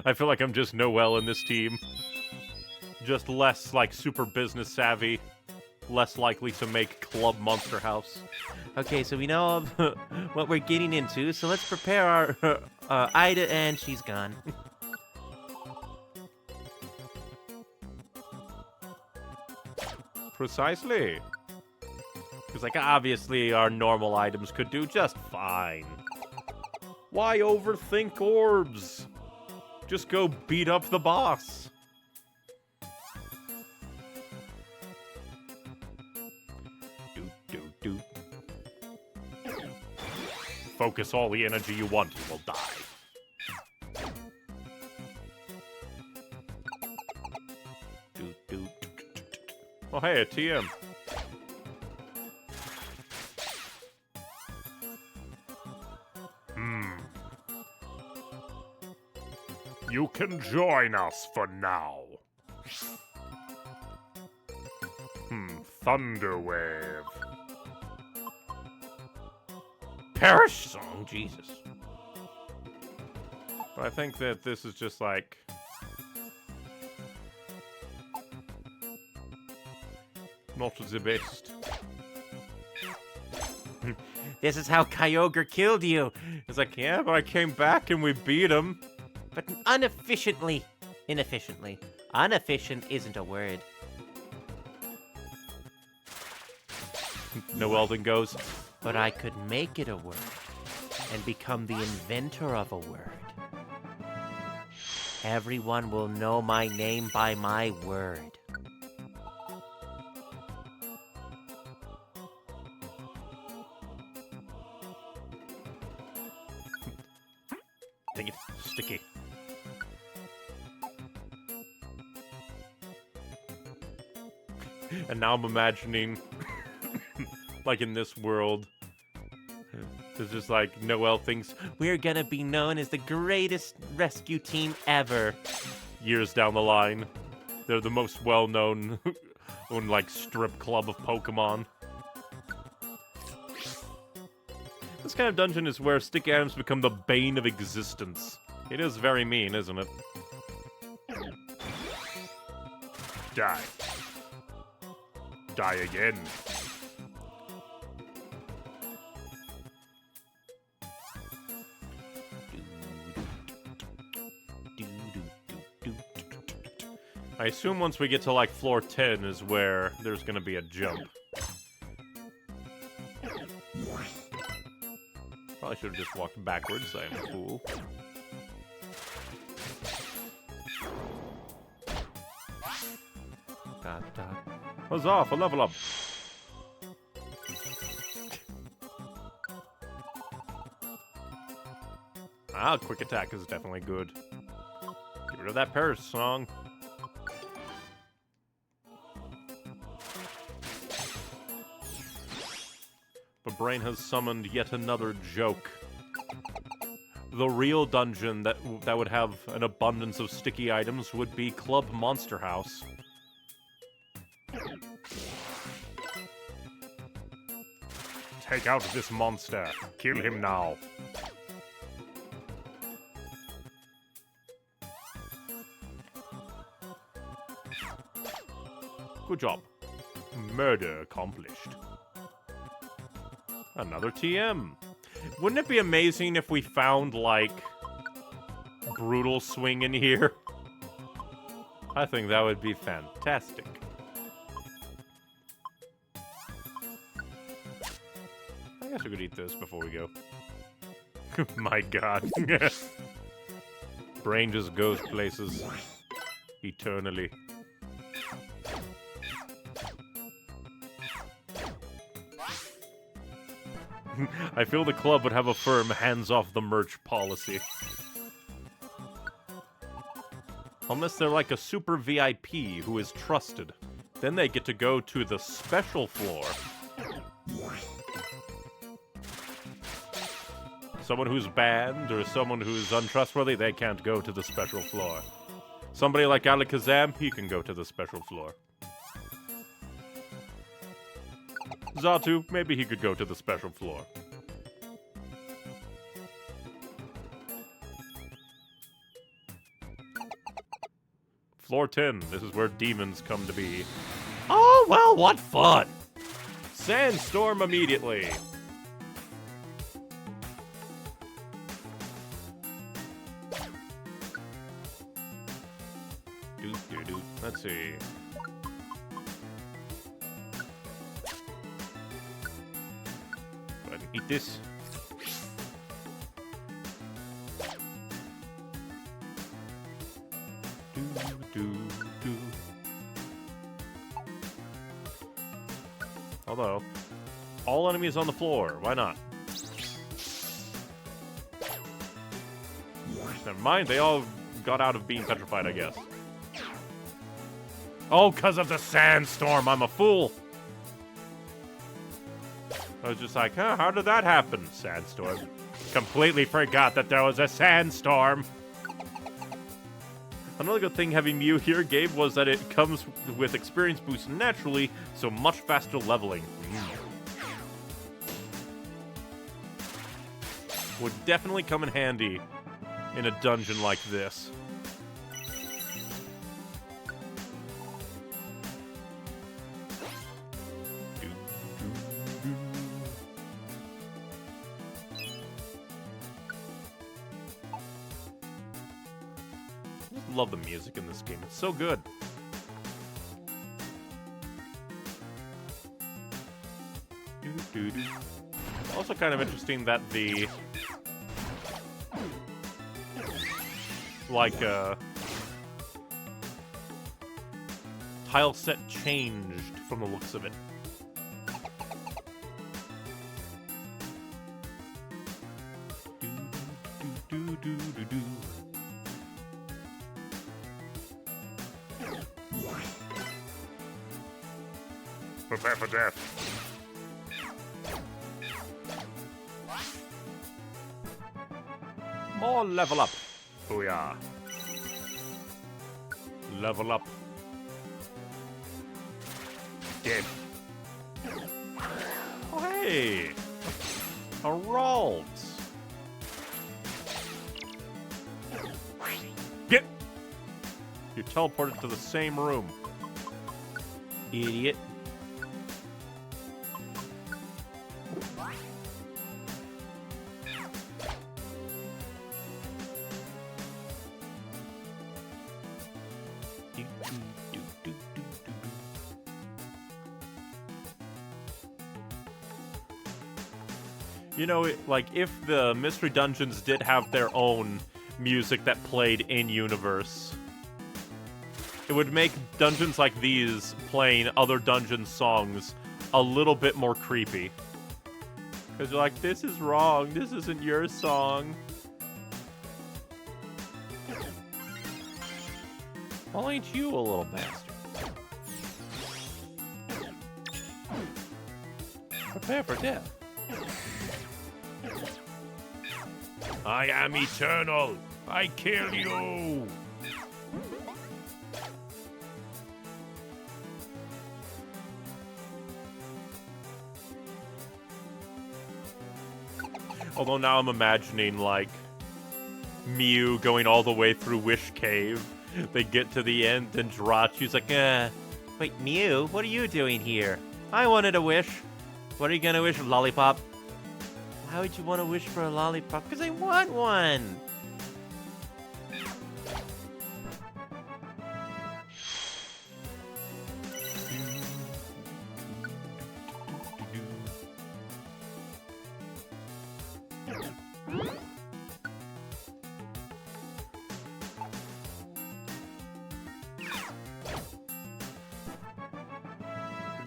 I feel like I'm just Noel in this team. Just less, like, super business savvy. Less likely to make Club Monster House. Okay, so we know what we're getting into, so let's prepare our Ida, and she's gone. Precisely. Because, like, obviously our normal items could do just fine. Why overthink orbs? Just go beat up the boss. Focus all the energy you want, you will die. Oh, hey, a TM. You can join us for now. Thunderwave. Perish song, Jesus. But I think that this is just like... not the best. This is how Kyogre killed you. It's like, yeah, but I came back and we beat him. But inefficiently. Inefficient isn't a word. Noel then goes, But I could make it a word. And become the inventor of a word. Everyone will know my name by my word. dang it, sticky. And now I'm imagining, like in this world, it's just like Noel thinks, We're gonna be known as the greatest rescue team ever. years down the line. They're the most well-known, like, strip club of Pokemon. This kind of dungeon is where sticky items become the bane of existence. It is very mean, isn't it? Die. Die again. I assume once we get to, like, floor 10 is where there's gonna be a jump. Probably should have just walked backwards, I'm a fool. Huzzah for level up! Ah, quick attack is definitely good. Get rid of that Paris song. But Brain has summoned yet another joke. The real dungeon that would have an abundance of sticky items would be Club Monster House. Take out this monster. Kill him now. Good job. Murder accomplished. Another TM. Wouldn't it be amazing if we found, like, Brutal Swing in here? I think that would be fantastic. I guess we could eat this before we go. My god. Brain just goes places. Eternally. I feel the club would have a firm hands-off-the-merch policy. Unless they're like a super VIP who is trusted. Then they get to go to the special floor. Someone who's banned or someone who's untrustworthy, they can't go to the special floor. Somebody like Alakazam, he can go to the special floor. Xatu, maybe he could go to the special floor. Floor 10, this is where demons come to be. Oh, well, what fun! Sandstorm immediately. Let's see. Go ahead and eat this. Although, all enemies on the floor. Why not? Never mind, they all got out of being petrified, I guess. Oh, because of the sandstorm, I'm a fool! I was just like, huh, how did that happen? Sandstorm. Completely forgot that there was a sandstorm! Another good thing having Mew here, Gabe, was that it comes with experience boost naturally, so much faster leveling. Would definitely come in handy in a dungeon like this. Love the music in this game. It's so good. Also kind of interesting that the tile set changed from the looks of it. Prepare for death. More level up. Booyah. Level up. Dead. Oh, hey! Geralt! Get! You teleported to the same room. Idiot. You know, like, if the Mystery Dungeons did have their own music that played in-universe, it would make dungeons like these playing other dungeon songs a little bit more creepy. Because you're like, this is wrong, this isn't your song. Well, ain't you a little bastard? Prepare for death. I am eternal. I kill you. Although now I'm imagining, like, Mew going all the way through Wish Cave. They get to the end, and Jirachi's like, Wait, Mew, what are you doing here? I wanted a wish. What are you gonna wish, lollipop? Why would you want to wish for a lollipop? Because I want one!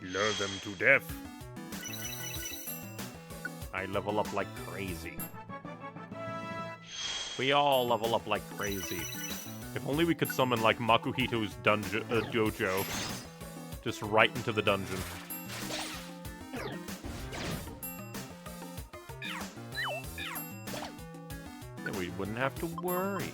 Lure them to death. I level up like crazy. We all level up like crazy. If only we could summon, like, Makuhito's dojo. Just right into the dungeon. Then we wouldn't have to worry.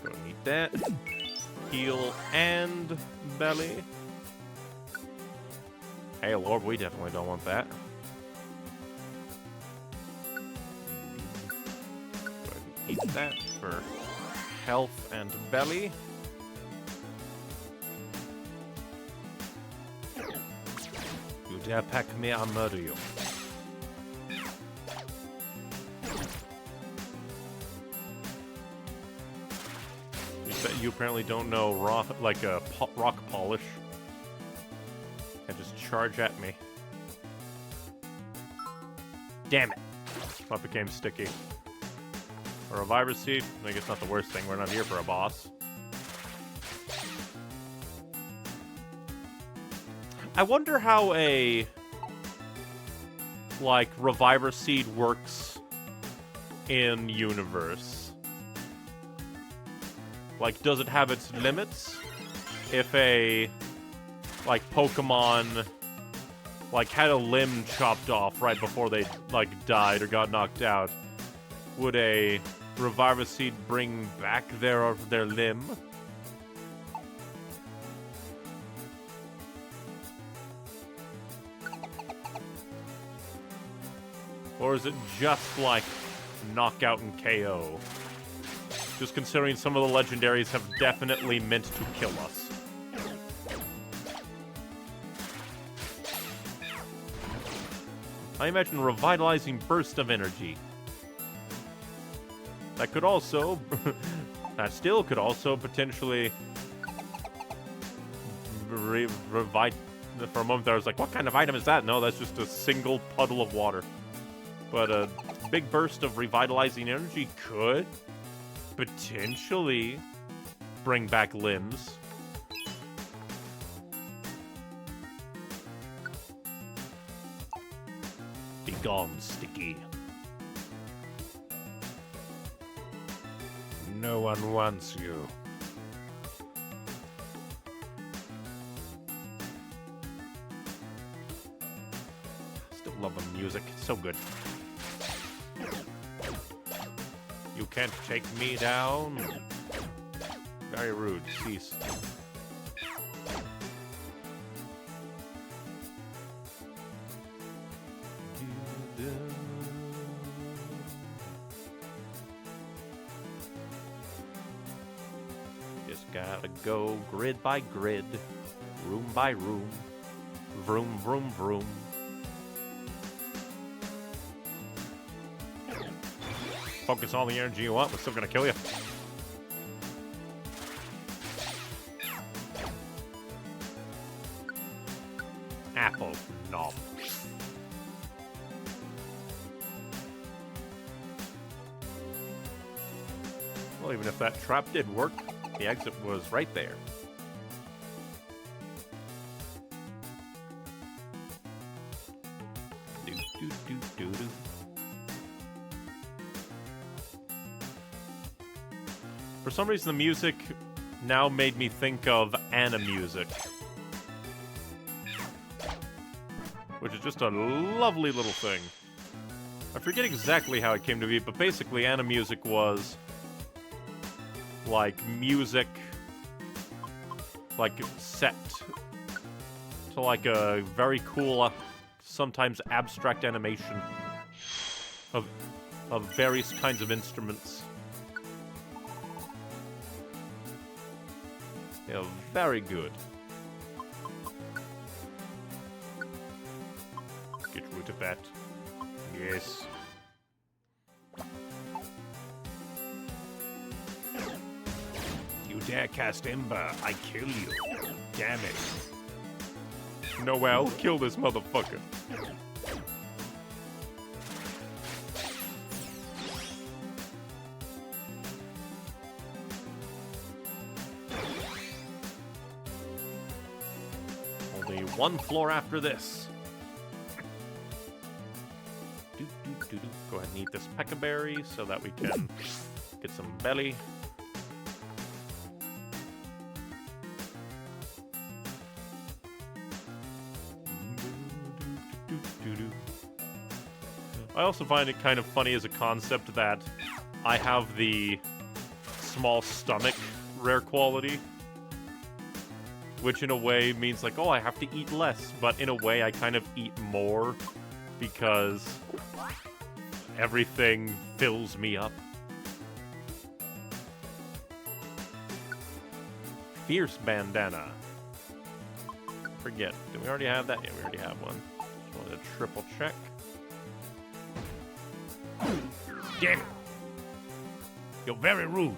Don't need that. Heal and belly. Hey, Lord, we definitely don't want that. Go ahead and eat that for health and belly. You dare pack me, I'll murder you. You apparently don't know rock polish. And just charge at me. Damn it! That became sticky. A reviver seed? I guess not the worst thing. We're not here for a boss. I wonder how a reviver seed works in universe. Like, does it have its limits? If a Pokemon had a limb chopped off right before they died or got knocked out, would a reviver seed bring back their limb? Or is it just like knockout and KO? Just considering some of the legendaries have definitely meant to kill us. I imagine a revitalizing burst of energy. That could also... that still could also potentially... revive... For a moment there I was like, what kind of item is that? No, that's just a single puddle of water. But a big burst of revitalizing energy could potentially bring back limbs. Be gone, Sticky. No one wants you. Still love the music. It's so good. You can't take me down. Very rude. Cease. Just gotta go grid by grid, room by room, vroom, vroom, vroom. Focus all the energy you want, we're still gonna kill you. Apple knob. Well, even if that trap did work, the exit was right there. Do, do, do, do, do. For some reason, the music now made me think of anime music. Which is just a lovely little thing. I forget exactly how it came to be, but basically anime music was like music like set to like a very cool, sometimes abstract animation of various kinds of instruments. Yeah, very good. Get rid of that. Yes. You dare cast Ember, I kill you. Damn it. Noel, kill this motherfucker. Only one floor after this. Go ahead and eat this peccaberry so that we can get some belly. I also find it kind of funny as a concept that I have the small stomach rare quality, which in a way means like, oh, I have to eat less, but in a way I kind of eat more because everything fills me up. Fierce bandana. Forget. Did we already have that? Yeah, we already have one. Just wanted to triple check. Damn it. You're very rude.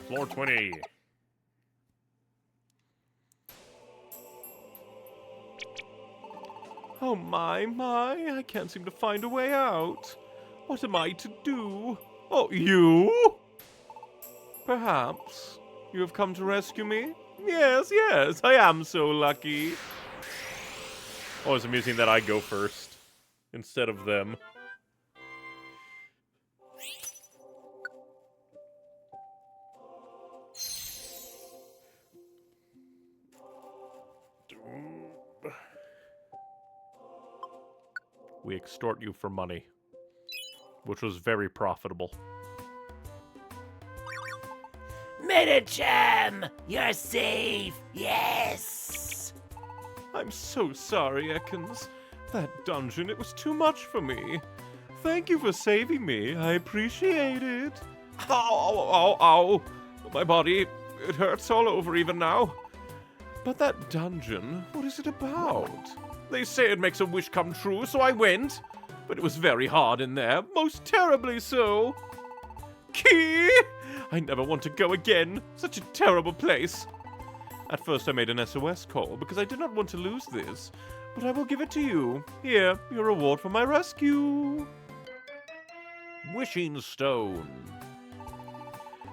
Floor 20. Oh my, I can't seem to find a way out. What am I to do? Oh, you? Perhaps you have come to rescue me? Yes, I am so lucky. Oh, it's amusing that I go first instead of them. We extort you for money, which was very profitable. Medicham! You're safe! Yes! I'm so sorry, Ekans. That dungeon, it was too much for me. Thank you for saving me. I appreciate it. Ow, ow, ow, ow. My body, it hurts all over even now. But that dungeon, what is it about? They say it makes a wish come true, so I went. But it was very hard in there, most terribly so. Key! I never want to go again. Such a terrible place. At first I made an SOS call because I did not want to lose this. But I will give it to you. Here, your reward for my rescue. Wishing Stone.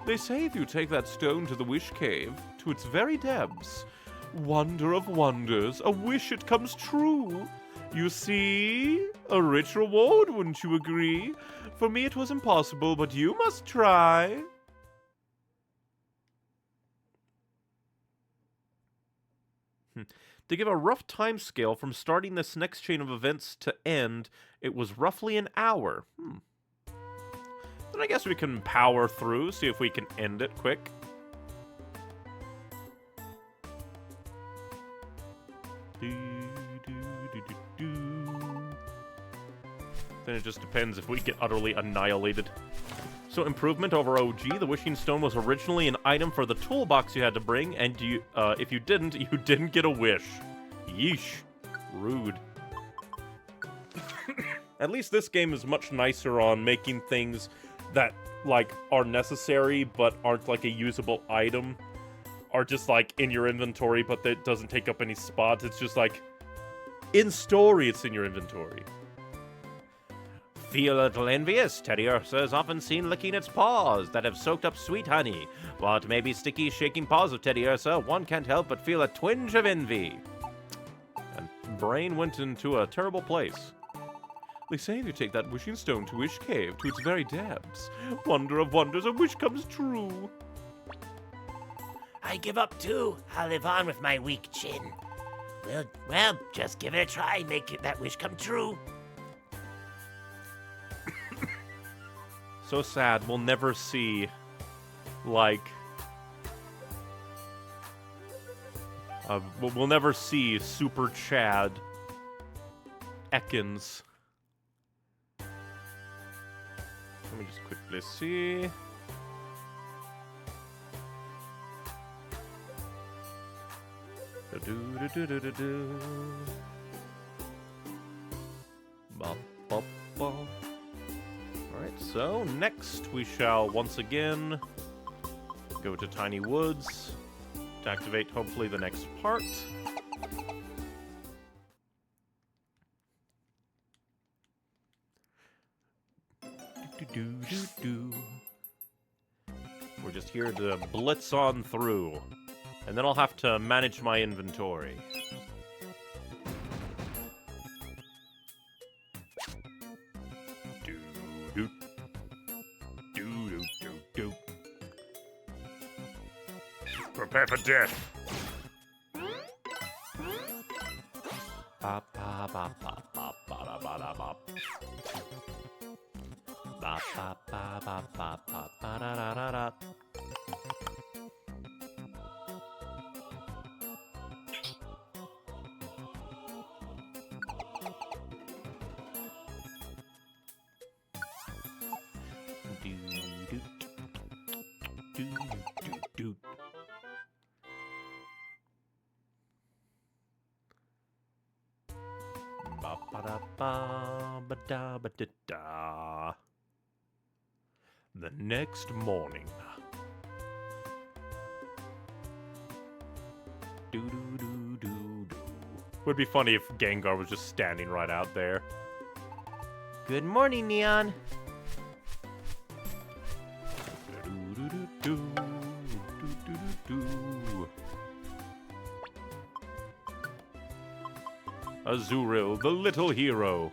They say if you take that stone to the Wish Cave, to its very depths, wonder of wonders, a wish it comes true. You see? A rich reward, wouldn't you agree? For me it was impossible, but you must try. To give a rough time scale from starting this next chain of events to end, it was roughly an hour. Then I guess we can power through, see if we can end it quick. Then it just depends if we get utterly annihilated. So improvement over OG, the Wishing Stone was originally an item for the toolbox you had to bring, and if you didn't get a wish. Yeesh. Rude. At least this game is much nicer on making things that, like, are necessary but aren't, like, a usable item. Are just, like, in your inventory, but that doesn't take up any spots. It's just, like, in story, it's in your inventory. Feel a little envious. Teddy Ursa is often seen licking its paws that have soaked up sweet honey. While it may be sticky, shaking paws of Teddy Ursa, one can't help but feel a twinge of envy. And Brain went into a terrible place. They say if you take that wishing stone to Wish Cave, to its very depths, wonder of wonders, a wish comes true. I give up too. I'll live on with my weak chin. Well, just give it a try. Make that wish come true. So sad, we'll never see, like, we'll never see Super Chad Ekans. Let me just quickly see. Alright, so next we shall once again go to Tiny Woods to activate hopefully the next part. We're just here to blitz on through, and then I'll have to manage my inventory. Prepare for death. Ba ba ba ba ba ba ba da ba. Ba ba ba ba ba ba ba da da da da. Ba-ba-da-ba-ba-da-ba-da-da. The next morning. Do-do-do-do-do. Would be funny if Gengar was just standing right out there. Good morning, Neon. Azurill, the little hero.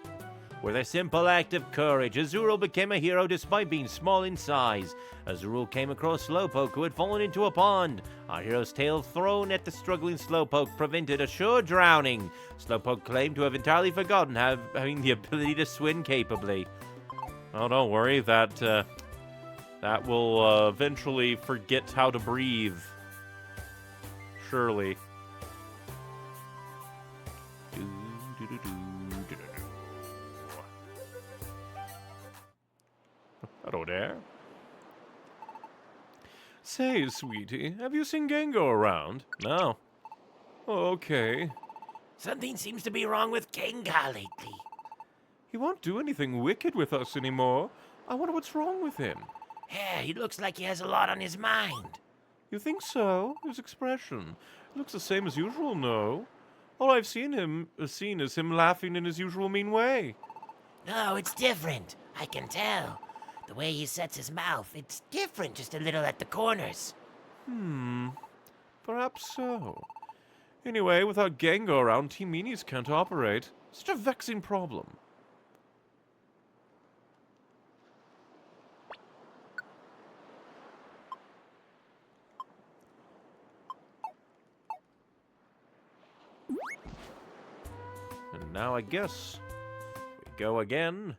With a simple act of courage, Azurill became a hero despite being small in size. Azurill came across Slowpoke, who had fallen into a pond. Our hero's tail thrown at the struggling Slowpoke prevented a sure drowning. Slowpoke claimed to have entirely forgotten having the ability to swim capably. Oh, don't worry, that will eventually forget how to breathe. Surely. Hello there. Say, sweetie, have you seen Gengar around? No. Oh, okay. Something seems to be wrong with Gengar lately. He won't do anything wicked with us anymore. I wonder what's wrong with him. Yeah, he looks like he has a lot on his mind. You think so? His expression looks the same as usual, no? All I've seen is him laughing in his usual mean way. No, it's different. I can tell. The way he sets his mouth, it's different just a little at the corners. Perhaps so. Anyway, without Gengar around, Team Meanies can't operate. Such a vexing problem. And now I guess we go again.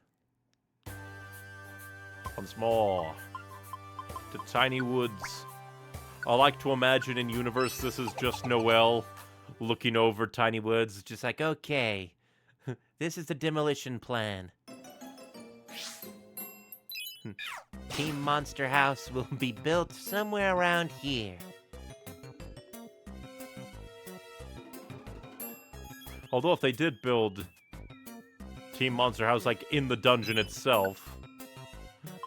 Once more. To Tiny Woods. I like to imagine in universe this is just Noelle looking over Tiny Woods, just like, okay, this is the demolition plan. Team Monster House will be built somewhere around here. Although if they did build Team Monster House, like, in the dungeon itself,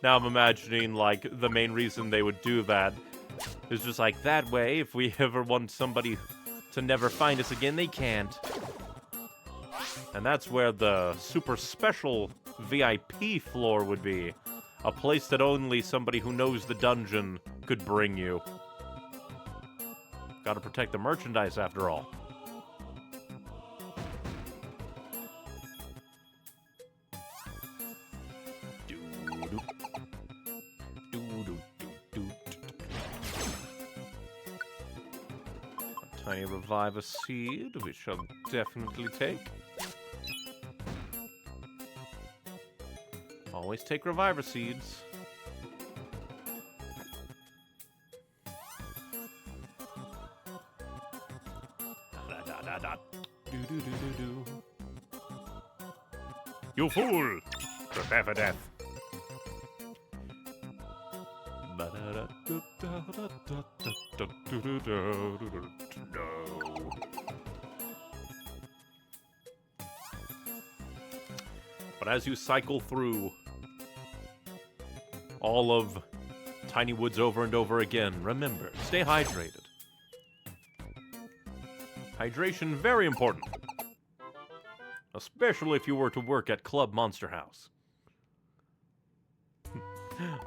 now I'm imagining, like, the main reason they would do that is just like, that way, if we ever want somebody to never find us again, they can't. And that's where the super special VIP floor would be. A place that only somebody who knows the dungeon could bring you. Gotta protect the merchandise, after all. A tiny revive a seed, we shall definitely take. Always take reviver seeds. You fool! Prepare for death. No. But as you cycle through all of Tiny Woods over and over again, remember, stay hydrated. Hydration, very important. Especially if you were to work at Club Monster House.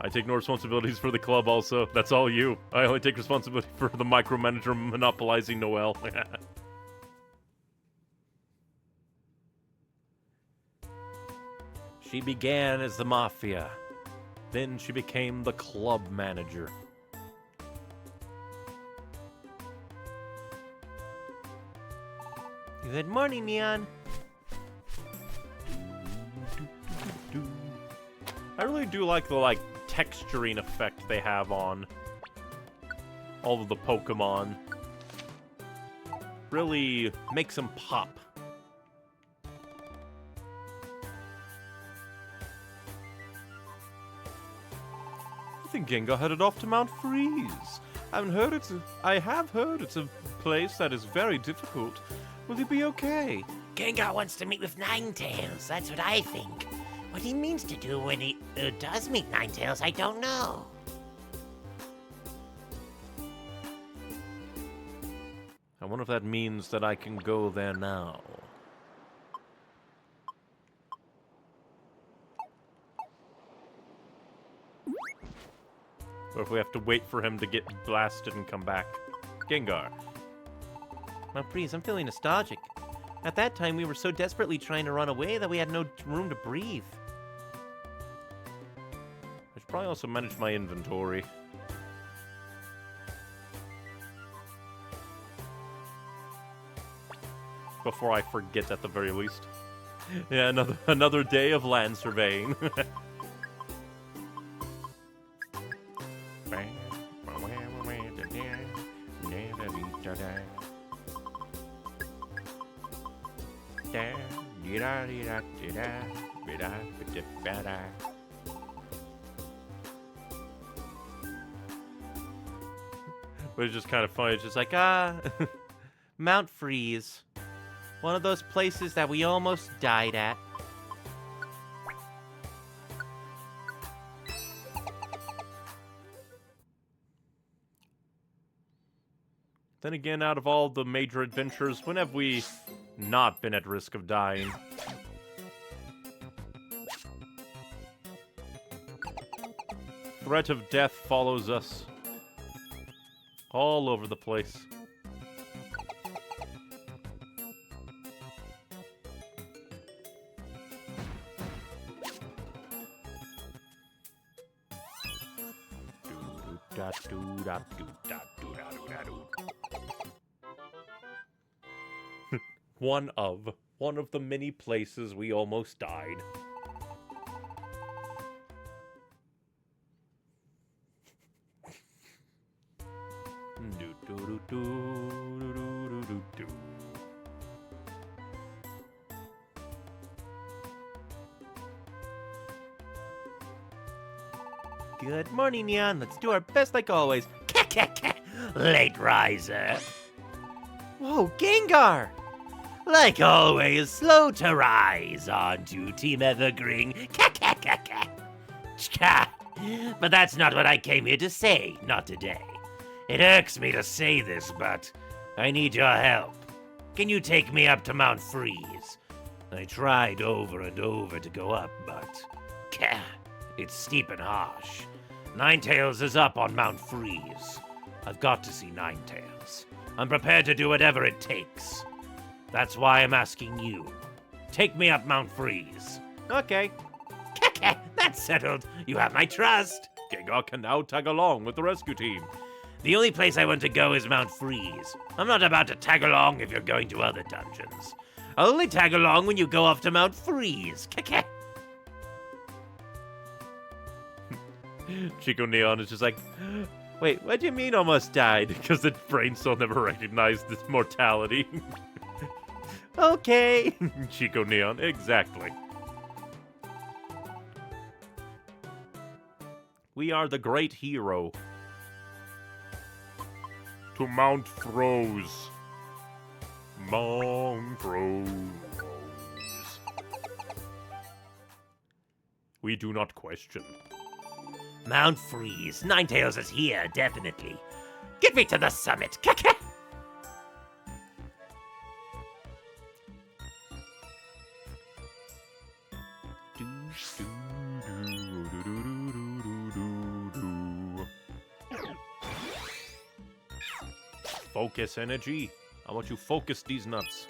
I take no responsibilities for the club also. That's all you. I only take responsibility for the micromanager monopolizing Noelle. She began as the Mafia. Then she became the club manager. Good morning, Neon. I really do like the, texturing effect they have on all of the Pokemon. Really makes them pop. I think Gengar headed off to Mount Freeze. I have heard it's a place that is very difficult. Will he be okay? Gengar wants to meet with Ninetales, that's what I think. What he means to do when he does meet Ninetales, I don't know. I wonder if that means that I can go there now. Or if we have to wait for him to get blasted and come back. Gengar. Mount Freeze, I'm feeling nostalgic. At that time, we were so desperately trying to run away that we had no room to breathe. I should probably also manage my inventory. Before I forget at the very least. Yeah, another day of land surveying. But it's just kind of funny. It's just like, Mount Freeze. One of those places that we almost died at. Then again, out of all the major adventures, when have we not been at risk of dying? Threat of death follows us all over the place. One of. one of the many places we almost died. Good morning, Neon. Let's do our best like always. Late riser. Whoa, Gengar! Like always, slow to rise onto Team Evergreen. But that's not what I came here to say, not today. It irks me to say this, but I need your help. Can you take me up to Mount Freeze? I tried over and over to go up, but it's steep and harsh. Ninetales is up on Mount Freeze. I've got to see Ninetales. I'm prepared to do whatever it takes. That's why I'm asking you. Take me up Mount Freeze. Okay. That's settled. You have my trust. Gengar can now tag along with the rescue team. The only place I want to go is Mount Freeze. I'm not about to tag along if you're going to other dungeons. I'll only tag along when you go off to Mount Freeze. Chico Neon is just like, wait, what do you mean almost died? Because the brain still never recognized this mortality. Okay. Chico Neon, exactly. We are the great hero. To Mount Froze. Mount Froze. We do not question. Mount Freeze. Ninetales is here, definitely. Get me to the summit. Focus energy. I want you to focus these nuts.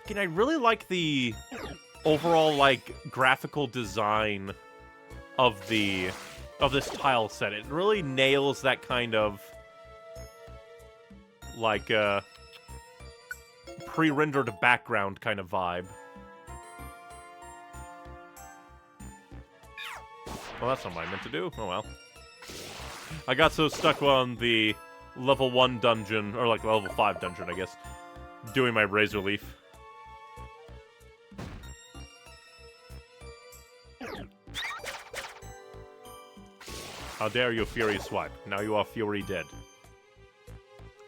And I really like the overall, like, graphical design of this tile set. It really nails that kind of, like, pre-rendered background kind of vibe. Well, that's not what I meant to do. Oh well. I got so stuck on the level 1 dungeon, or like level 5 dungeon, I guess, doing my Razor Leaf. How dare you, Fury Swipe. Now you are Fury dead.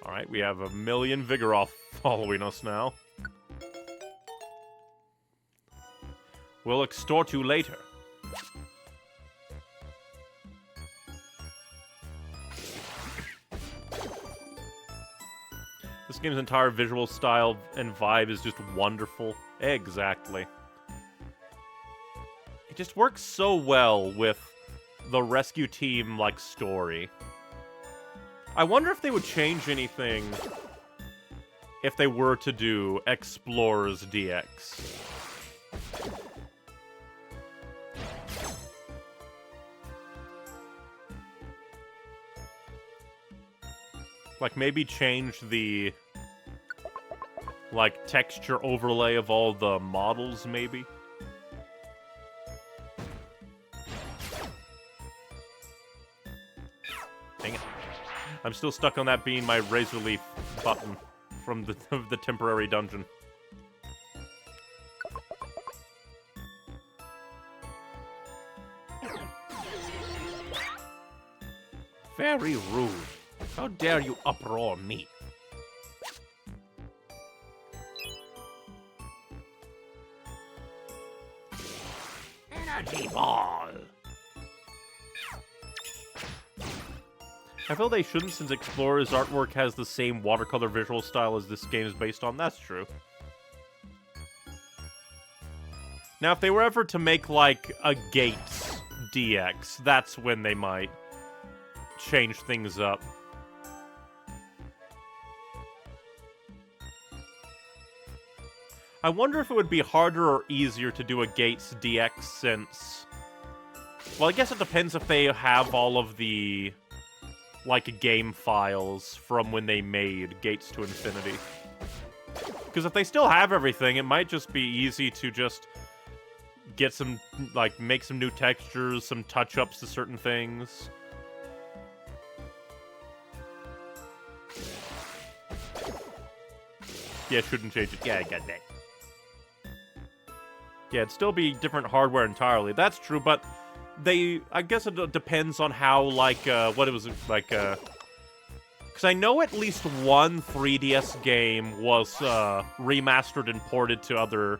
Alright, we have a million Vigoroth following us now. We'll extort you later. This game's entire visual style and vibe is just wonderful. Exactly. It just works so well with the rescue team, like, story. I wonder if they would change anything if they were to do Explorers DX. Like, maybe change the, like, texture overlay of all the models, maybe? Dang it. I'm still stuck on that being my Razor Leaf button from the temporary dungeon. Very rude. How dare you uproar me? Energy ball. I feel they shouldn't, since Explorer's artwork has the same watercolor visual style as this game is based on. That's true. Now, if they were ever to make, like, a Gates DX, that's when they might change things up. I wonder if it would be harder or easier to do a Gates DX since... Well, I guess it depends if they have all of the like, game files from when they made Gates to Infinity. Because if they still have everything, it might just be easy to just get some, like, make some new textures, some touch-ups to certain things. Yeah, shouldn't change it. Yeah, I got that. Yeah, it'd still be different hardware entirely. That's true, but I guess it depends on how, like, what it was, like, because I know at least one 3DS game was, remastered and ported to other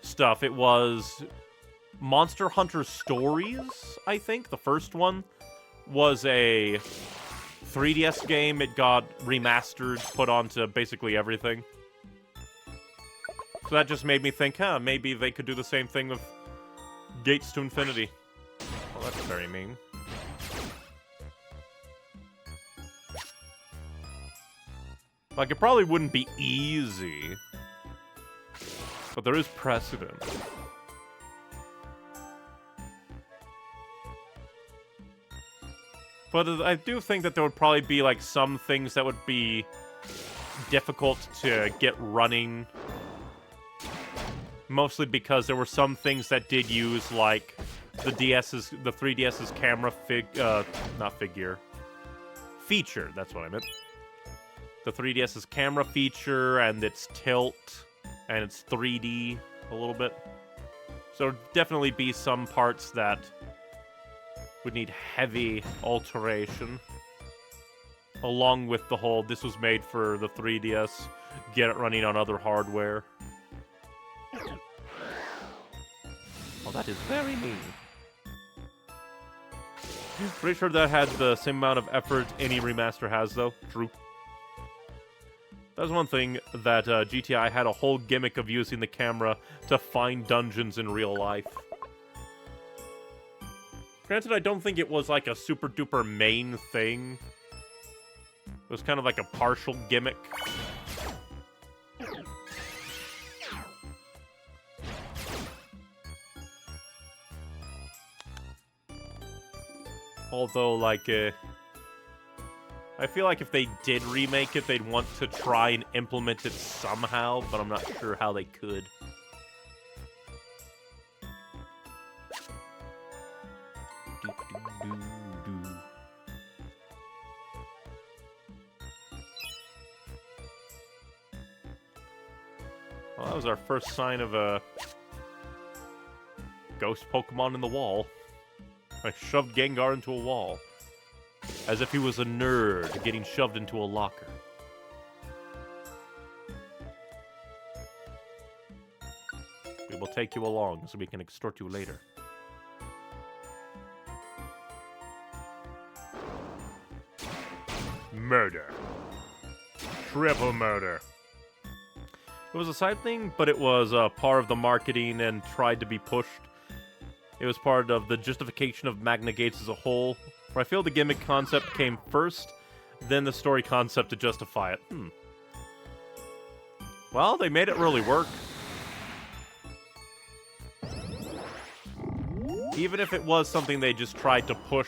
stuff. It was Monster Hunter Stories, I think. The first one was a 3DS game. It got remastered, put onto basically everything. So that just made me think, huh, maybe they could do the same thing with Gates to Infinity. Well, that's very mean. Like, it probably wouldn't be easy, but there is precedent. But I do think that there would probably be, like, some things that would be difficult to get running. Mostly because there were some things that did use, like, the 3DS's camera feature, that's what I meant. The 3DS's camera feature, and its tilt, and its 3D a little bit. So there'd definitely be some parts that would need heavy alteration. Along with the whole, this was made for the 3DS, get it running on other hardware. Well, that is very mean. Pretty sure that had the same amount of effort any remaster has, though. True. That was one thing that GTI had a whole gimmick of using the camera to find dungeons in real life. Granted, I don't think it was like a super duper main thing. It was kind of like a partial gimmick. Although, like, I feel like if they did remake it, they'd want to try and implement it somehow, but I'm not sure how they could. Well, that was our first sign of a ghost Pokemon in the wall. I shoved Gengar into a wall. As if he was a nerd getting shoved into a locker. We will take you along so we can extort you later. Murder. Triple murder. It was a side thing, but it was part of the marketing and tried to be pushed. It was part of the justification of Magna Gates as a whole, where I feel the gimmick concept came first, then the story concept to justify it. Well, they made it really work. Even if it was something they just tried to push,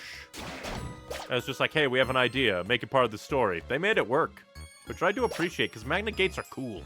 as just like, hey, we have an idea, make it part of the story. They made it work, which I do appreciate, because Magna Gates are cool.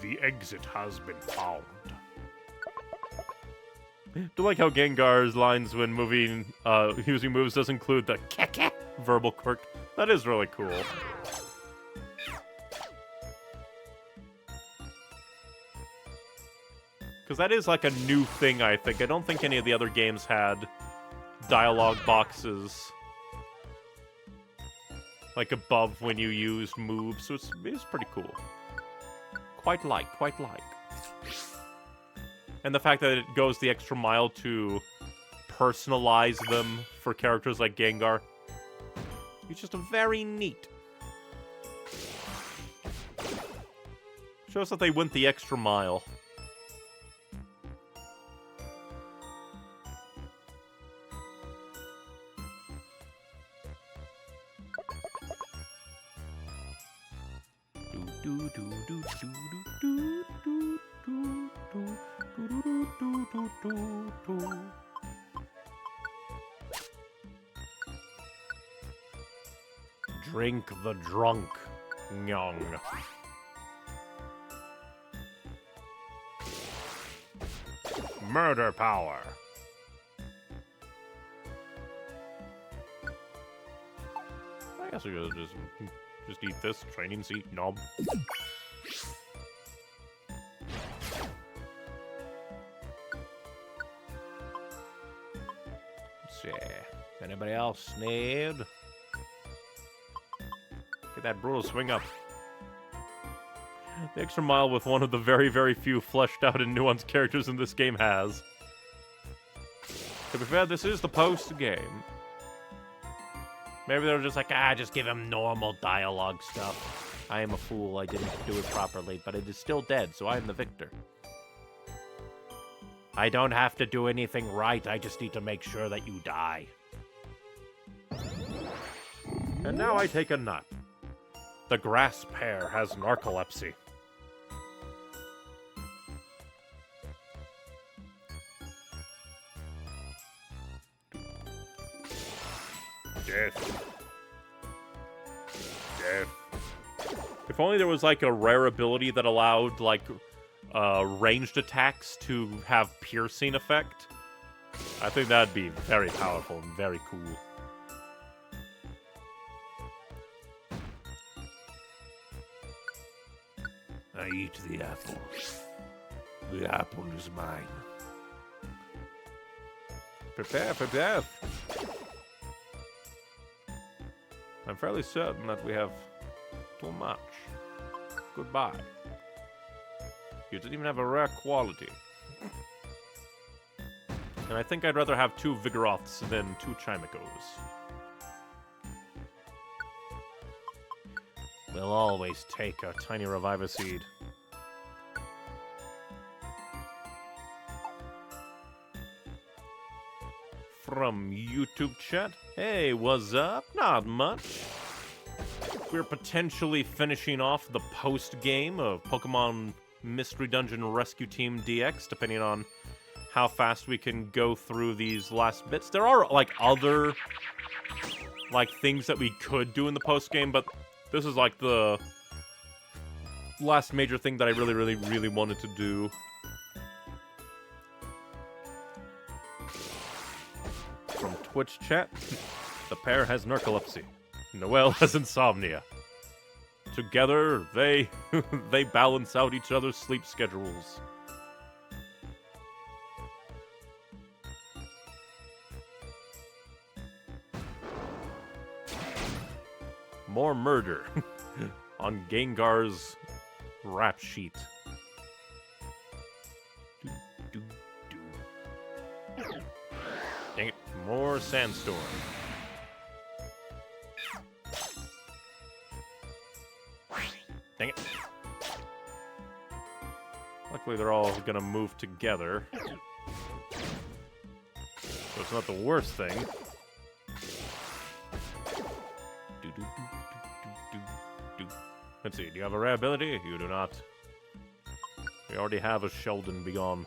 The exit has been found. I do like how Gengar's lines when moving, using moves does include the keke verbal quirk. That is really cool. Because that is like a new thing, I think. I don't think any of the other games had dialogue boxes like above when you used moves, so it's pretty cool. Quite like. And the fact that it goes the extra mile to personalize them for characters like Gengar. It's just a very neat. Shows that they went the extra mile. Drink the drunk. Nyong. Murder power. I guess we could just eat this training seat knob. Let's see. Anybody else need? Get that brutal swing up. The extra mile with one of the very, very few fleshed out and nuanced characters in this game has. To be fair, this is the post-game. Maybe they were just like, just give him normal dialogue stuff. I am a fool, I didn't do it properly, but it is still dead, so I am the victor. I don't have to do anything right, I just need to make sure that you die. And now I take a nut. The grass pear has narcolepsy. Death. Death. If only there was, like, a rare ability that allowed, like, ranged attacks to have piercing effect. I think that'd be very powerful and very cool. I eat the apple. The apple is mine. Prepare for death. I'm fairly certain that we have too much. Goodbye. You didn't even have a rare quality. And I think I'd rather have 2 Vigoroths than 2 Chimicos. We'll always take a tiny Reviver Seed. From YouTube chat. Hey, what's up? Not much. We're potentially finishing off the post-game of Pokemon Mystery Dungeon Rescue Team DX, depending on how fast we can go through these last bits. There are, like, other, like, things that we could do in the post-game, but this is, like, the last major thing that I really wanted to do. From Twitch chat, the pair has narcolepsy. Noelle has insomnia. Together, they they balance out each other's sleep schedules. More murder on Gengar's rap sheet. Dang it, more sandstorm. Dang it. Luckily, they're all gonna move together. So it's not the worst thing. Let's see, do you have a rare ability? You do not. We already have a Sheldon Begone.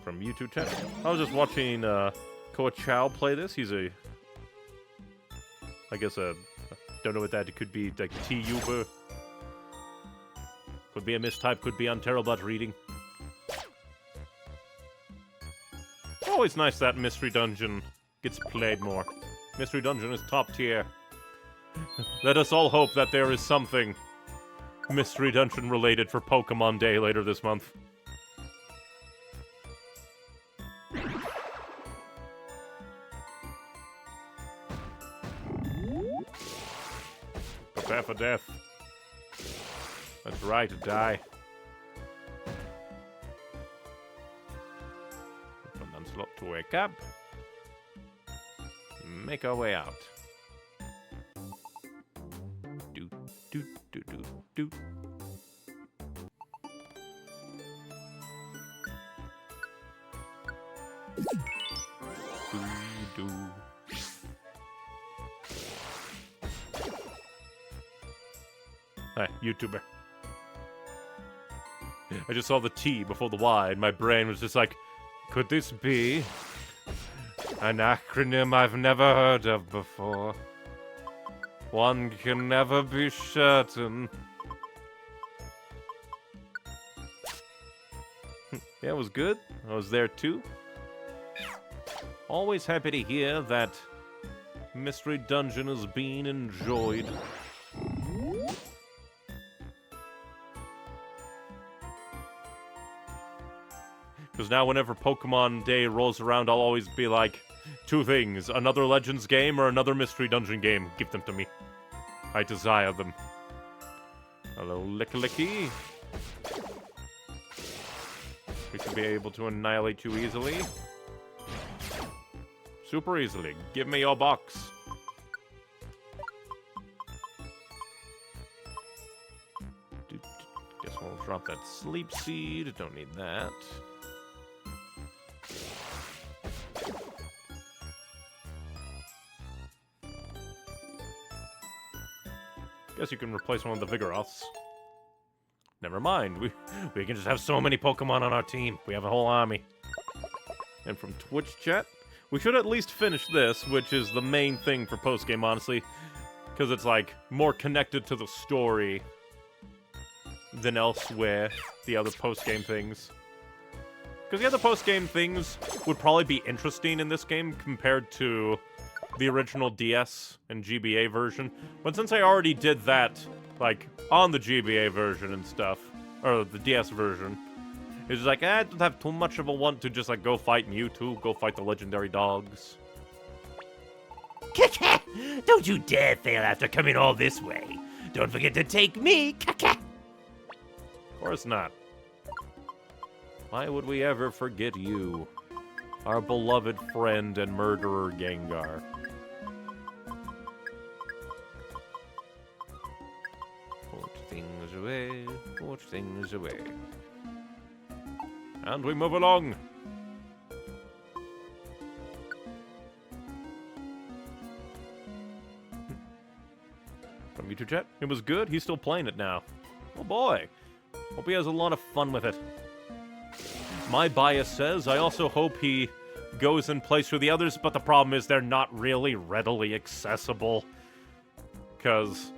From YouTube chat. I was just watching Koa Chow play this. He's a... I guess a... Don't know what that could be, like T-Uber. Could be a mistype, could be on terrible at reading. Always nice that Mystery Dungeon gets played more. Mystery Dungeon is top tier. Let us all hope that there is something Mystery Dungeon related for Pokemon Day later this month. Prepare for death. That's right, die. Open Unslot to wake up. Make our way out. do. Do. Hi, YouTuber. I just saw the T before the Y, and my brain was just like, could this be an acronym I've never heard of before? One can never be certain. Yeah, it was good. I was there too. Always happy to hear that Mystery Dungeon is being enjoyed. Because now whenever Pokemon Day rolls around, I'll always be like, two things, another Legends game or another Mystery Dungeon game. Give them to me. I desire them. Hello, Licky. We should be able to annihilate you easily. Super easily. Give me your box. Guess we'll drop that sleep seed. Don't need that. Guess you can replace one of the Vigoroths. Never mind. We can just have so many Pokemon on our team. We have a whole army. And from Twitch chat, we should at least finish this, which is the main thing for postgame, honestly. Because it's, like, more connected to the story than elsewhere, the other postgame things. Because the other postgame things would probably be interesting in this game compared to the original DS and GBA version. But since I already did that, like, on the GBA version and stuff, or the DS version, it's like, I don't have too much of a want to just, like, go fight Mewtwo, go fight the legendary dogs. Don't you dare fail after coming all this way. Don't forget to take me. Of course not. Why would we ever forget you? Our beloved friend and murderer Gengar. Put things away, put things away. And we move along. From YouTube chat, it was good. He's still playing it now. Oh boy. Hope he has a lot of fun with it. My bias says I also hope he goes and plays through the others, but the problem is they're not really readily accessible. Because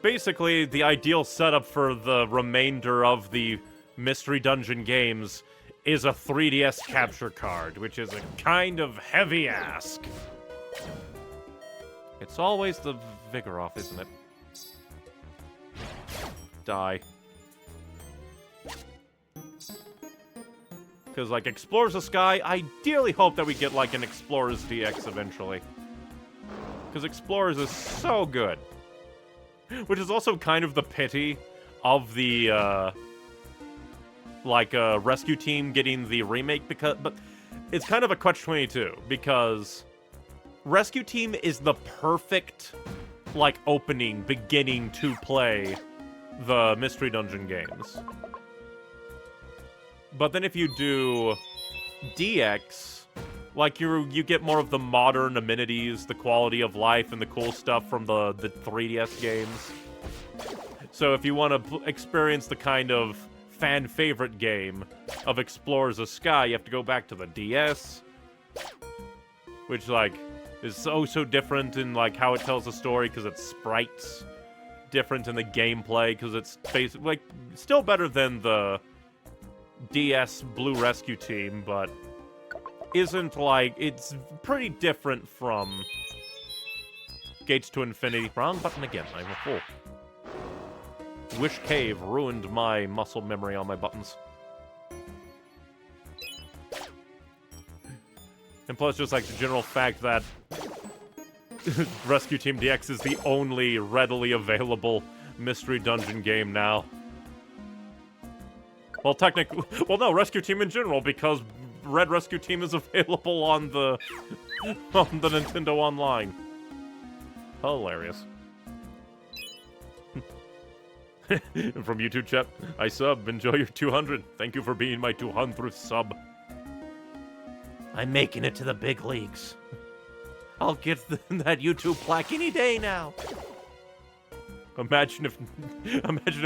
basically the ideal setup for the remainder of the Mystery Dungeon games is a 3DS capture card, which is a kind of heavy ask. It's always the Vigoroth, isn't it? Die. Because, like, Explorers of Sky, I ideally hope that we get, like, an Explorers DX eventually. Because Explorers is so good. Which is also kind of the pity of the, rescue team getting the remake, but it's kind of a catch-22, because rescue team is the perfect, like, beginning to play the Mystery Dungeon games. But then if you do DX, like, you get more of the modern amenities, the quality of life, and the cool stuff from the 3DS games. So if you want to experience the kind of fan-favorite game of Explorers of Sky, you have to go back to the DS, which, like, is so different in, like, how it tells the story, because it's sprites, different in the gameplay, because it's basically, like, still better than the DS Blue Rescue Team, but isn't, like, it's pretty different from Gates to Infinity. Wrong button again, I'm a fool. Wish Cave ruined my muscle memory on my buttons. And plus, just, like, the general fact that Rescue Team DX is the only readily available Mystery Dungeon game now. Well, technically... Well, no, Rescue Team in general, because Red Rescue Team is available on the... on the Nintendo Online. Hilarious. From YouTube chat, I sub. Enjoy your 200. Thank you for being my 200th sub. I'm making it to the big leagues. I'll get that YouTube plaque any day now. Imagine if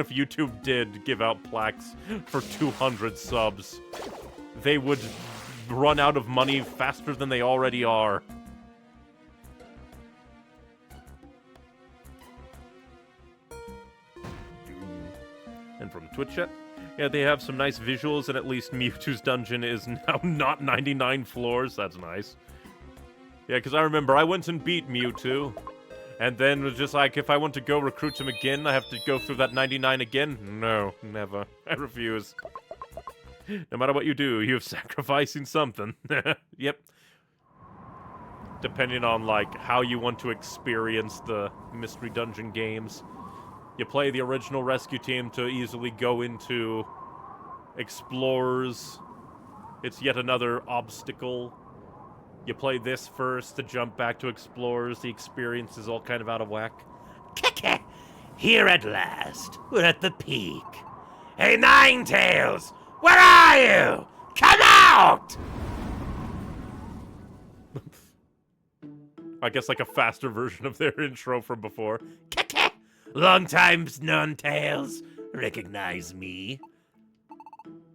YouTube did give out plaques for 200 subs. They would run out of money faster than they already are. And from Twitch chat, yeah, they have some nice visuals, and at least Mewtwo's dungeon is now not 99 floors. That's nice. Yeah, because I remember I went and beat Mewtwo, and then was just like, if I want to go recruit him again, I have to go through that 99 again? No, never. I refuse. No matter what you do, you're sacrificing something. Yep. Depending on, like, how you want to experience the Mystery Dungeon games. You play the original rescue team to easily go into Explorers. It's yet another obstacle. You play this first to jump back to Explorers. The experience is all kind of out of whack. Keke! Here at last. We're at the peak. Hey, Ninetales! Where are you? Come out! I guess like a faster version of their intro from before. Keke! Long time known tales. Recognize me?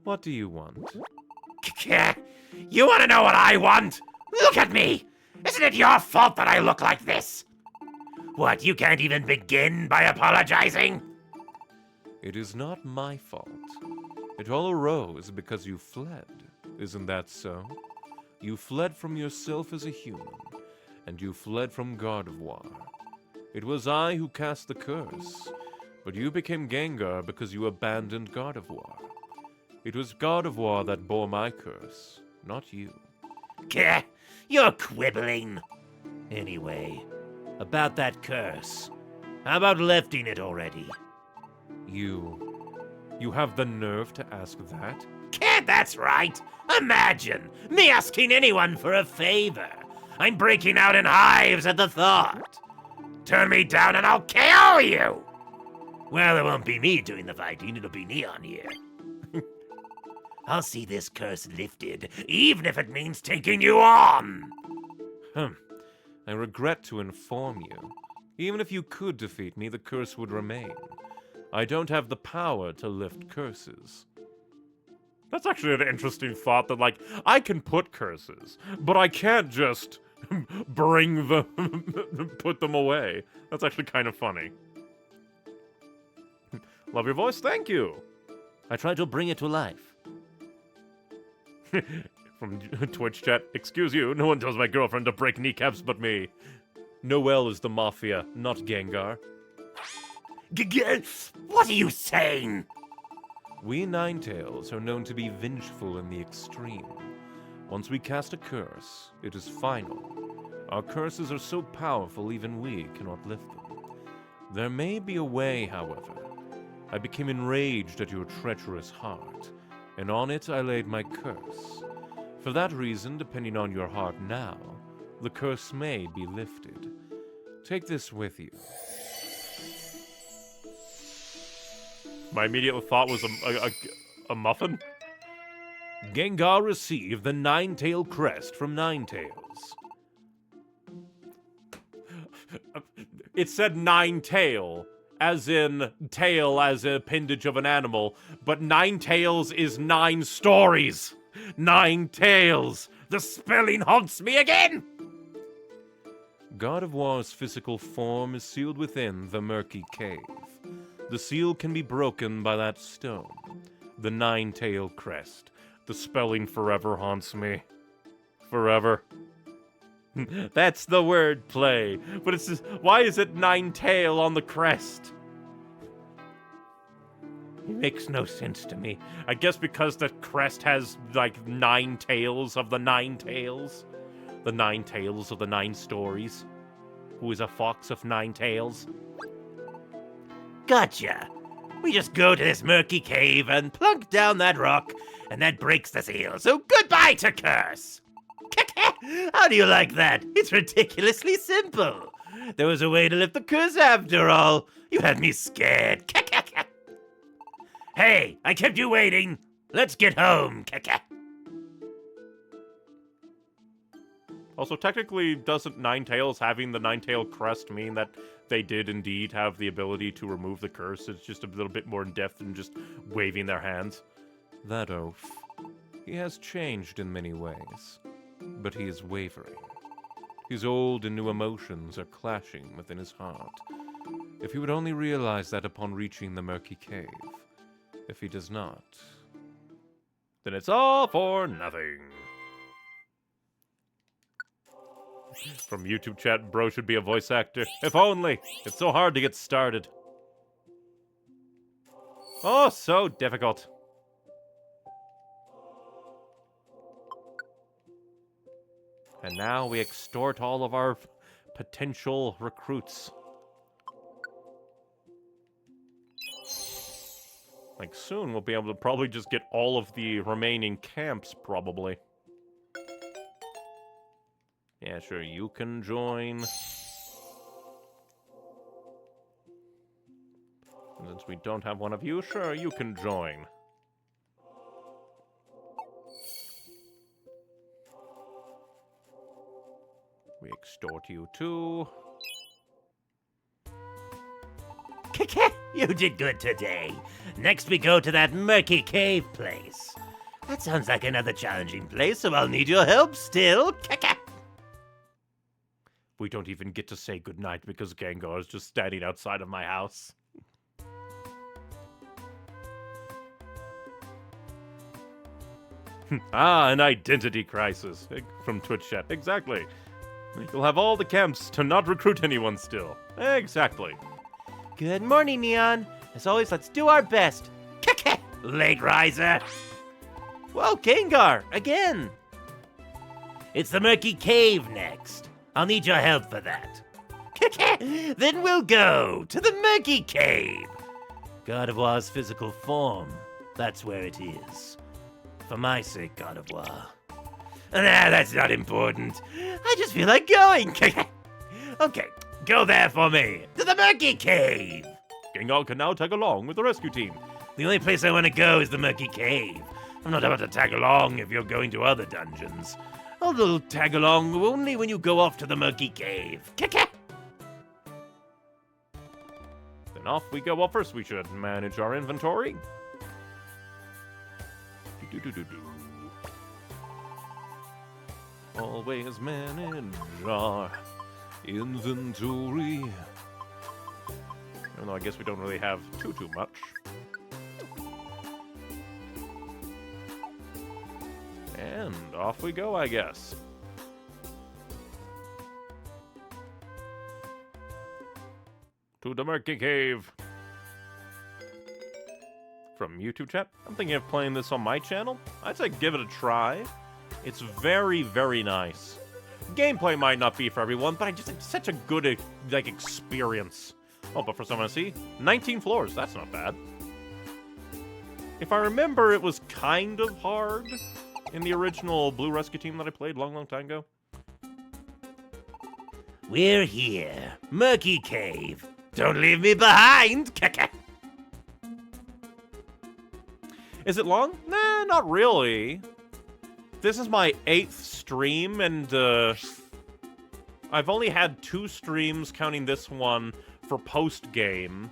What do you want? Keke! You want to know what I want? Look at me! Isn't it your fault that I look like this? What, you can't even begin by apologizing? It is not my fault. It all arose because you fled. Isn't that so? You fled from yourself as a human, and you fled from Gardevoir. It was I who cast the curse, but you became Gengar because you abandoned Gardevoir. It was Gardevoir that bore my curse, not you. Keh, you're quibbling. Anyway, about that curse. How about lifting it already? You have the nerve to ask that? Keh, that's right. Imagine me asking anyone for a favor. I'm breaking out in hives at the thought. Turn me down and I'll KO you! Well, it won't be me doing the fighting, it'll be Neon here. I'll see this curse lifted, even if it means taking you on! I regret to inform you. Even if you could defeat me, the curse would remain. I don't have the power to lift curses. That's actually an interesting thought that, like, I can put curses, but I can't just bring them, put them away. That's actually kind of funny. Love your voice, thank you. I try to bring it to life. From Twitch chat, excuse you, no one tells my girlfriend to break kneecaps but me. Noelle is the Mafia, not Gengar. What are you saying? We Ninetales are known to be vengeful in the extreme. Once we cast a curse, it is final. Our curses are so powerful even we cannot lift them. There may be a way, however. I became enraged at your treacherous heart, and on it I laid my curse. For that reason, depending on your heart now, the curse may be lifted. Take this with you. My immediate thought was a muffin? Gengar received the Ninetale crest from Ninetales. It said Ninetale, as in tail as an appendage of an animal, but Ninetales is 9 stories. 9 tails. The spelling haunts me again. Gardevoir's physical form is sealed within the murky cave. The seal can be broken by that stone, the Ninetale crest. The spelling forever haunts me. Forever. That's the word play. But it's just, why is it Ninetale on the crest? It makes no sense to me. I guess because the crest has, like, 9 tails of the 9 tails. The 9 tails of the 9 stories. Who is a fox of 9 tails? Gotcha. We just go to this murky cave and plunk down that rock, and that breaks the seal. So goodbye to curse. How do you like that? It's ridiculously simple. There was a way to lift the curse after all. You had me scared. Hey, I kept you waiting. Let's get home, Kaka. Also, technically, doesn't Ninetales having the Ninetale crest mean that they did indeed have the ability to remove the curse? It's just a little bit more in depth than just waving their hands. That oaf. He has changed in many ways, but he is wavering. His old and new emotions are clashing within his heart. If he would only realize that upon reaching the murky cave. If he does not, then it's all for nothing. From YouTube chat, bro should be a voice actor. If only! It's so hard to get started. Oh, so difficult. And now we extort all of our potential recruits. Like, soon we'll be able to probably just get all of the remaining camps, probably. Yeah, sure, you can join. And since we don't have one of you, sure, you can join. We extort you too. You did good today. Next we go to that murky cave place. That sounds like another challenging place, so I'll need your help still. We don't even get to say goodnight because Gengar is just standing outside of my house. An identity crisis. From Twitch chat. Exactly. You'll have all the camps to not recruit anyone still. Exactly. Good morning, Neon. As always, let's do our best. Late riser. Whoa, Gengar, again. It's the murky cave next. I'll need your help for that. Then we'll go to the murky cave. Gardevoir's physical form. That's where it is. For my sake, Gardevoir. Nah, that's not important. I just feel like going. Okay, go there for me. To the murky cave. Gengar can now tag along with the rescue team. The only place I want to go is the murky cave. I'm not about to tag along if you're going to other dungeons. I'll tag along only when you go off to the murky cave. Then off we go. Well, first we should manage our inventory. Always manage our inventory. Even though I guess we don't really have too much. And off we go, I guess. To the murky cave. From YouTube chat, I'm thinking of playing this on my channel. I'd say give it a try. It's very, very nice. Gameplay might not be for everyone, but it's such a good, experience. Oh, but for someone to see, 19 floors, that's not bad. If I remember, it was kind of hard in the original Blue Rescue Team that I played long time ago. We're here. Murky cave. Don't leave me behind. Is it long? Nah, not really. This is my 8th stream, and I've only had 2 streams, counting this one, for post-game.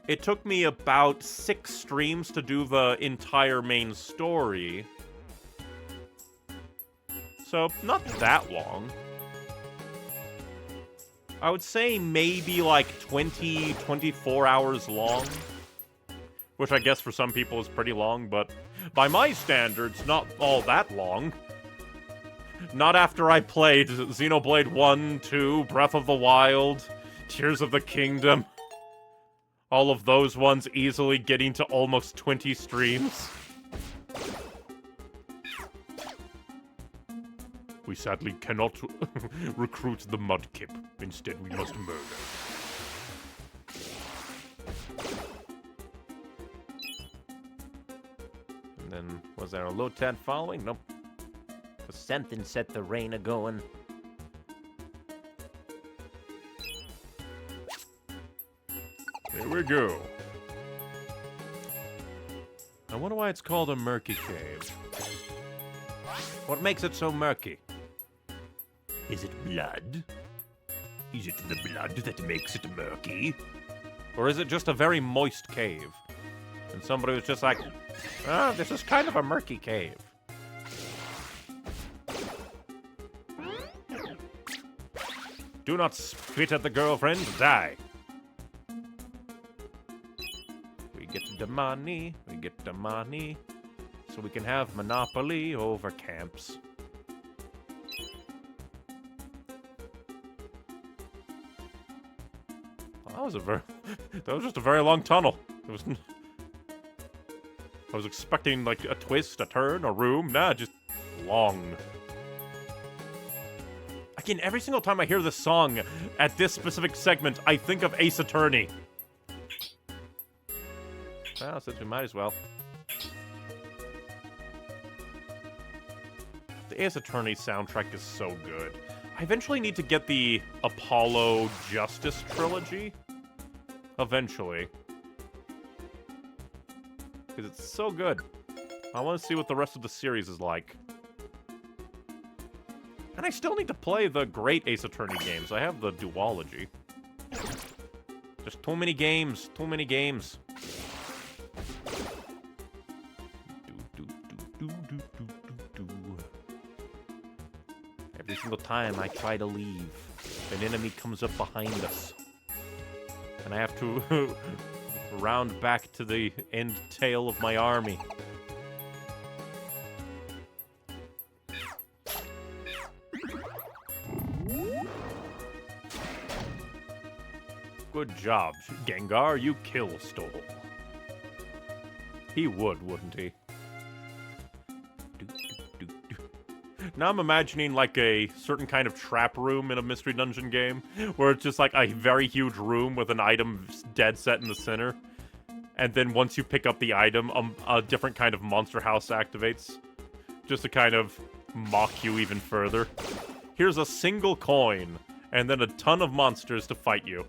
It took me about 6 streams to do the entire main story. So, not that long. I would say maybe like 20, 24 hours long. Which I guess for some people is pretty long, but by my standards, not all that long. Not after I played Xenoblade 1, 2, Breath of the Wild, Tears of the Kingdom. All of those ones easily getting to almost 20 streams. We sadly cannot recruit the Mudkip. Instead, we must murder. And then, was there a Lotad following? Nope. Something set the rain a-going. Here we go. I wonder why it's called a murky cave. What makes it so murky? Is it blood? Is it the blood that makes it murky? Or is it just a very moist cave? And somebody was just like, this is kind of a murky cave. Do not spit at the girlfriend, die. We get the money, so we can have monopoly over camps. Well, that was just a very long tunnel. I was expecting like a twist, a turn, a room. Nah, just long. Again, every single time I hear this song at this specific segment, I think of Ace Attorney. Well, since we might as well. The Ace Attorney soundtrack is so good. I eventually need to get the Apollo Justice trilogy. Eventually. Because it's so good. I want to see what the rest of the series is like. And I still need to play the great Ace Attorney games. I have the duology. Just too many games. Too many games. Every single time I try to leave, an enemy comes up behind us. And I have to round back to the end tail of my army. Good job, Gengar. You kill Stole. He would, wouldn't he? Now I'm imagining like a certain kind of trap room in a mystery dungeon game, where it's just like a very huge room with an item dead set in the center. And then once you pick up the item, a different kind of monster house activates. Just to kind of mock you even further. Here's a single coin, and then a ton of monsters to fight you.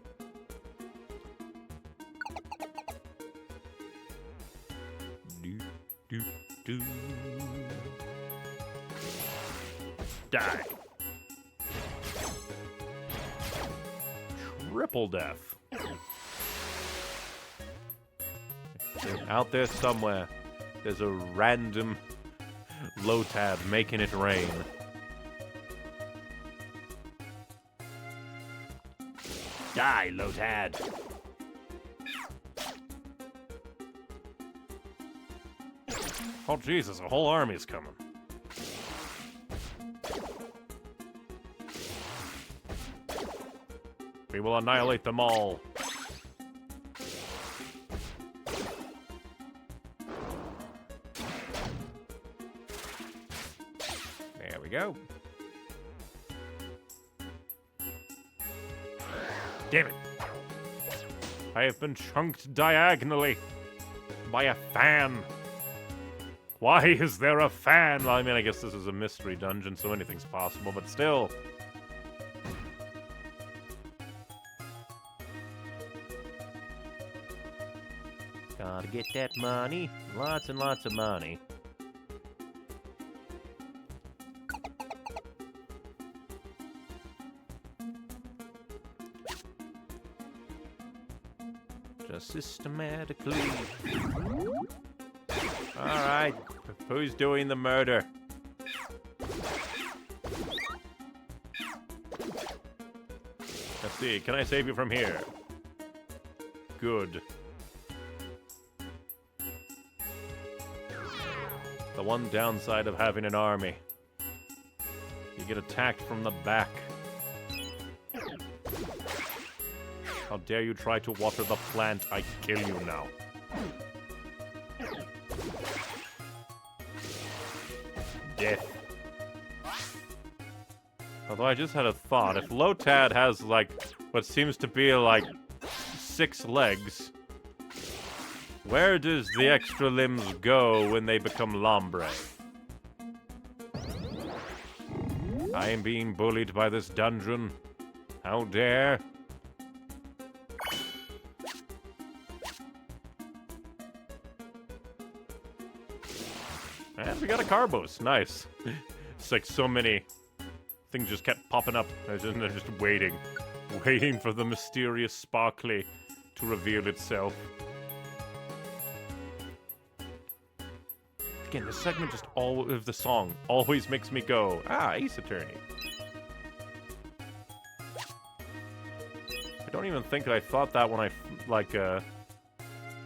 Die. Triple death. Out there somewhere, there's a random Lotad making it rain. Die, Lotad. Oh Jesus, a whole army's coming. We will annihilate them all. There we go. Damn it. I have been chunked diagonally by a fan. Why is there a fan? Well, I mean, I guess this is a mystery dungeon, so anything's possible, but still. Gotta get that money. Lots and lots of money. Just systematically. Alright, who's doing the murder? Let's see, can I save you from here? Good. The one downside of having an army. You get attacked from the back. How dare you try to water the plant? I kill you now. Death. Although I just had a thought. If Lotad has, like, what seems to be, like, 6 legs, where does the extra limbs go when they become Lombre? I am being bullied by this dungeon. How dare? we got a car boost. Nice. It's like so many things just kept popping up. They're just waiting. Waiting for the mysterious sparkly to reveal itself. Again, this segment just all of the song always makes me go, Ace Attorney. I don't even think that I thought that when I,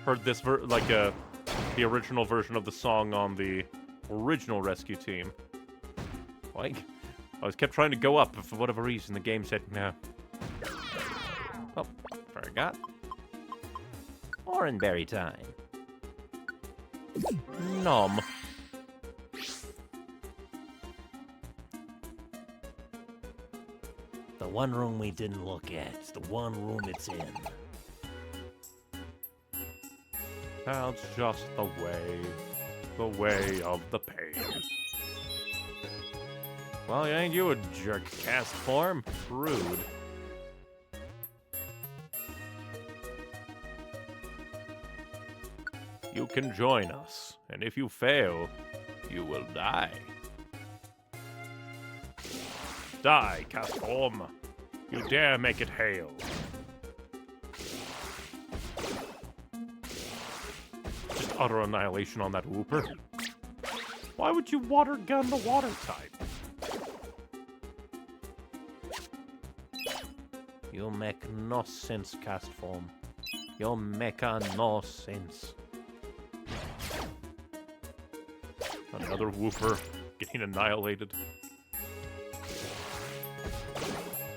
heard this, the original version of the song on the original Rescue Team. Like, I was kept trying to go up, but for whatever reason, the game said, no. Oh, forgot. Oranberry time. Nom. The one room we didn't look at. It's the one room it's in. That's just the way of the pain. Well, ain't you a jerk, cast form? Rude. You can join us, and if you fail, you will die. Die, cast form. You dare make it hail. Just utter annihilation on that whooper. Why would you water gun the water type? You make no sense, cast form. You make no sense. Another whooper getting annihilated.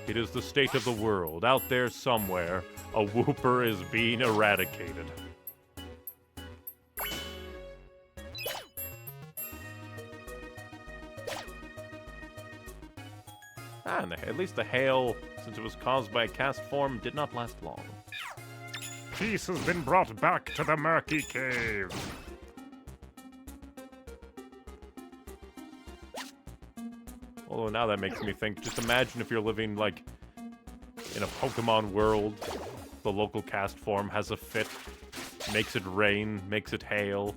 It is the state of the world. Out there somewhere, a whooper is being eradicated. And at least the hail, since it was caused by a cast form, did not last long. Peace has been brought back to the murky cave. Although now that makes me think, just imagine if you're living, like, in a Pokemon world, the local cast form has a fit, makes it rain, makes it hail.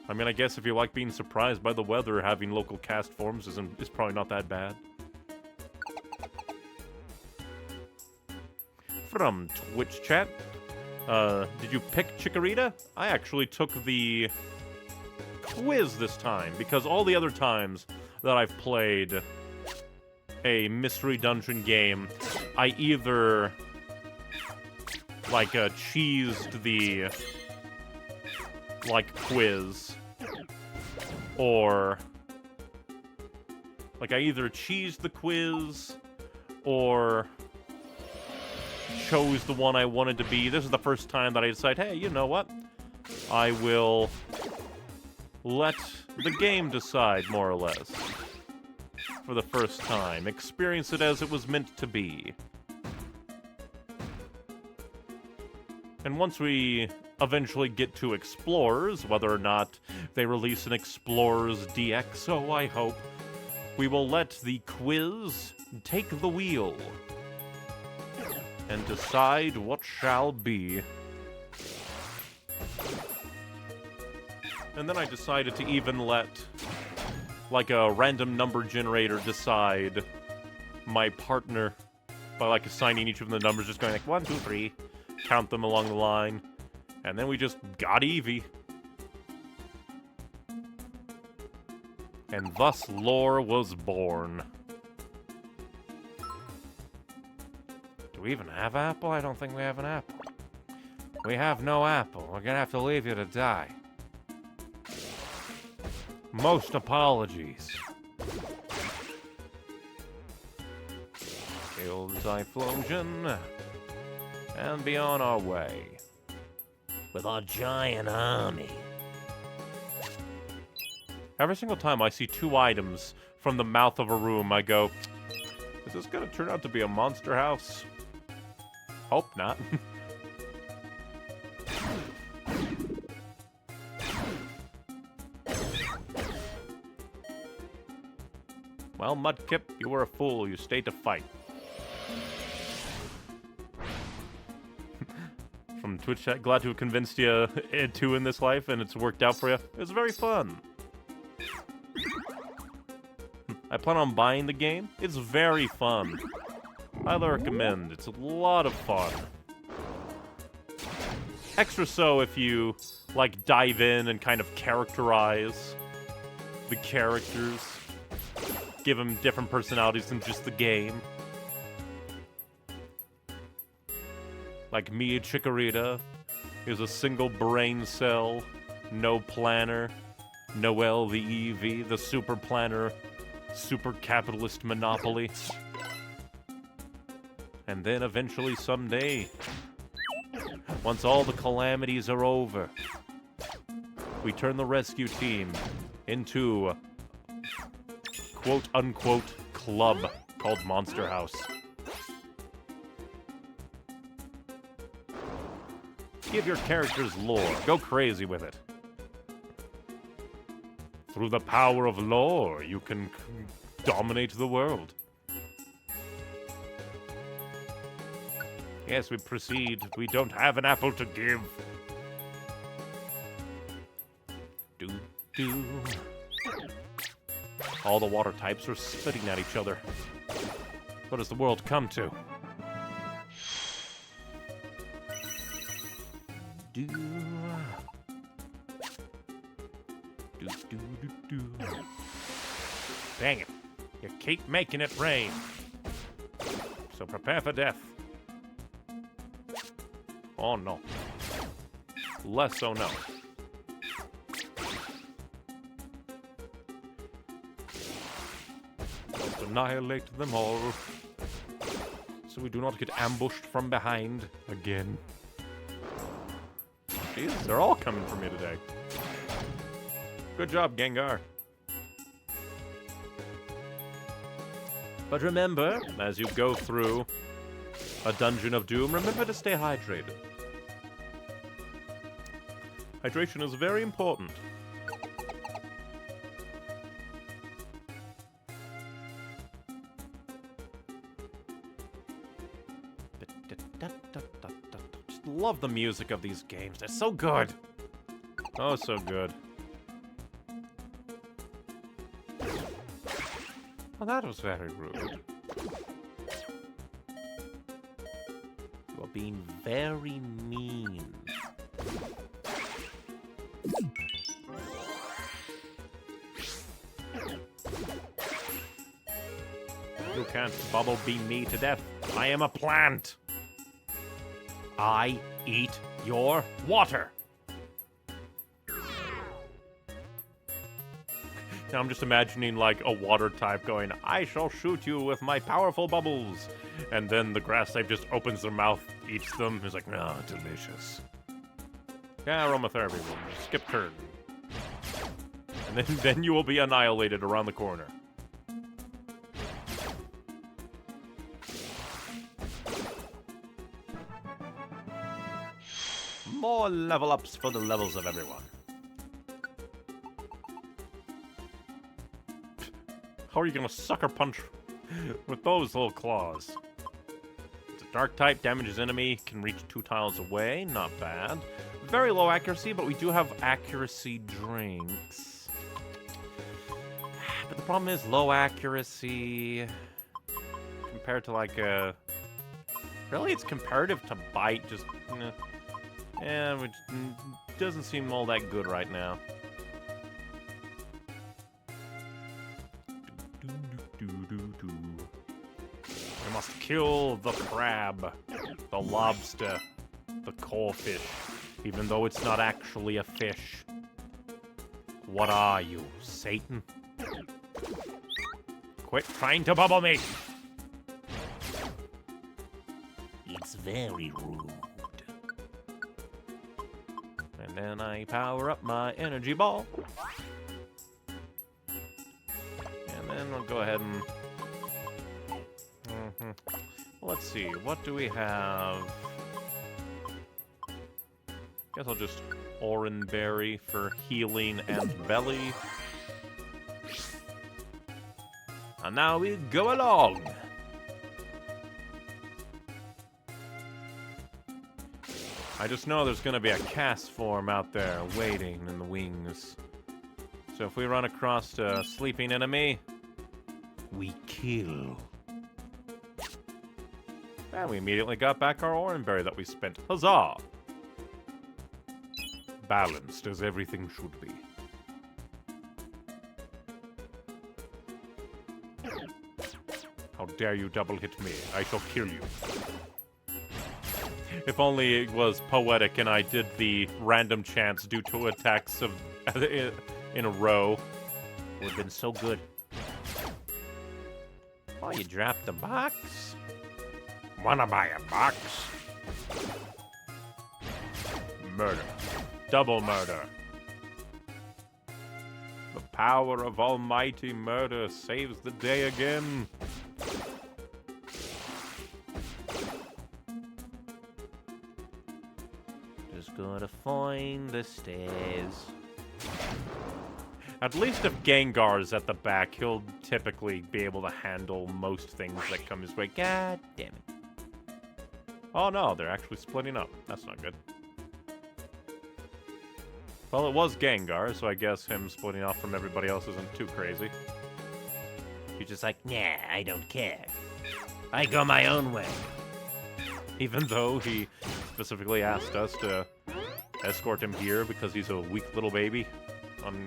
I mean, I guess if you like being surprised by the weather, having local cast forms is probably not that bad. From Twitch chat, did you pick Chikorita? I actually took the quiz this time, because all the other times that I've played a mystery dungeon game, I either, like, cheesed the, like, quiz, or, like, I either cheesed the quiz, or chose the one I wanted to be. This is the first time that I decided, hey, you know what? I will let the game decide, more or less. For the first time. Experience it as it was meant to be. And once we eventually get to Explorers, whether or not they release an Explorers DxO, I hope, we will let the quiz take the wheel and decide what shall be. And then I decided to even let, like, a random number generator decide my partner by, like, assigning each of them the numbers, just going like 1, 2, 3, count them along the line, and then we just got Eevee. And thus lore was born. Do we even have Apple? I don't think we have an Apple. We have no Apple. We're gonna have to leave you to die. Most apologies. Kill the Typhlosion, and be on our way. With our giant army. Every single time I see 2 items from the mouth of a room, I go, is this gonna turn out to be a monster house? Hope not. Well, Mudkip, you were a fool. You stayed to fight. From Twitch chat, glad to have convinced you to in this life, and it's worked out for you. It's very fun. I plan on buying the game. It's very fun. Highly recommend. It's a lot of fun. Extra so if you, like, dive in and kind of characterize the characters. Give them different personalities than just the game. Like Mia Chikorita is a single brain cell, no planner. Noelle the EV, the super planner, super capitalist monopoly. And then eventually someday, once all the calamities are over, we turn the rescue team into a quote-unquote club called Monster House. Give your characters lore. Go crazy with it. Through the power of lore, you can dominate the world. Yes, we proceed. We don't have an apple to give. Do. All the water types are spitting at each other. What does the world come to? Do. Dang it. You keep making it rain. So prepare for death. Oh no. Less so no. Must annihilate them all, so we do not get ambushed from behind again. Jeez, they're all coming for me today. Good job, Gengar. But remember, as you go through a Dungeon of Doom, remember to stay hydrated. Hydration is very important. Just love the music of these games. They're so good. Oh, so good. Well, that was very rude. You are being very mean. You can't bubble beam me to death. I am a plant. I eat your water. Now I'm just imagining like a water type going, I shall shoot you with my powerful bubbles. And then the grass type just opens their mouth, eats them. It's like, ah, delicious. Yeah, aromatherapy will skip turn. And then you will be annihilated around the corner. More level ups for the levels of everyone. How are you gonna sucker punch with those little claws? It's a dark type, damages enemy, can reach 2 tiles away, not bad. Very low accuracy, but we do have accuracy drinks. But the problem is low accuracy compared to like a... Really, it's comparative to bite, just... Yeah, which doesn't seem all that good right now. I must kill the crab, the lobster, the corefish, even though it's not actually a fish. What are you, Satan? Quit trying to bubble me! It's very rude. And then I power up my energy ball. And then we'll go ahead and... Let's see, what do we have? Guess I'll just Oranberry for healing and belly. And now we go along. I just know there's gonna be a cast form out there waiting in the wings. So if we run across a sleeping enemy, we kill. And we immediately got back our Oranberry that we spent. Huzzah! Balanced as everything should be. How dare you double hit me? I shall kill you. If only it was poetic and I did the random chance due to attacks of in a row. Would have been so good. Oh, you dropped the box? Wanna buy a box? Murder. Double murder. The power of almighty murder saves the day again. Just gotta find the stairs. At least if Gengar's at the back, he'll typically be able to handle most things that come his way. God damn it. Oh no, they're actually splitting up. That's not good. Well, it was Gengar, so I guess him splitting off from everybody else isn't too crazy. You're just like, nah, I don't care. I go my own way. Even though he specifically asked us to escort him here because he's a weak little baby,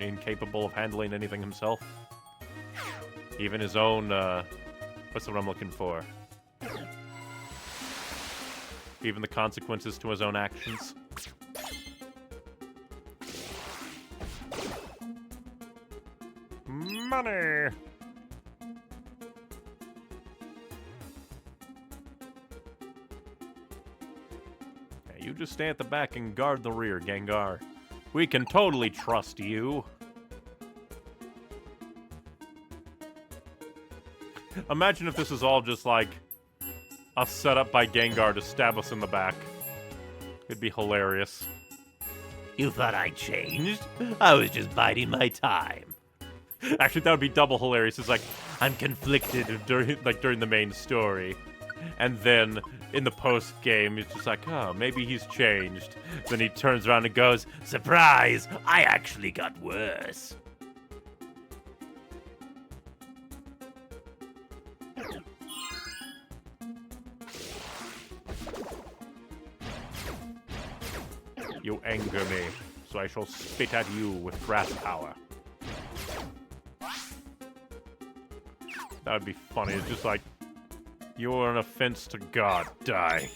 incapable of handling anything himself. Even his own, what's the word I'm looking for? Even the consequences to his own actions. Money! Hey, you just stay at the back and guard the rear, Gengar. We can totally trust you. Imagine if this is all just like a setup by Gengar to stab us in the back. It'd be hilarious. You thought I changed? I was just biding my time. Actually, that would be double hilarious. It's like, I'm conflicted during the main story. And then, in the post-game, it's just like, oh, maybe he's changed. Then he turns around and goes, surprise! I actually got worse. you anger me, so I shall spit at you with grass power. That would be funny. It's just like, you are an offense to God. Die.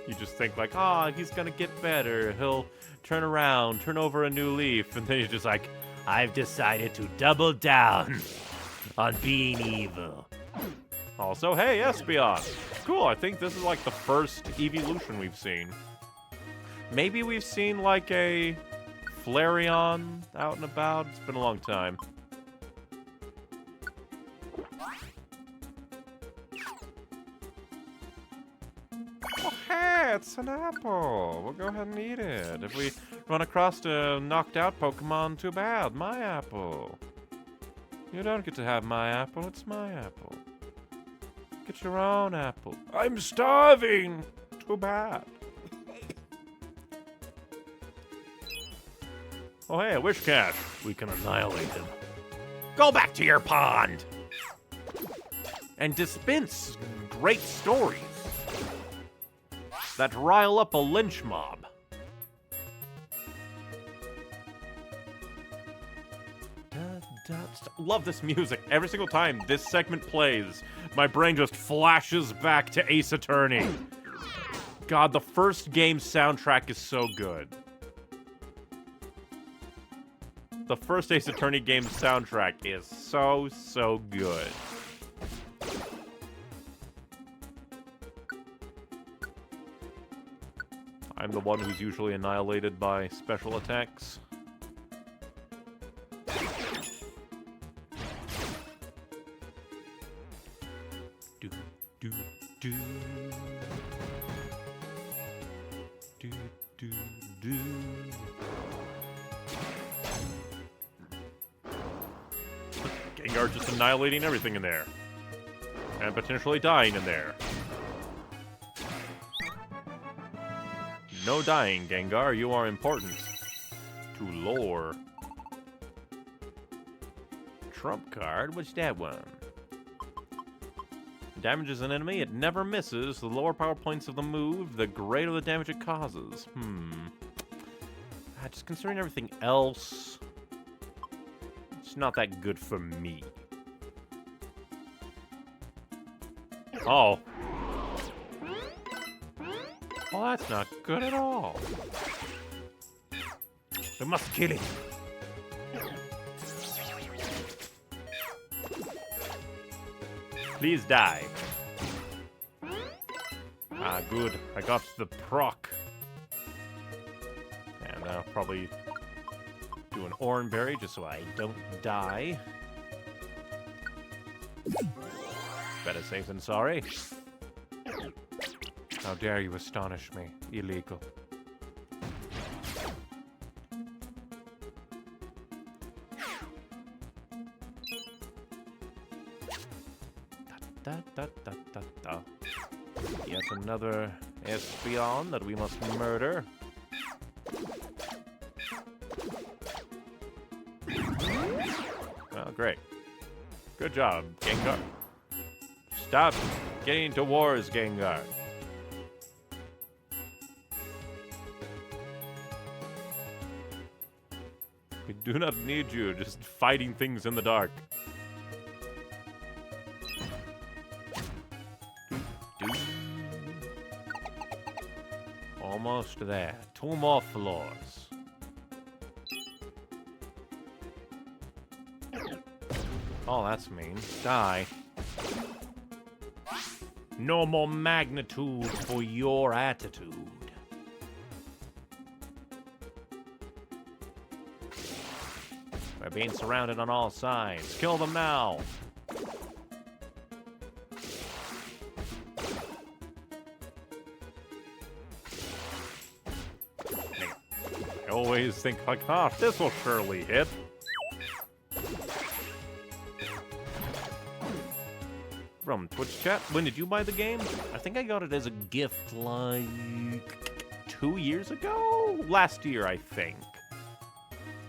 You just think like, ah, he's gonna get better. He'll turn around, turn over a new leaf. And then you're just like, I've decided to double down on being evil. Also, hey, Espeon. Cool, I think this is like the first evolution we've seen. Maybe we've seen like a Flareon out and about. It's been a long time. Oh, hey, it's an apple. We'll go ahead and eat it. If we run across a knocked out Pokemon, too bad. My apple. You don't get to have my apple. It's my apple. Get your own apple. I'm starving. Too bad. Oh, hey, a Wish Cat. We can annihilate him. Go back to your pond! And dispense great stories that rile up a lynch mob. Love this music. Every single time this segment plays, my brain just flashes back to Ace Attorney. God, the first game's soundtrack is so good. The first Ace Attorney game's soundtrack is so good. I'm the one who's usually annihilated by special attacks. Gengar just annihilating everything in there. And potentially dying in there. No dying, Gengar. You are important to lore. Trump card? What's that one? Damages an enemy, it never misses. The lower power points of the move, the greater the damage it causes. Just considering everything else, it's not that good for me. Oh. Well, that's not good at all. We must kill it. Please die. Ah, good. I got the proc. And I'll probably do an Oranberry just so I don't die. Better safe than sorry. How dare you astonish me? Illegal. Yet another Espion that we must murder. Oh, great. Good job, Gengar. Stop getting into wars, Gengar. We do not need you just fighting things in the dark. Almost there. 2 more floors. Oh, that's mean. Die. No more magnitude for your attitude. We're being surrounded on all sides. Kill them now. I always think like, ah, this will surely hit. From Twitch chat, when did you buy the game? I think I got it as a gift like 2 years ago? Last year, I think.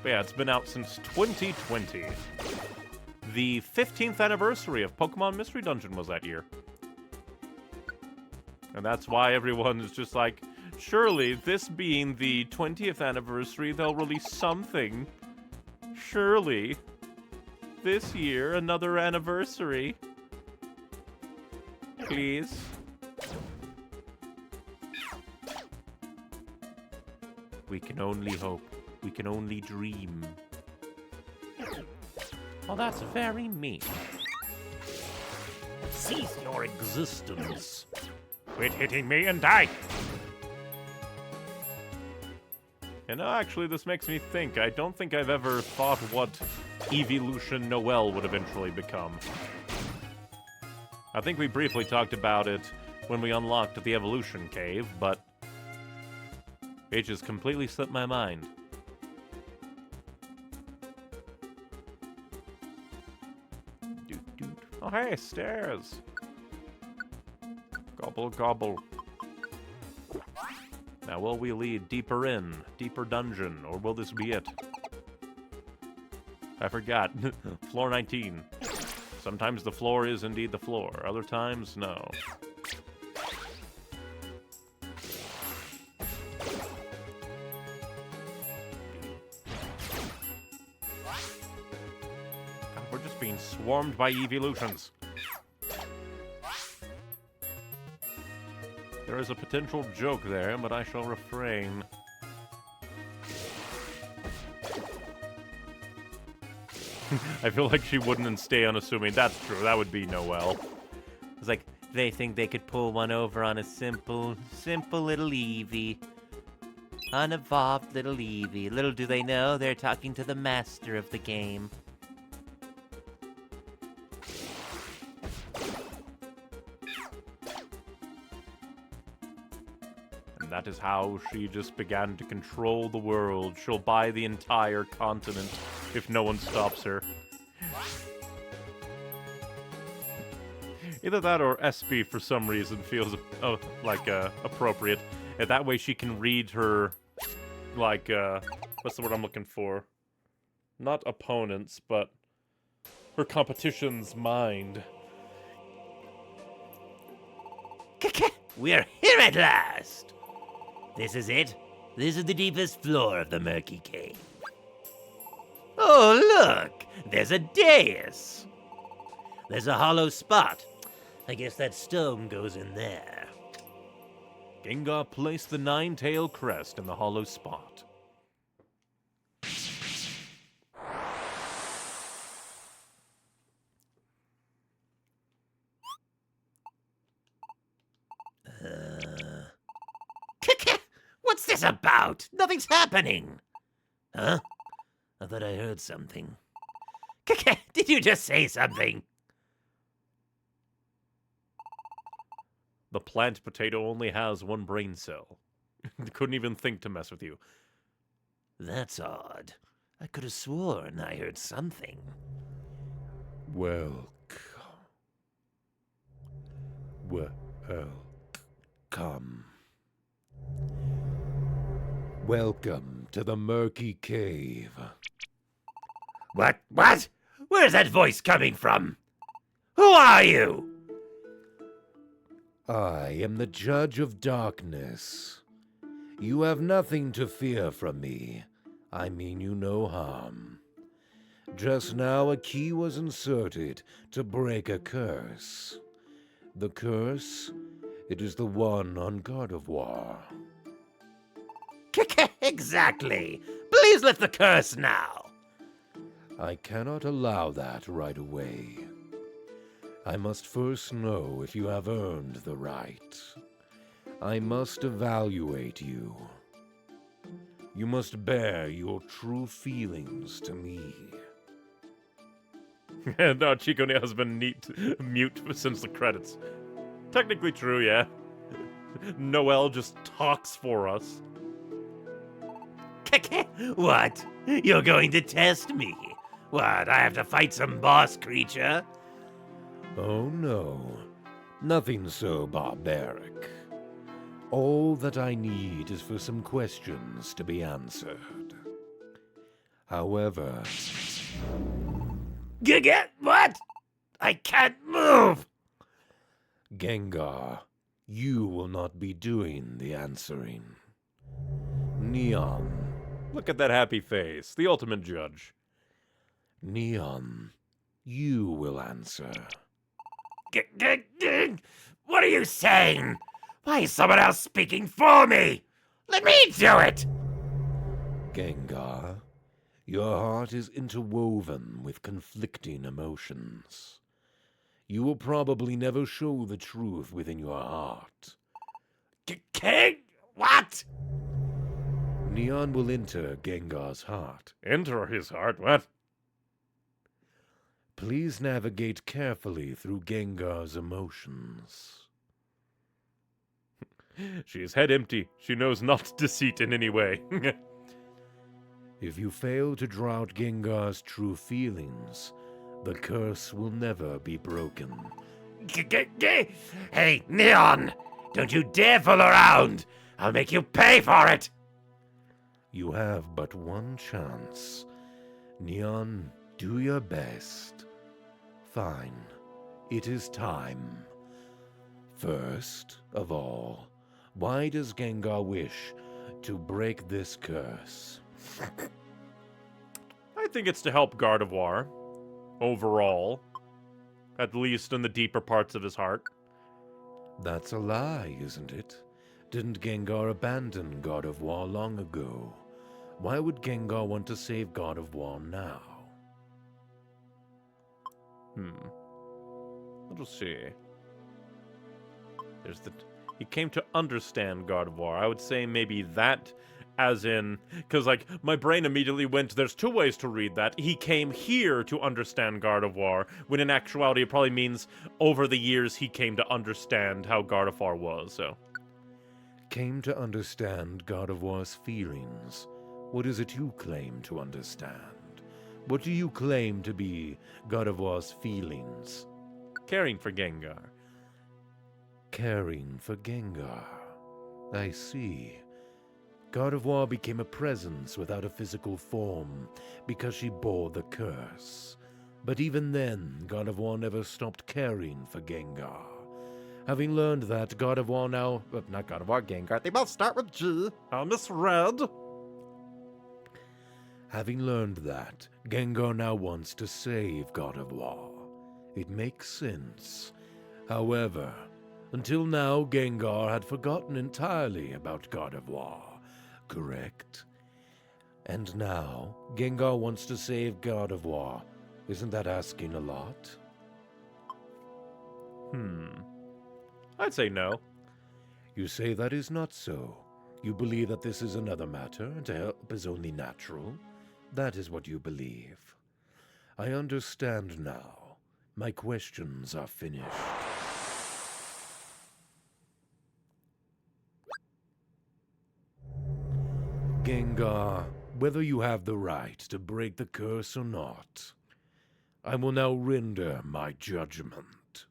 But yeah, it's been out since 2020. The 15th anniversary of Pokemon Mystery Dungeon was that year. And that's why everyone is just like, surely, this being the 20th anniversary, they'll release something. Surely. This year, another anniversary. Please. We can only hope. We can only dream. Well, that's very mean. Cease your existence. Quit hitting me and die! And actually, this makes me think. I don't think I've ever thought what Evolution Noel would eventually become. I think we briefly talked about it when we unlocked the Evolution Cave, but it just completely slipped my mind. Oh, hey, stairs! Gobble, gobble. Now, will we lead deeper in, deeper dungeon, or will this be it? I forgot. Floor 19. Sometimes the floor is indeed the floor. Other times, no. We're just being swarmed by evolutions. There is a potential joke there, but I shall refrain. I feel like she wouldn't stay unassuming. That's true. That would be Noelle. It's like, they think they could pull one over on a simple little Eevee. Unevolved little Eevee. Little do they know, they're talking to the master of the game. And that is how she just began to control the world. She'll buy the entire continent if no one stops her. Either that or SB for some reason feels appropriate. And that way she can read her, what's the word I'm looking for? Not opponents, but her competition's mind. We're here at last! This is it. This is the deepest floor of the murky cave. Oh, look! There's a dais! There's a hollow spot. I guess that stone goes in there. Gengar placed the nine-tailed crest in the hollow spot. What's this about? Nothing's happening. Huh? I thought I heard something. Did you just say something? The plant potato only has one brain cell. Couldn't even think to mess with you. That's odd. I could have sworn I heard something. Welcome. Welcome to the murky cave. What? Where's that voice coming from? Who are you? I am the Judge of Darkness. You have nothing to fear from me. I mean you no harm. Just now a key was inserted to break a curse. The curse, it is the one on Gardevoir. Exactly. Please lift the curse now. I cannot allow that right away. I must first know if you have earned the right. I must evaluate you. You must bear your true feelings to me. No, Chico has been mute since the credits. Technically true, yeah. Noelle just talks for us. What? You're going to test me? What, I have to fight some boss creature? Oh no, nothing so barbaric. All that I need is for some questions to be answered. However... What? I can't move! Gengar, you will not be doing the answering. Neon. Look at that happy face, the ultimate judge. Neon, you will answer. What are you saying? Why is someone else speaking for me? Let me do it! Gengar, your heart is interwoven with conflicting emotions. You will probably never show the truth within your heart. King? What? Neon will enter Gengar's heart. Enter his heart? What? Please navigate carefully through Gengar's emotions. She is head empty. She knows not deceit in any way. If you fail to draw out Gengar's true feelings, the curse will never be broken. Hey, Neon! Don't you dare fool around! I'll make you pay for it! You have but one chance. Neon, do your best. Fine. It is time. First of all, why does Gengar wish to break this curse? I think it's to help Gardevoir. Overall. At least in the deeper parts of his heart. That's a lie, isn't it? Didn't Gengar abandon Gardevoir long ago? Why would Gengar want to save Gardevoir now? Let's see. He came to understand Gardevoir. I would say maybe that as in... Because, my brain immediately went, there's two ways to read that. He came here to understand Gardevoir, when in actuality it probably means over the years he came to understand how Gardevoir was, so... Came to understand Gardevoir's feelings. What is it you claim to understand? What do you claim to be Gardevoir's feelings? Caring for Gengar. caring for Gengar. I see. God of War became a presence without a physical form because she bore the curse. But even then, God of War never stopped caring for Gengar. Having learned that, God of War now... not God of War, Gengar. They both start with G. I misread. Having learned that, Gengar now wants to save God of War. It makes sense. However, until now, Gengar had forgotten entirely about God of War. Correct? And now, Gengar wants to save God of War. Isn't that asking a lot? I'd say no. You say that is not so. You believe that this is another matter, and to help is only natural. That is what you believe. I understand now. My questions are finished. Gengar, whether you have the right to break the curse or not, I will now render my judgment.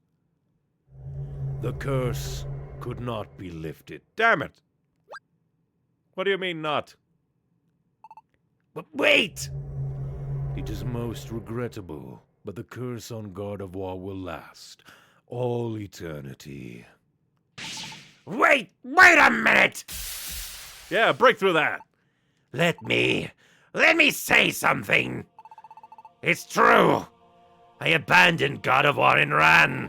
The curse could not be lifted. Damn it! What do you mean not? But wait! It is most regrettable, but the curse on God of War will last all eternity. Wait a minute! Yeah, break through that! Let me say something. It's true. I abandoned God of War and ran.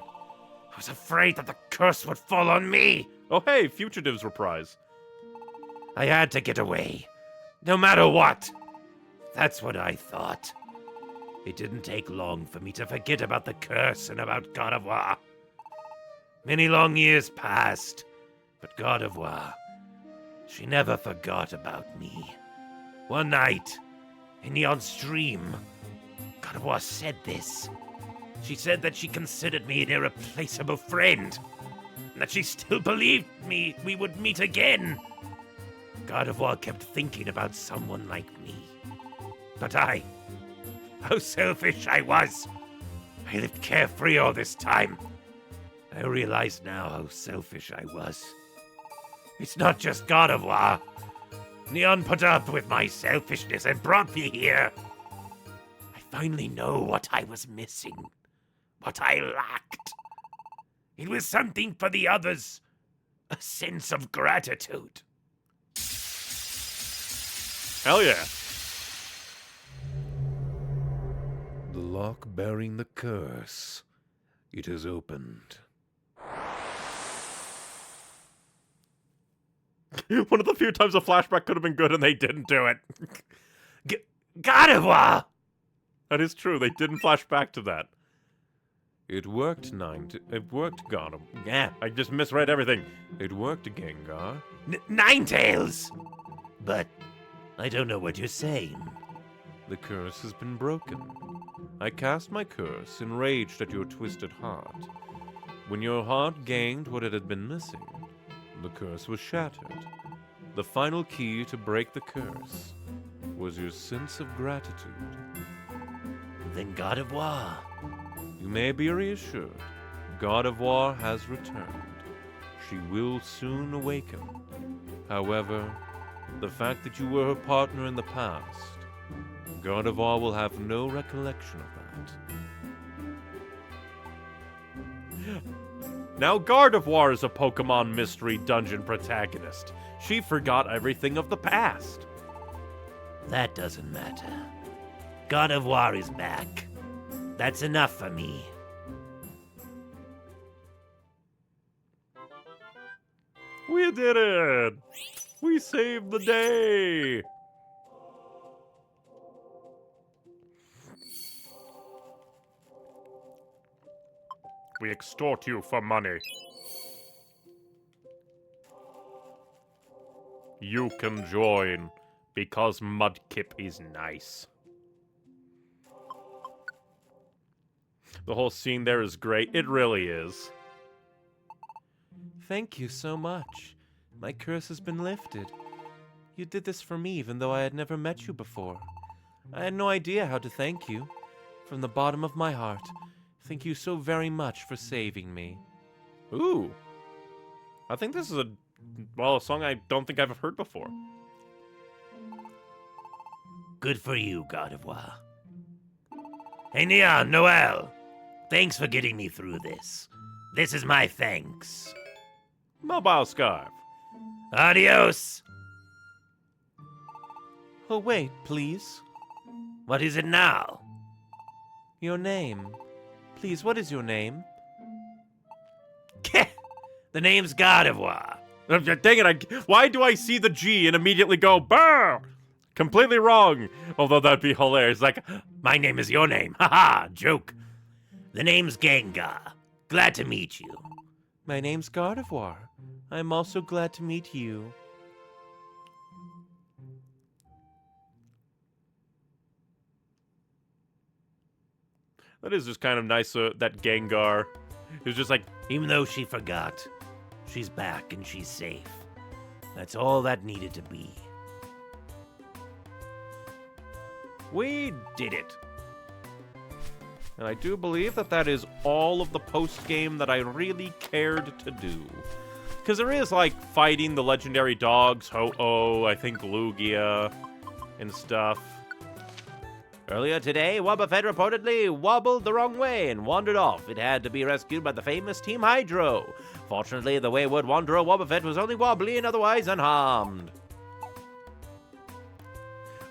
I was afraid that the curse would fall on me. Oh hey, Fugitives reprise. I had to get away, no matter what. That's what I thought. It didn't take long for me to forget about the curse and about God of War. Many long years passed, but God of War, she never forgot about me. One night, in the on-stream, God of War said this. She said that she considered me an irreplaceable friend, and that she still believed we would meet again. God of War kept thinking about someone like me. But how selfish I was. I lived carefree all this time. I realize now how selfish I was. It's not just God of War. Neon put up with my selfishness and brought me here. I finally know what I was missing, what I lacked. It was something for the others, a sense of gratitude. Hell yeah. The lock bearing the curse. It is opened. One of the few times a flashback could have been good and they didn't do it. God of War! That is true, they didn't flash back to that. It worked, It worked, God of... Yeah, I just misread everything. It worked, Gengar. Ninetales! But I don't know what you're saying. The curse has been broken. I cast my curse, enraged at your twisted heart. When your heart gained what it had been missing, the curse was shattered. The final key to break the curse was your sense of gratitude. Then God of War. You may be reassured. God of War has returned. She will soon awaken. However, the fact that you were her partner in the past, God of War will have no recollection of that. Now God of War is a Pokemon Mystery Dungeon protagonist. She forgot everything of the past. That doesn't matter. God of War is back. That's enough for me. We did it! We saved the day! We extort you for money. You can join, because Mudkip is nice. The whole scene there is great. It really is. Thank you so much. My curse has been lifted. You did this for me even though I had never met you before. I had no idea how to thank you. From the bottom of my heart, thank you so very much for saving me. Ooh, I think this is a song I don't think I've heard before. Good for you, Gardevoir. Hey, Neon, Noel. Thanks for getting me through this. This is my thanks. Mobile Scarf. Adios. Oh, wait, please. What is it now? Your name. Please, what is your name? The name's Gardevoir. Dang it, why do I see the G and immediately go, brr? Completely wrong. Although that'd be hilarious. Like, My name is your name. Haha, joke. The name's Gengar. Glad to meet you. My name's Gardevoir. I'm also glad to meet you. that is just kind of nice that Gengar is just like, Even though she forgot, she's back and she's safe. That's all that needed to be. we did it. And I do believe that is all of the post-game that I really cared to do. Because there is, like, fighting the legendary dogs, Ho-Oh, I think Lugia, and stuff. Earlier today, Wobbuffet reportedly wobbled the wrong way and wandered off. It had to be rescued by the famous Team Hydro. Fortunately, the wayward wanderer Wobbuffet was only wobbly and otherwise unharmed.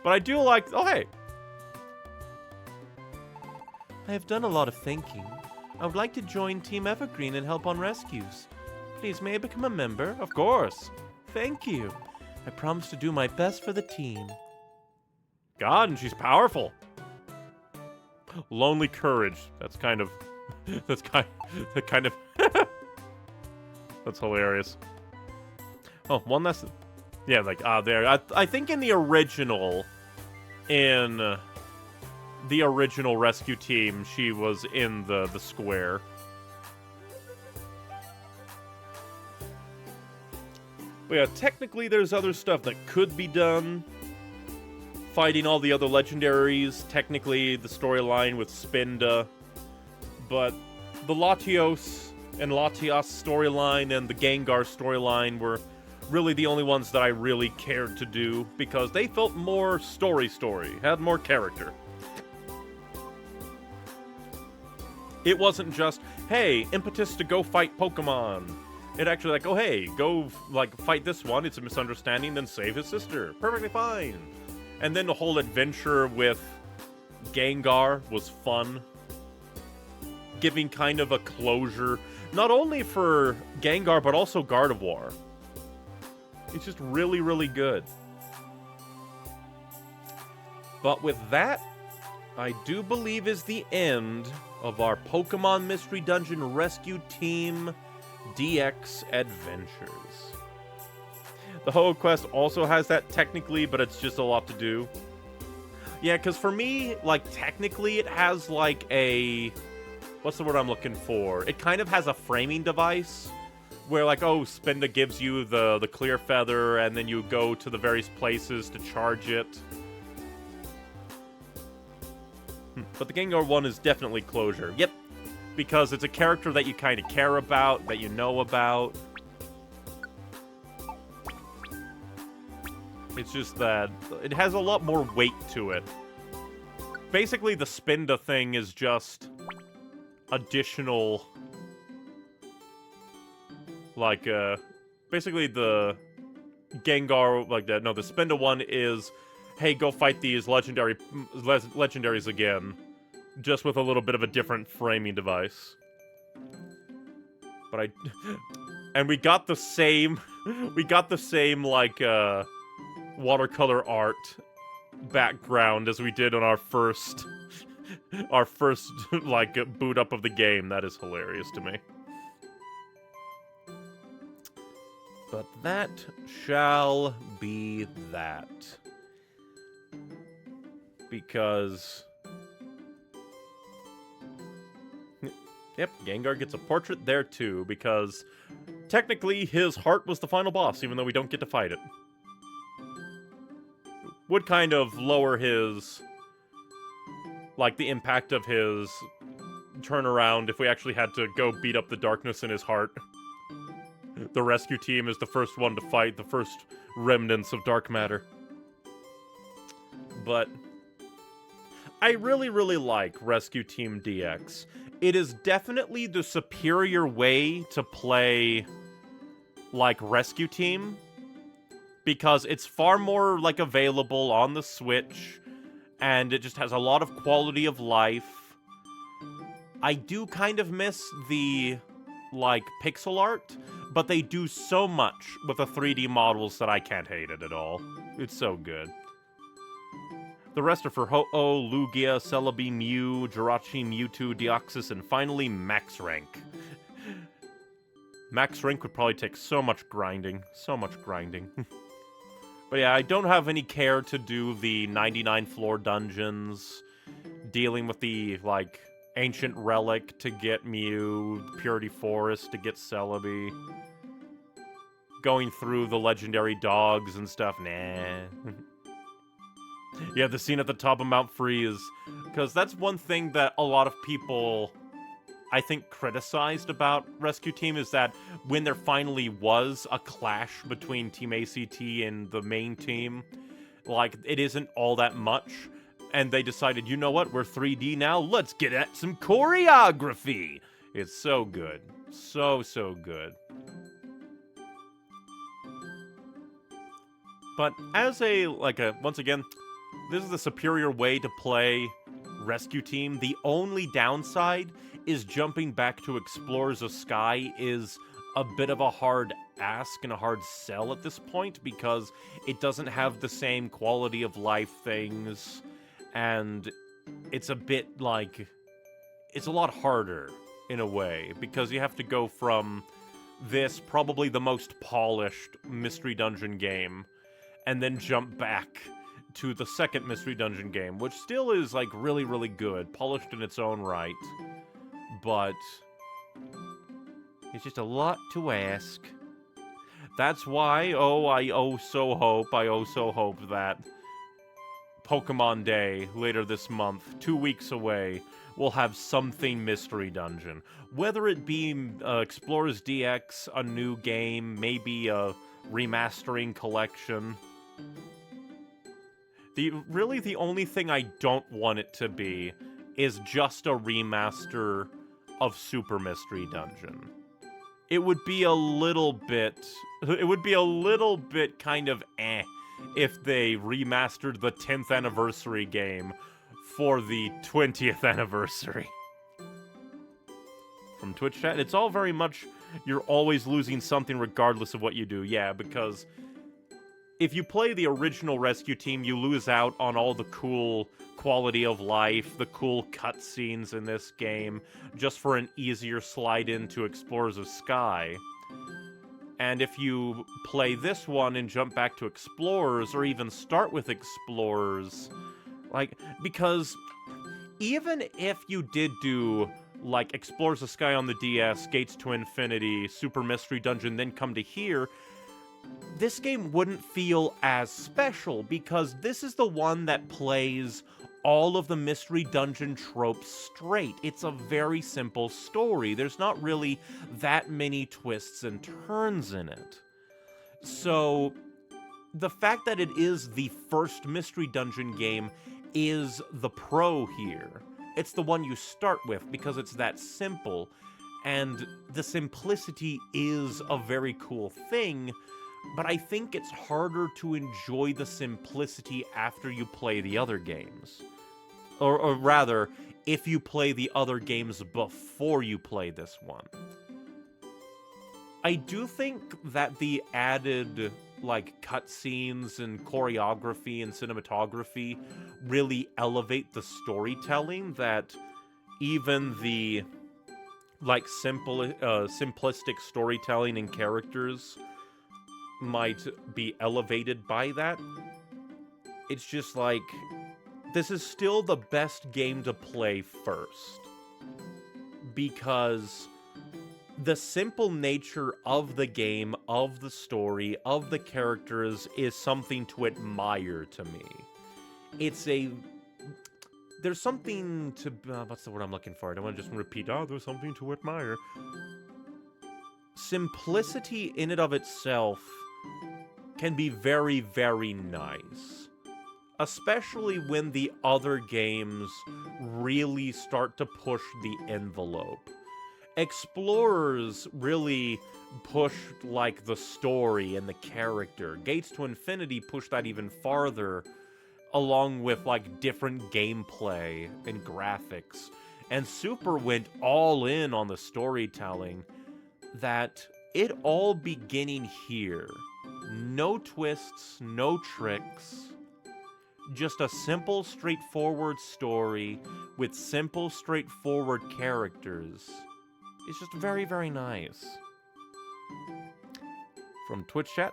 But I do like... Oh, hey. I have done a lot of thinking. I would like to join Team Evergreen and help on rescues. Please, may I become a member? Of course. Thank you. I promise to do my best for the team. God, and she's powerful. Lonely Courage. That's kind of... That's kind of... That's hilarious. Oh, one less... Yeah, like, there. I think in the original... In... the original rescue team, she was in the square. But yeah, technically there's other stuff that could be done. Fighting all the other legendaries, technically the storyline with Spinda. But the Latios and Latias storyline and the Gengar storyline were really the only ones that I really cared to do, because they felt more story, had more character. It wasn't just, hey, impetus to go fight Pokemon. It actually like, oh hey, go like fight this one, it's a misunderstanding, then save his sister. Perfectly fine. And then the whole adventure with Gengar was fun. Giving kind of a closure, not only for Gengar, but also Gardevoir. It's just really, really good. But with that, I do believe is the end of our Pokemon Mystery Dungeon Rescue Team DX adventures. The Ho-Oh quest also has that technically, but it's just a lot to do. Yeah, because for me, like, technically it has, like, a... What's the word I'm looking for? It kind of has a framing device, where, like, oh, Spinda gives you the clear feather, and then you go to the various places to charge it. But the Gengar one is definitely closure. Yep, because it's a character that you kind of care about, that you know about. It's just that it has a lot more weight to it. Basically, the Spinda thing is just additional... Like, basically the Gengar, like, the Spinda one is, hey, go fight these legendaries again. Just with a little bit of a different framing device. But and we got the same, like, watercolor art background as we did on our first, like, boot up of the game. That is hilarious to me. But that shall be that. Because... Yep, Gengar gets a portrait there too, because technically his heart was the final boss, even though we don't get to fight it. Would kind of lower his... like, the impact of his turnaround if we actually had to go beat up the darkness in his heart. The rescue team is the first one to fight the first remnants of dark matter. But I really, really like Rescue Team DX. It is definitely the superior way to play, like, Rescue Team, because it's far more, like, available on the Switch, and it just has a lot of quality of life. I do kind of miss the, like, pixel art, but they do so much with the 3D models that I can't hate it at all. It's so good. The rest are for Ho-Oh, Lugia, Celebi, Mew, Jirachi, Mewtwo, Deoxys, and finally Max Rank. Max Rank would probably take so much grinding. So much grinding. But yeah, I don't have any care to do the 99 floor dungeons, dealing with the, like, Ancient Relic to get Mew, Purity Forest to get Celebi, going through the legendary dogs and stuff, nah. Yeah, the scene at the top of Mount Freeze, because that's one thing that a lot of people, I think, criticized about Rescue Team, is that when there finally was a clash between Team ACT and the main team, like, it isn't all that much, and they decided, you know what, we're 3D now, let's get at some choreography! It's so good. So, so good. But as once again, this is the superior way to play Rescue Team. The only downside is jumping back to Explorers of Sky is a bit of a hard ask and a hard sell at this point, because it doesn't have the same quality of life things, and it's a bit like, it's a lot harder in a way, because you have to go from this, probably the most polished Mystery Dungeon game, and then jump back to the second Mystery Dungeon game, which still is, like, really, really good, polished in its own right, but it's just a lot to ask. That's why, I so hope that Pokemon Day, later this month, 2 weeks away, will have something Mystery Dungeon. Whether it be Explorers DX, a new game, maybe a remastering collection. Really, the only thing I don't want it to be is just a remaster of Super Mystery Dungeon. It would be a little bit kind of if they remastered the 10th anniversary game for the 20th anniversary. From Twitch chat, it's all very much, you're always losing something regardless of what you do. Yeah, because if you play the original Rescue Team, you lose out on all the cool quality of life, the cool cutscenes in this game, just for an easier slide into Explorers of Sky. And if you play this one and jump back to Explorers, or even start with Explorers, like, because even if you did do, like, Explorers of Sky on the DS, Gates to Infinity, Super Mystery Dungeon, then come to here, this game wouldn't feel as special, because this is the one that plays all of the Mystery Dungeon tropes straight. It's a very simple story. There's not really that many twists and turns in it. So, the fact that it is the first Mystery Dungeon game is the pro here. It's the one you start with, because it's that simple, and the simplicity is a very cool thing, but I think it's harder to enjoy the simplicity after you play the other games. Or rather, if you play the other games before you play this one. I do think that the added, like, cutscenes and choreography and cinematography really elevate the storytelling, that even the, like, simplistic storytelling and characters might be elevated by that. It's just like, this is still the best game to play first, because the simple nature of the game, of the story, of the characters is something to admire to me. There's something to, what's the word I'm looking for? I don't want to just repeat, there's something to admire. simplicity in and of itself can be very, very nice. Especially when the other games really start to push the envelope. Explorers really pushed, like, the story and the character. Gates to Infinity pushed that even farther, along with, like, different gameplay and graphics. And Super went all in on the storytelling, that it all beginning here. No twists, no tricks. Just a simple, straightforward story with simple, straightforward characters. It's just very, very nice. From Twitch chat,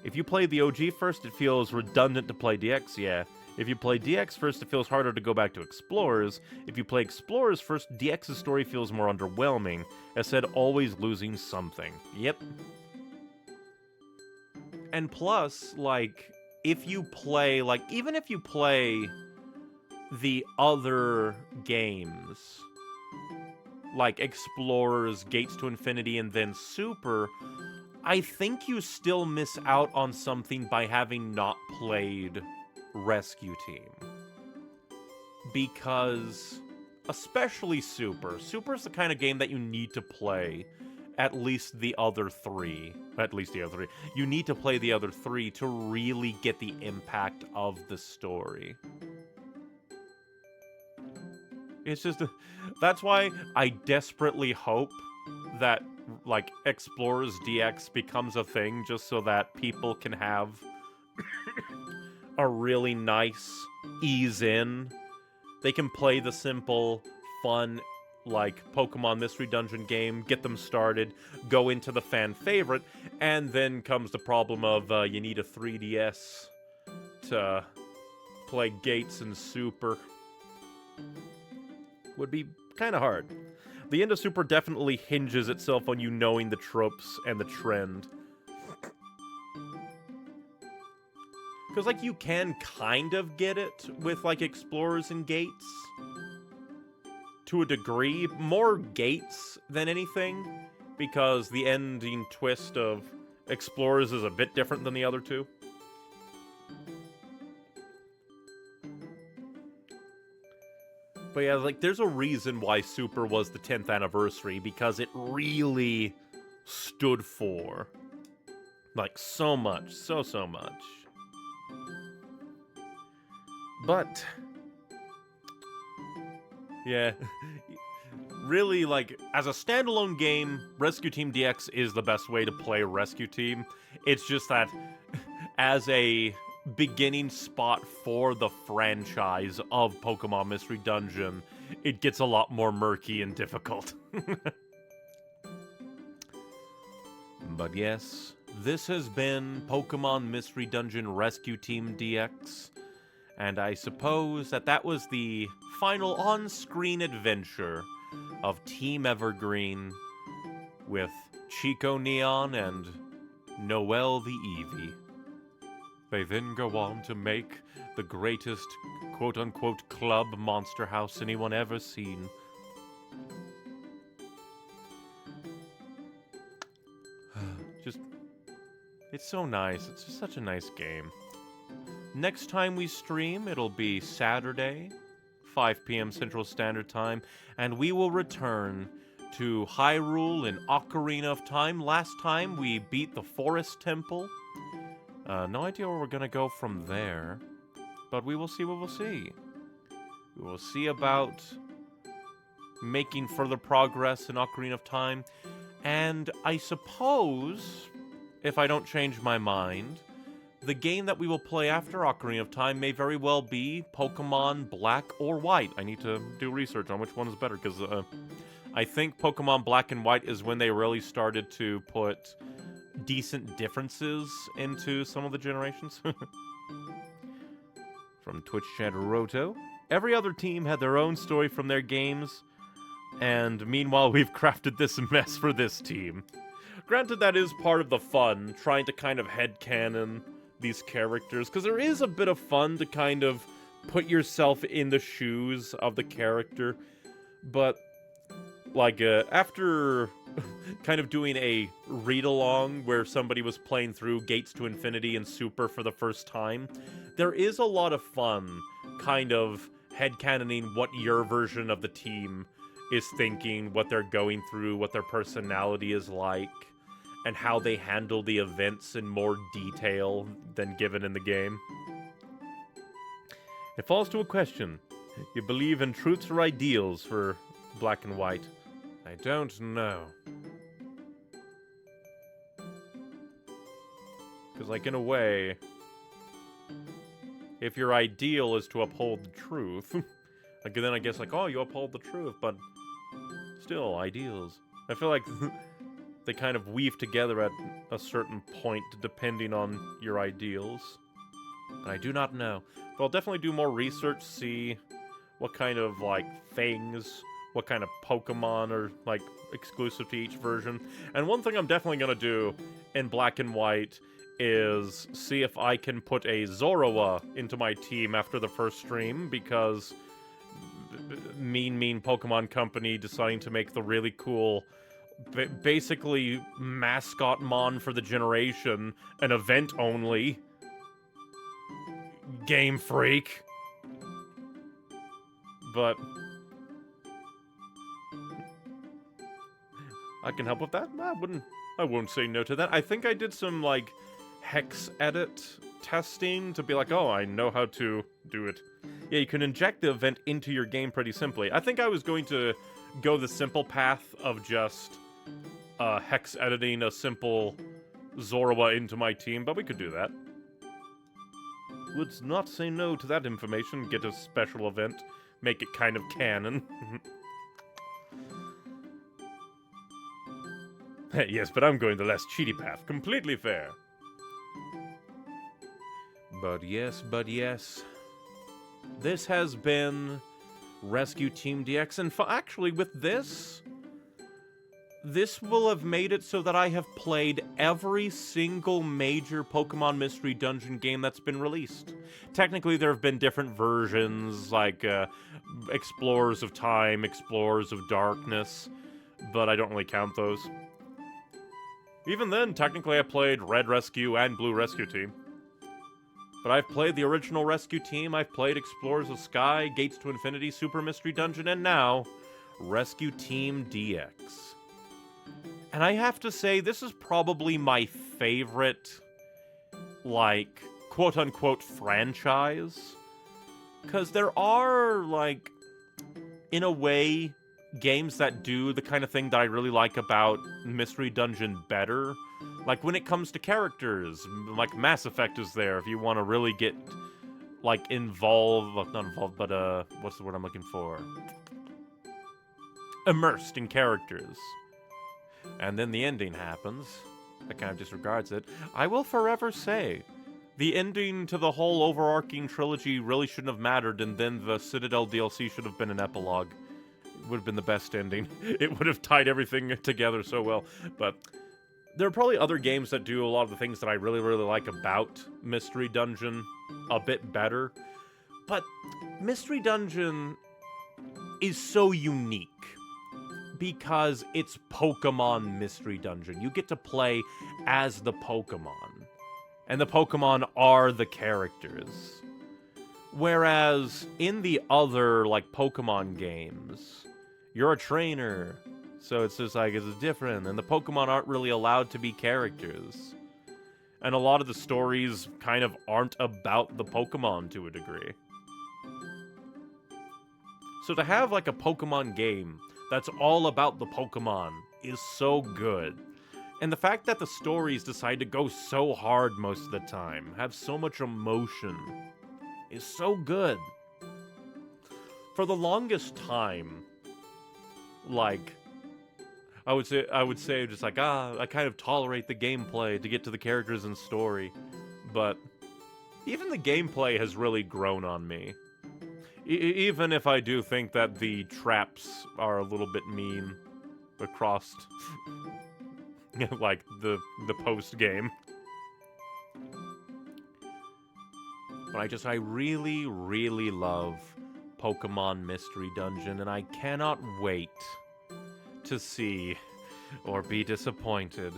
if you play the OG first, it feels redundant to play DX, yeah. If you play DX first, it feels harder to go back to Explorers. If you play Explorers first, DX's story feels more underwhelming. As said, always losing something. Yep. And plus, like, if you play, like, even if you play the other games, like Explorers, Gates to Infinity, and then Super, I think you still miss out on something by having not played Rescue Team. Because, especially Super's the kind of game that you need to play at least the other three. You need to play the other three to really get the impact of the story. It's just, that's why I desperately hope that, like, Explorers DX becomes a thing, just so that people can have a really nice ease in. They can play the simple, fun, like, Pokemon Mystery Dungeon game, get them started, go into the fan favorite, and then comes the problem of you need a 3DS to play Gates and Super. Would be kind of hard. The end of Super definitely hinges itself on you knowing the tropes and the trend. Because, like, you can kind of get it with, like, Explorers and Gates. To a degree. More Gates than anything. Because the ending twist of Explorers is a bit different than the other two. But yeah, like, there's a reason why Super was the 10th anniversary, because it really stood for, like, so much. So much. But, yeah, really, like, as a standalone game, Rescue Team DX is the best way to play Rescue Team. It's just that, as a beginning spot for the franchise of Pokemon Mystery Dungeon, it gets a lot more murky and difficult. But yes, this has been Pokemon Mystery Dungeon Rescue Team DX, and I suppose that was the final on-screen adventure of Team Evergreen with Chico Neon and Noelle the Eevee. They then go on to make the greatest quote-unquote club monster house anyone ever seen. It's so nice. It's just such a nice game. Next time we stream, it'll be Saturday, 5 p.m. Central Standard Time, and we will return to Hyrule in Ocarina of Time. Last time, we beat the Forest Temple. No idea where we're gonna go from there, but we will see what we'll see. We will see about making further progress in Ocarina of Time, and I suppose, if I don't change my mind, the game that we will play after Ocarina of Time may very well be Pokemon Black or White. I need to do research on which one is better, because I think Pokemon Black and White is when they really started to put decent differences into some of the generations. From Twitch chat Roto, every other team had their own story from their games, and meanwhile we've crafted this mess for this team. Granted, that is part of the fun, trying to kind of headcanon these characters, because there is a bit of fun to kind of put yourself in the shoes of the character, but, like, after kind of doing a read-along where somebody was playing through Gates to Infinity and Super for the first time. There is a lot of fun kind of headcanoning what your version of the team is thinking, what they're going through, what their personality is like, and how they handle the events in more detail than given in the game. It falls to a question. You believe in truths or ideals for Black and White? I don't know. Because, like, in a way, if your ideal is to uphold the truth, like, then I guess, like, oh, you uphold the truth, but still, ideals. I feel like they kind of weave together at a certain point depending on your ideals. And I do not know. But I'll definitely do more research, see what kind of, like, things, what kind of Pokemon are, like, exclusive to each version. And one thing I'm definitely going to do in Black and White is see if I can put a Zorua into my team after the first stream, because mean Pokemon Company deciding to make the really cool, basically mascot mon for the generation, an event only. Game Freak. But I can help with that. I won't say no to that. I think I did some, like, hex edit testing to be like, oh, I know how to do it. Yeah, you can inject the event into your game pretty simply. I think I was going to go the simple path of just hex editing a simple Zorua into my team, but we could do that. Would not say no to that information. Get a special event. Make it kind of canon. Yes, but I'm going the less cheaty path. Completely fair. But yes. This has been Rescue Team DX. And actually, with this will have made it so that I have played every single major Pokemon Mystery Dungeon game that's been released. Technically, there have been different versions, like Explorers of Time, Explorers of Darkness, but I don't really count those. Even then, technically, I played Red Rescue and Blue Rescue Team. But I've played the original Rescue Team, I've played Explorers of Sky, Gates to Infinity, Super Mystery Dungeon, and now, Rescue Team DX. And I have to say, this is probably my favorite, like, quote-unquote franchise. Because there are, like, in a way, games that do the kind of thing that I really like about Mystery Dungeon better. Like, when it comes to characters, like, Mass Effect is there if you want to really get, like, involved, well, not involved, but, what's the word I'm looking for? Immersed in characters. And then the ending happens. That kind of disregards it. I will forever say, the ending to the whole overarching trilogy really shouldn't have mattered, and then the Citadel DLC should have been an epilogue. It would have been the best ending. It would have tied everything together so well. But there are probably other games that do a lot of the things that I really, really like about Mystery Dungeon a bit better. But Mystery Dungeon is so unique because it's Pokemon Mystery Dungeon. You get to play as the Pokemon, and the Pokemon are the characters. Whereas in the other, like, Pokemon games, you're a trainer, so it's just like, it's different, and the Pokemon aren't really allowed to be characters. And a lot of the stories kind of aren't about the Pokemon to a degree. So to have, like, a Pokemon game that's all about the Pokemon is so good. And the fact that the stories decide to go so hard most of the time, have so much emotion, is so good. For the longest time, like, I would say just like, I kind of tolerate the gameplay to get to the characters and story. But even the gameplay has really grown on me. Even if I do think that the traps are a little bit mean across like the post game. But I really, really love Pokemon Mystery Dungeon, and I cannot wait to see or be disappointed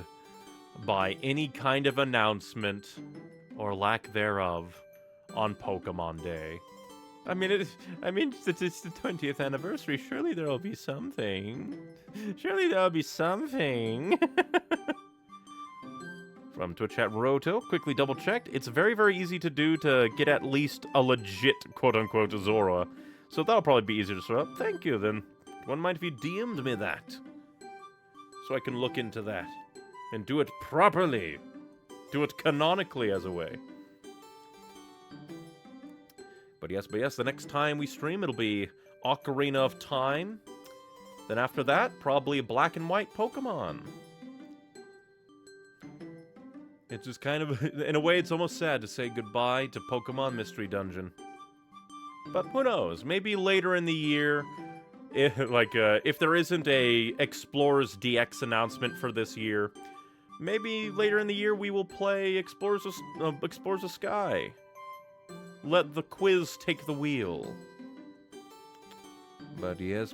by any kind of announcement or lack thereof on Pokemon Day. I mean, it's the 20th anniversary. Surely there'll be something. Surely there'll be something. From Twitch chat Roto, quickly double checked. It's very, very easy to do to get at least a legit quote-unquote Zora. So that'll probably be easier to sort out. Thank you, then. Wouldn't mind if you DM'd me that. So I can look into that. And do it properly. Do it canonically, as a way. But yes, the next time we stream, it'll be Ocarina of Time. Then after that, probably Black and White Pokemon. It's just kind of, in a way, it's almost sad to say goodbye to Pokemon Mystery Dungeon. But who knows? Maybe later in the year, if there isn't a Explorers DX announcement for this year, maybe later in the year we will play Explorers of Sky. Let the quiz take the wheel. But yes,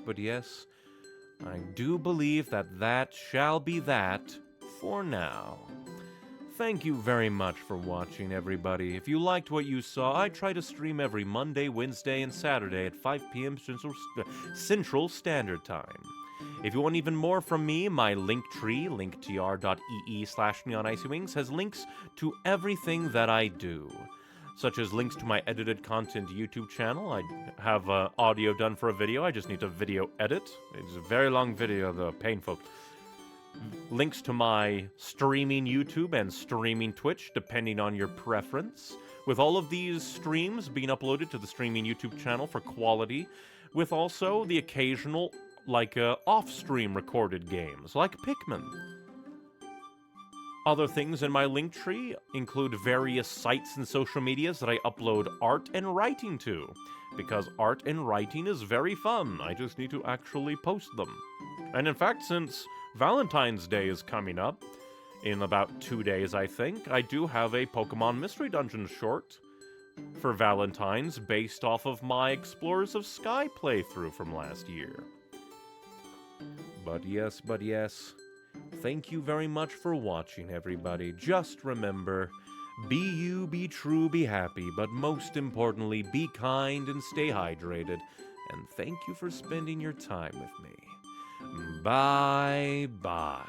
I do believe that shall be that for now. Thank you very much for watching, everybody. If you liked what you saw, I try to stream every Monday, Wednesday, and Saturday at 5 p.m. Central Standard Time. If you want even more from me, my Linktree, linktr.ee/neonicywings, has links to everything that I do, such as links to my edited content YouTube channel. I have audio done for a video. I just need to video edit. It's a very long video, though, painful. Links to my streaming YouTube and streaming Twitch, depending on your preference. With all of these streams being uploaded to the streaming YouTube channel for quality, with also the occasional, off-stream recorded games, like Pikmin. Other things in my Linktree include various sites and social medias that I upload art and writing to, because art and writing is very fun. I just need to actually post them. And in fact, since Valentine's Day is coming up, in about 2 days, I think, I do have a Pokemon Mystery Dungeon short for Valentine's based off of my Explorers of Sky playthrough from last year. But yes, thank you very much for watching, everybody. Just remember, be you, be true, be happy, but most importantly, be kind and stay hydrated. And thank you for spending your time with me. Bye-bye.